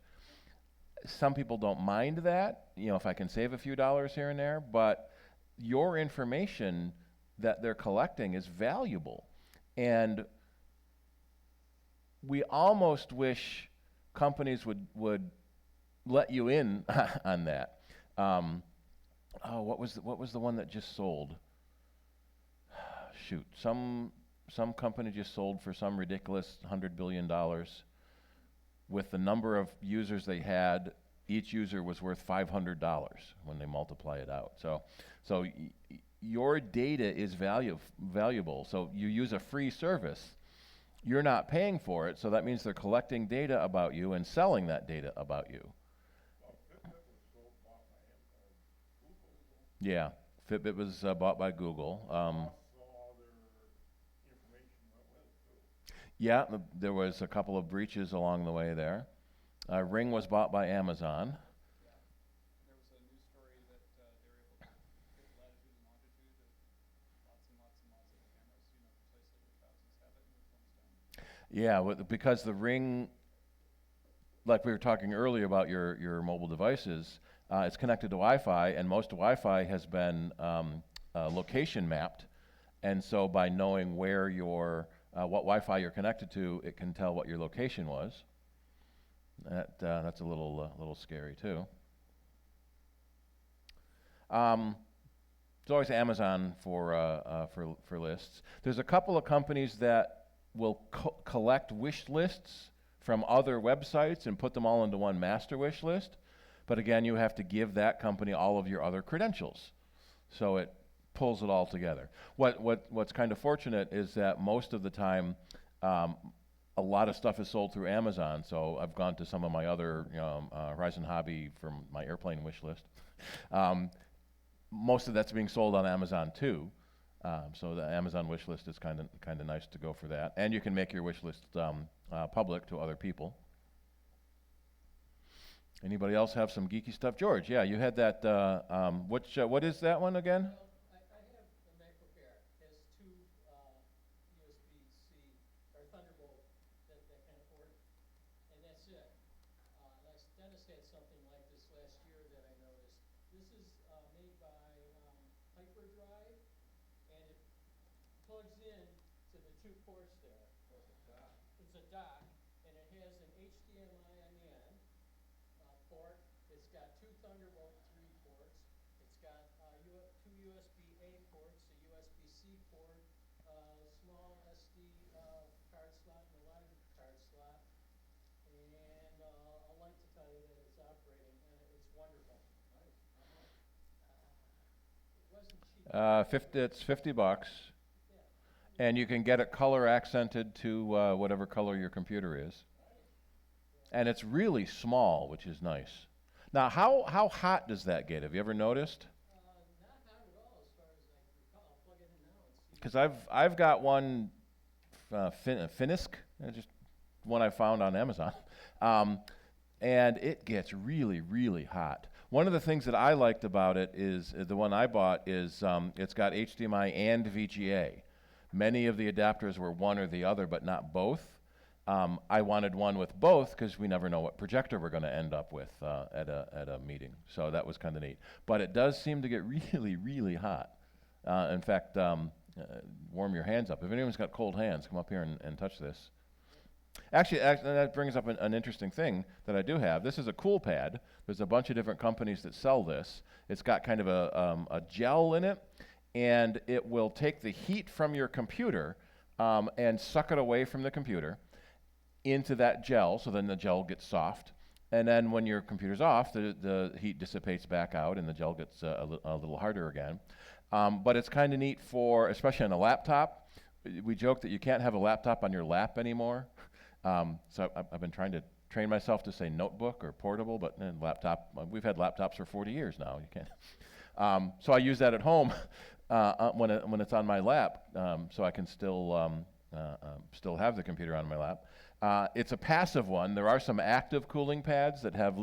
Some people don't mind that, if I can save a few dollars here and there, but your information that they're collecting is valuable. And we almost wish companies would let you in on that. What was the one that just sold? Shoot, some company just sold for some ridiculous $100 billion. With the number of users they had, each user was worth $500 when they multiply it out. So your data is valuable. So you use a free service. You're not paying for it, so that means they're collecting data about you and selling that data about you. Yeah, Fitbit was bought by Google. Yeah, there was a couple of breaches along the way there. Ring was bought by Amazon. There was a news story that they were able to get latitude and longitude of lots and lots and lots of cameras, precisely which houses have it and which ones don't. Yeah, because the Ring, like we were talking earlier about your mobile devices, it's connected to Wi-Fi, and most Wi-Fi has been location mapped, and so by knowing where what Wi-Fi you're connected to, it can tell what your location was. That's a little scary too. It's always Amazon for lists. There's a couple of companies that will collect wish lists from other websites and put them all into one master wish list. But again, you have to give that company all of your other credentials. So it pulls it all together. What's kind of fortunate is that most of the time, a lot of stuff is sold through Amazon. So I've gone to some of my other, Horizon Hobby for my airplane wish list. Most of that's being sold on Amazon too. So the Amazon wish list is kind of nice to go for that. And you can make your wish list public to other people. Anybody else have some geeky stuff? George, yeah, you had that. What is that one again? I have a MacBook Air. It has two USB-C or Thunderbolt, that kind of port, and that's it. Dennis had something like this last year that I noticed. This is made by Hyperdrive, and it plugs in to the two ports there. It's a dock, and it has an HDMI on the end port. It's got two Thunderbolt 3 ports. It's got two USB-A ports, a USB-C port, small SD card slot, and a line card slot. And I'd like to tell you that it's operating, and it's wonderful. Nice. How much? It wasn't cheap. It's $50, and you can get it color accented to whatever color your computer is. And it's really small, which is nice. Now, how hot does that get? Have you ever noticed? Not hot at all, as far as I recall. I'll plug it in now and see. Because I've got one Finisk, just one I found on Amazon, and it gets really, really hot. One of the things that I liked about it is the one I bought is it's got HDMI and VGA. Many of the adapters were one or the other, but not both. I wanted one with both because we never know what projector we're going to end up with at a meeting. So that was kind of neat. But it does seem to get really, really hot. In fact, warm your hands up. If anyone's got cold hands, come up here and touch this. Actually, that brings up an interesting thing that I do have. This is a cool pad. There's a bunch of different companies that sell this. It's got kind of a gel in it, and it will take the heat from your computer and suck it away from the computer into that gel, so then the gel gets soft. And then when your computer's off, the heat dissipates back out and the gel gets a little harder again. But it's kind of neat for, especially on a laptop. We joke that you can't have a laptop on your lap anymore. So I've been trying to train myself to say notebook or portable, but laptop, we've had laptops for 40 years now. You can't. So I use that at home when it's on my lap, so I can still have the computer on my lap. It's a passive one. There are some active cooling pads that have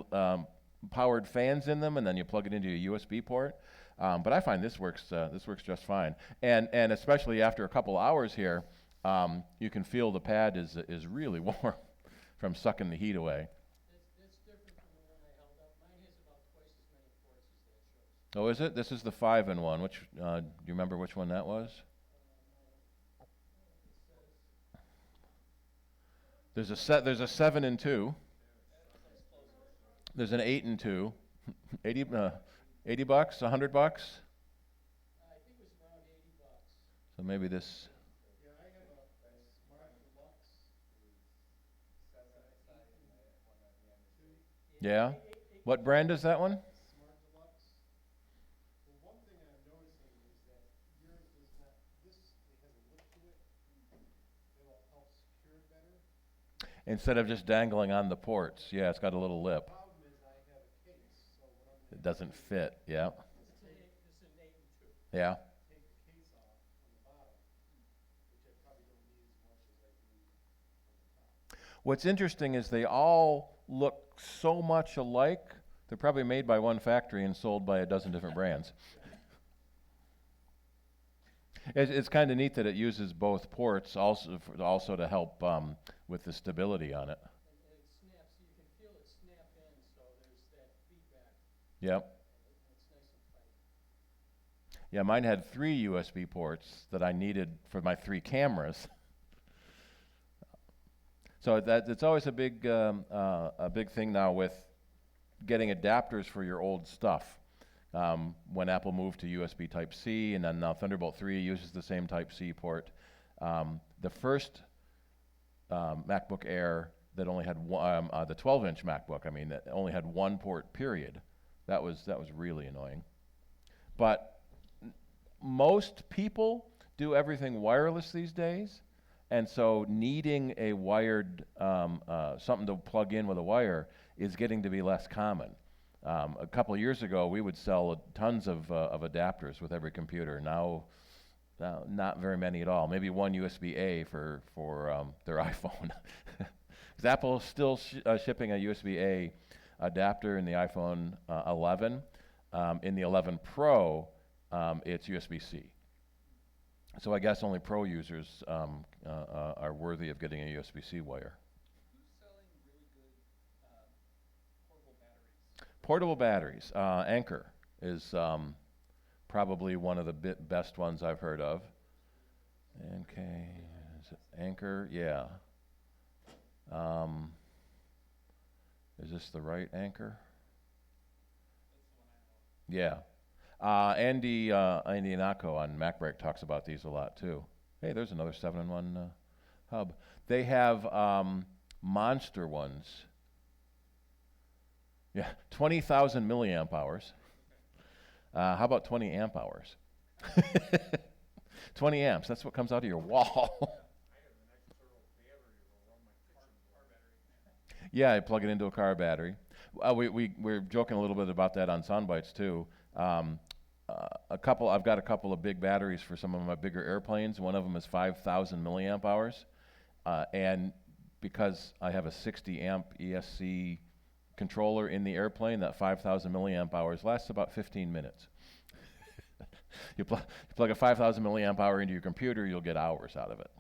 powered fans in them, and then you plug it into a USB port. But I find this works just fine. And especially after a couple hours here, you can feel the pad is really warm from sucking the heat away. That's different from the one I held up. Mine has about twice as many ports as that shows. Oh, is it? This is the 5-in-1. Which do you remember which one that was? There's a 7-in-2. There's an 8-in-2. $80, $100? I think it was around $80. So maybe this. Yeah, I have a Smart Deluxe. Yeah. What brand is that one? Smart Deluxe. Well, one thing I'm noticing is that yours does not, it has a lip to it. It'll help secure it better. Instead of just dangling on the ports. Yeah, it's got a little lip. The problem is I have a case, so what I'm It doesn't fit. Yeah. This is an 8-in-2. Yeah. Take the case off on the bottom, which I probably don't need as much as I do on the top. What's interesting is they all look so much alike. They're probably made by one factory and sold by a dozen different brands. It's kind of neat that it uses both ports also to help with the stability on it. And it snaps, you can feel it snap in, so there's that feedback. Yep. And it's nice and tight. Yeah, mine had 3 USB ports that I needed for my 3 cameras. So it's always a big thing now with getting adapters for your old stuff. When Apple moved to USB Type-C, and then now Thunderbolt 3 uses the same Type-C port. The first MacBook Air that only had one, the 12-inch MacBook, I mean, that only had one port, period. That was really annoying. But most people do everything wireless these days, and so needing a wired, something to plug in with a wire is getting to be less common. A couple of years ago, we would sell tons of adapters with every computer. Now, not very many at all. Maybe one USB-A for their iPhone. Is Apple still shipping a USB-A adapter in the iPhone 11? In the 11 Pro, it's USB-C. So I guess only Pro users are worthy of getting a USB-C wire. Portable batteries. Anker is probably one of the best ones I've heard of. Okay, is it Anker? Yeah. Is this the right Anker? Yeah. Andy Anako on MacBreak talks about these a lot too. Hey, there's another 7-in-1 hub. They have monster ones. Yeah, 20,000 milliamp hours. How about 20 amp hours? 20 amps, that's what comes out of your wall. Yeah, I plug it into a car battery. We're joking a little bit about that on Soundbites too. I've got a couple of big batteries for some of my bigger airplanes. One of them is 5,000 milliamp hours. And because I have a 60 amp ESC controller in the airplane, that 5,000 milliamp hours lasts about 15 minutes. You plug a 5,000 milliamp hour into your computer, you'll get hours out of it.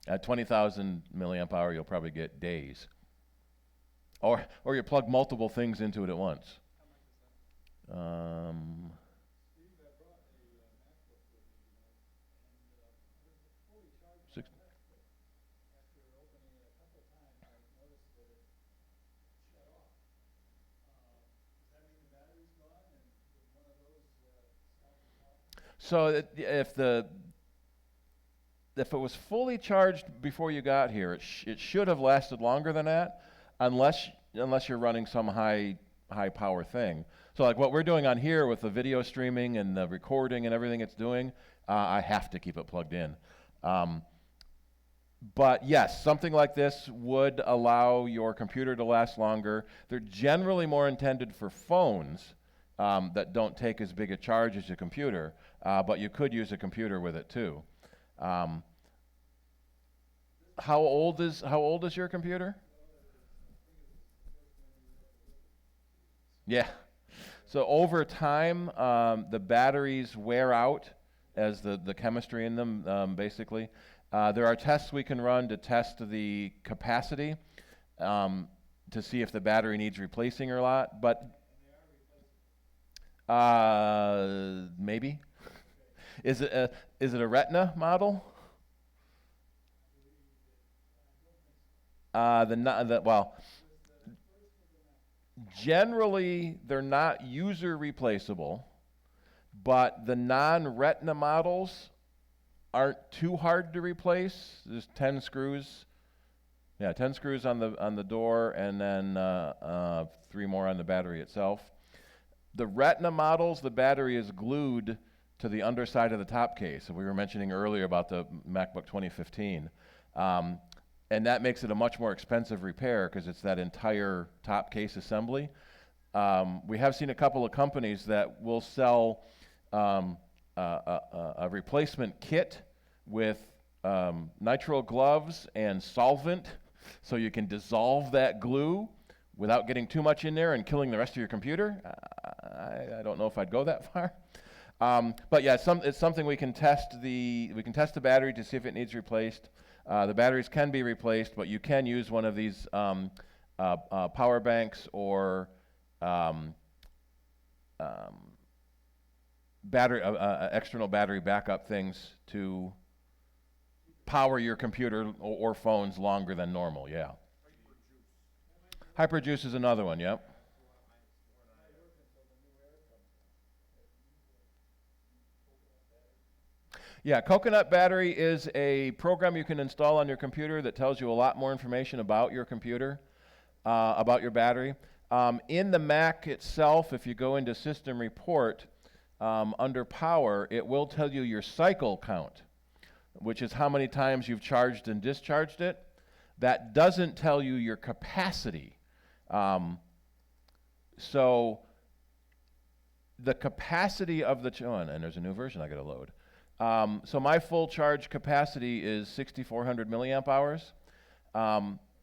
At 20,000 milliamp hour, you'll probably get days. Or you plug multiple things into it at once. Steve, I brought a MacBook with me tonight, and I was fully charged my MacBook. After opening it a couple of times, I noticed that it shut off. Does that mean the battery's gone, and would one of those stop the power? So if it was fully charged before you got here, it should have lasted longer than that, unless you're running some high power thing. So like what we're doing on here with the video streaming and the recording and everything it's doing, I have to keep it plugged in. But yes, something like this would allow your computer to last longer. They're generally more intended for phones that don't take as big a charge as your computer, but you could use a computer with it too. How old is your computer? Yeah. So over time, the batteries wear out as the chemistry in them, basically. There are tests we can run to test the capacity to see if the battery needs replacing or not, but maybe. Is it a Retina model? Well, generally they're not user replaceable, but the non-Retina models aren't too hard to replace. There's 10 screws. Yeah, 10 screws on the door, and then 3 more on the battery itself. The Retina models, the battery is glued to the underside of the top case. We were mentioning earlier about the MacBook 2015. And that makes it a much more expensive repair because it's that entire top case assembly. We have seen a couple of companies that will sell a replacement kit with nitrile gloves and solvent, so you can dissolve that glue without getting too much in there and killing the rest of your computer. I don't know if I'd go that far. But yeah, it's something we can test the battery to see if it needs replaced. The batteries can be replaced, but you can use one of these power banks or external battery backup things to power your computer or phones longer than normal, yeah. Hyperjuice is another one, yep. Yeah, Coconut Battery is a program you can install on your computer that tells you a lot more information about your computer, about your battery. In the Mac itself, if you go into System Report, under Power, it will tell you your cycle count, which is how many times you've charged and discharged it. That doesn't tell you your capacity. So the capacity of the, and there's a new version I gotta load. So my full charge capacity is 6,400 milliamp hours,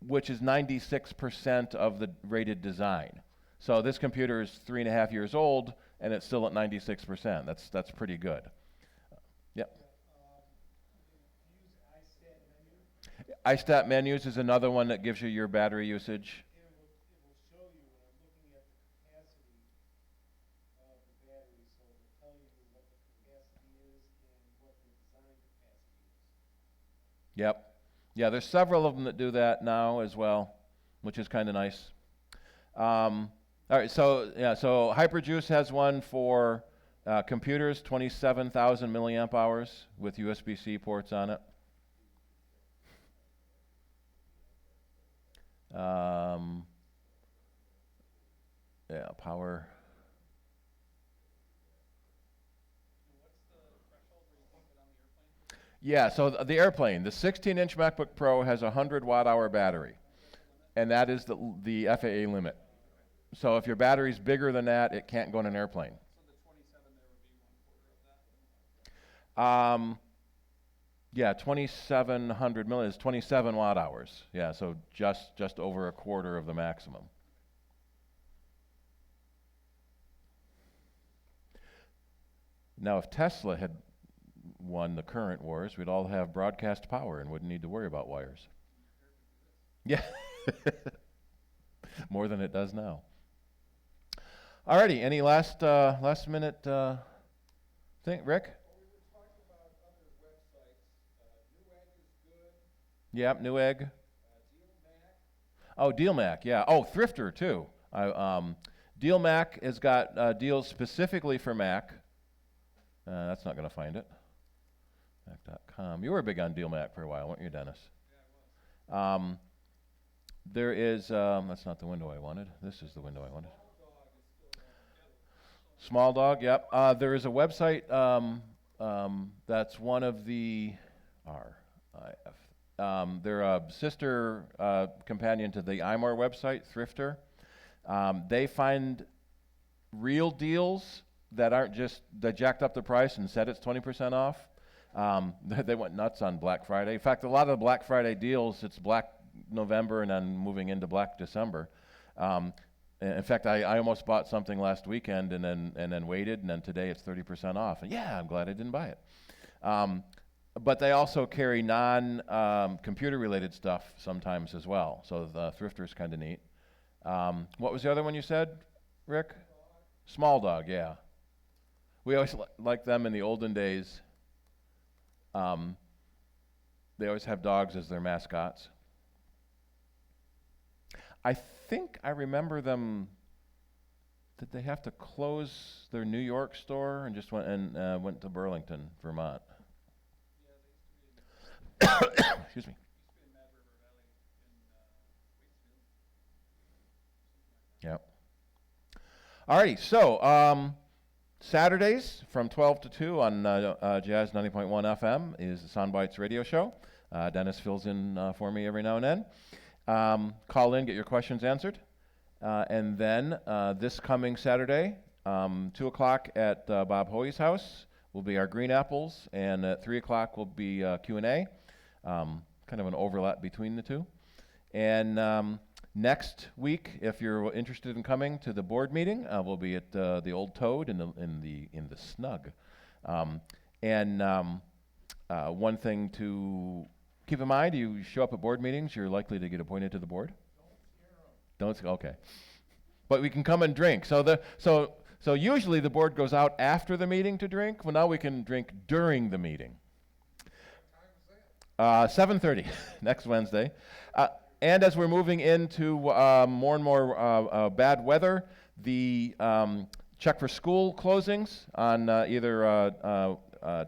which is 96% of the rated design. So this computer is 3.5 years old, and it's still at 96%. That's pretty good. Yep. iStat menus is another one that gives you your battery usage. Yep. Yeah, there's several of them that do that now as well, which is kind of nice. All right, so Hyperjuice has one for computers, 27,000 milliamp hours with USB-C ports on it. Yeah, power. Yeah, so the airplane, the 16-inch MacBook Pro has a 100 watt-hour battery, and that is the FAA limit. So if your battery's bigger than that, it can't go in an airplane. So the 27 there would be 1/4 of that? Yeah, 2,700 million is 27 watt-hours. Yeah, so just over 1/4 of the maximum. Now, if Tesla had won the current wars, we'd all have broadcast power and wouldn't need to worry about wires. Yeah. More than it does now. Alrighty, any last minute thing, Rick? Well, we were talking about other websites. Newegg is good. Yep, Newegg. DealMac. Oh, DealMac, yeah. Oh, Thrifter too. DealMac has got deals specifically for Mac. That's not going to find it. Mac.com. You were big on DealMac for a while, weren't you, Dennis? Yeah, I was. There is, that's not the window I wanted. This is the window I wanted. Small Dog, yep. There is a website that's one of the RIF. They're a sister companion to the iMore website, Thrifter. They find real deals that aren't just, they jacked up the price and said it's 20% off. They went nuts on Black Friday. In fact, a lot of the Black Friday deals, it's Black November and then moving into Black December. In fact, I almost bought something last weekend and then waited, and then today it's 30% off. And yeah, I'm glad I didn't buy it. But they also carry computer related stuff sometimes as well. So the Thrifter's kind of neat. What was the other one you said, Rick? Small Dog, yeah. We always liked them in the olden days. They always have dogs as their mascots. I think I remember them. Did they have to close their New York store and just went to Burlington, Vermont? Yeah, they used to be in, Excuse me. used to be in Mad River Valley in Waitsfield. Yep. Alrighty, so Saturdays from 12 to 2 on Jazz 90.1 FM is the Soundbites radio show. Dennis fills in for me every now and then. Call in, get your questions answered. And then this coming Saturday, 2 o'clock at Bob Hoey's house will be our Green Apples, and at 3 o'clock will be Q&A, kind of an overlap between the two. And next week, if you're interested in coming to the board meeting, we'll be at the Old Toad in the Snug. One thing to keep in mind, you show up at board meetings, you're likely to get appointed to the board. Okay. But we can come and drink. So usually the board goes out after the meeting to drink. Well, now we can drink during the meeting. 7:30 next Wednesday. And as we're moving into more and more bad weather, the check for school closings on either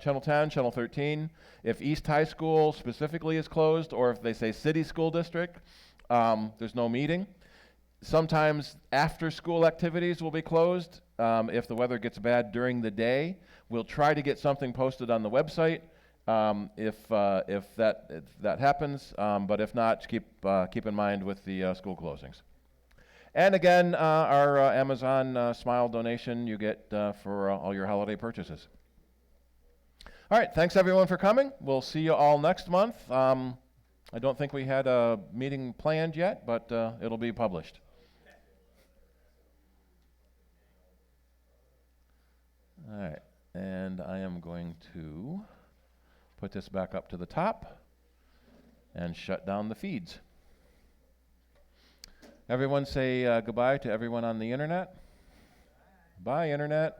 Channel 10, Channel 13. If East High School specifically is closed, or if they say City School District, there's no meeting. Sometimes after-school activities will be closed if the weather gets bad during the day. We'll try to get something posted on the website if that happens, but if not, keep in mind with the school closings. And again, our Amazon Smile donation you get for all your holiday purchases. All right, thanks everyone for coming. We'll see you all next month. I don't think we had a meeting planned yet, but it'll be published. All right, and I am going to put this back up to the top and shut down the feeds. Everyone say goodbye to everyone on the internet. Bye, internet.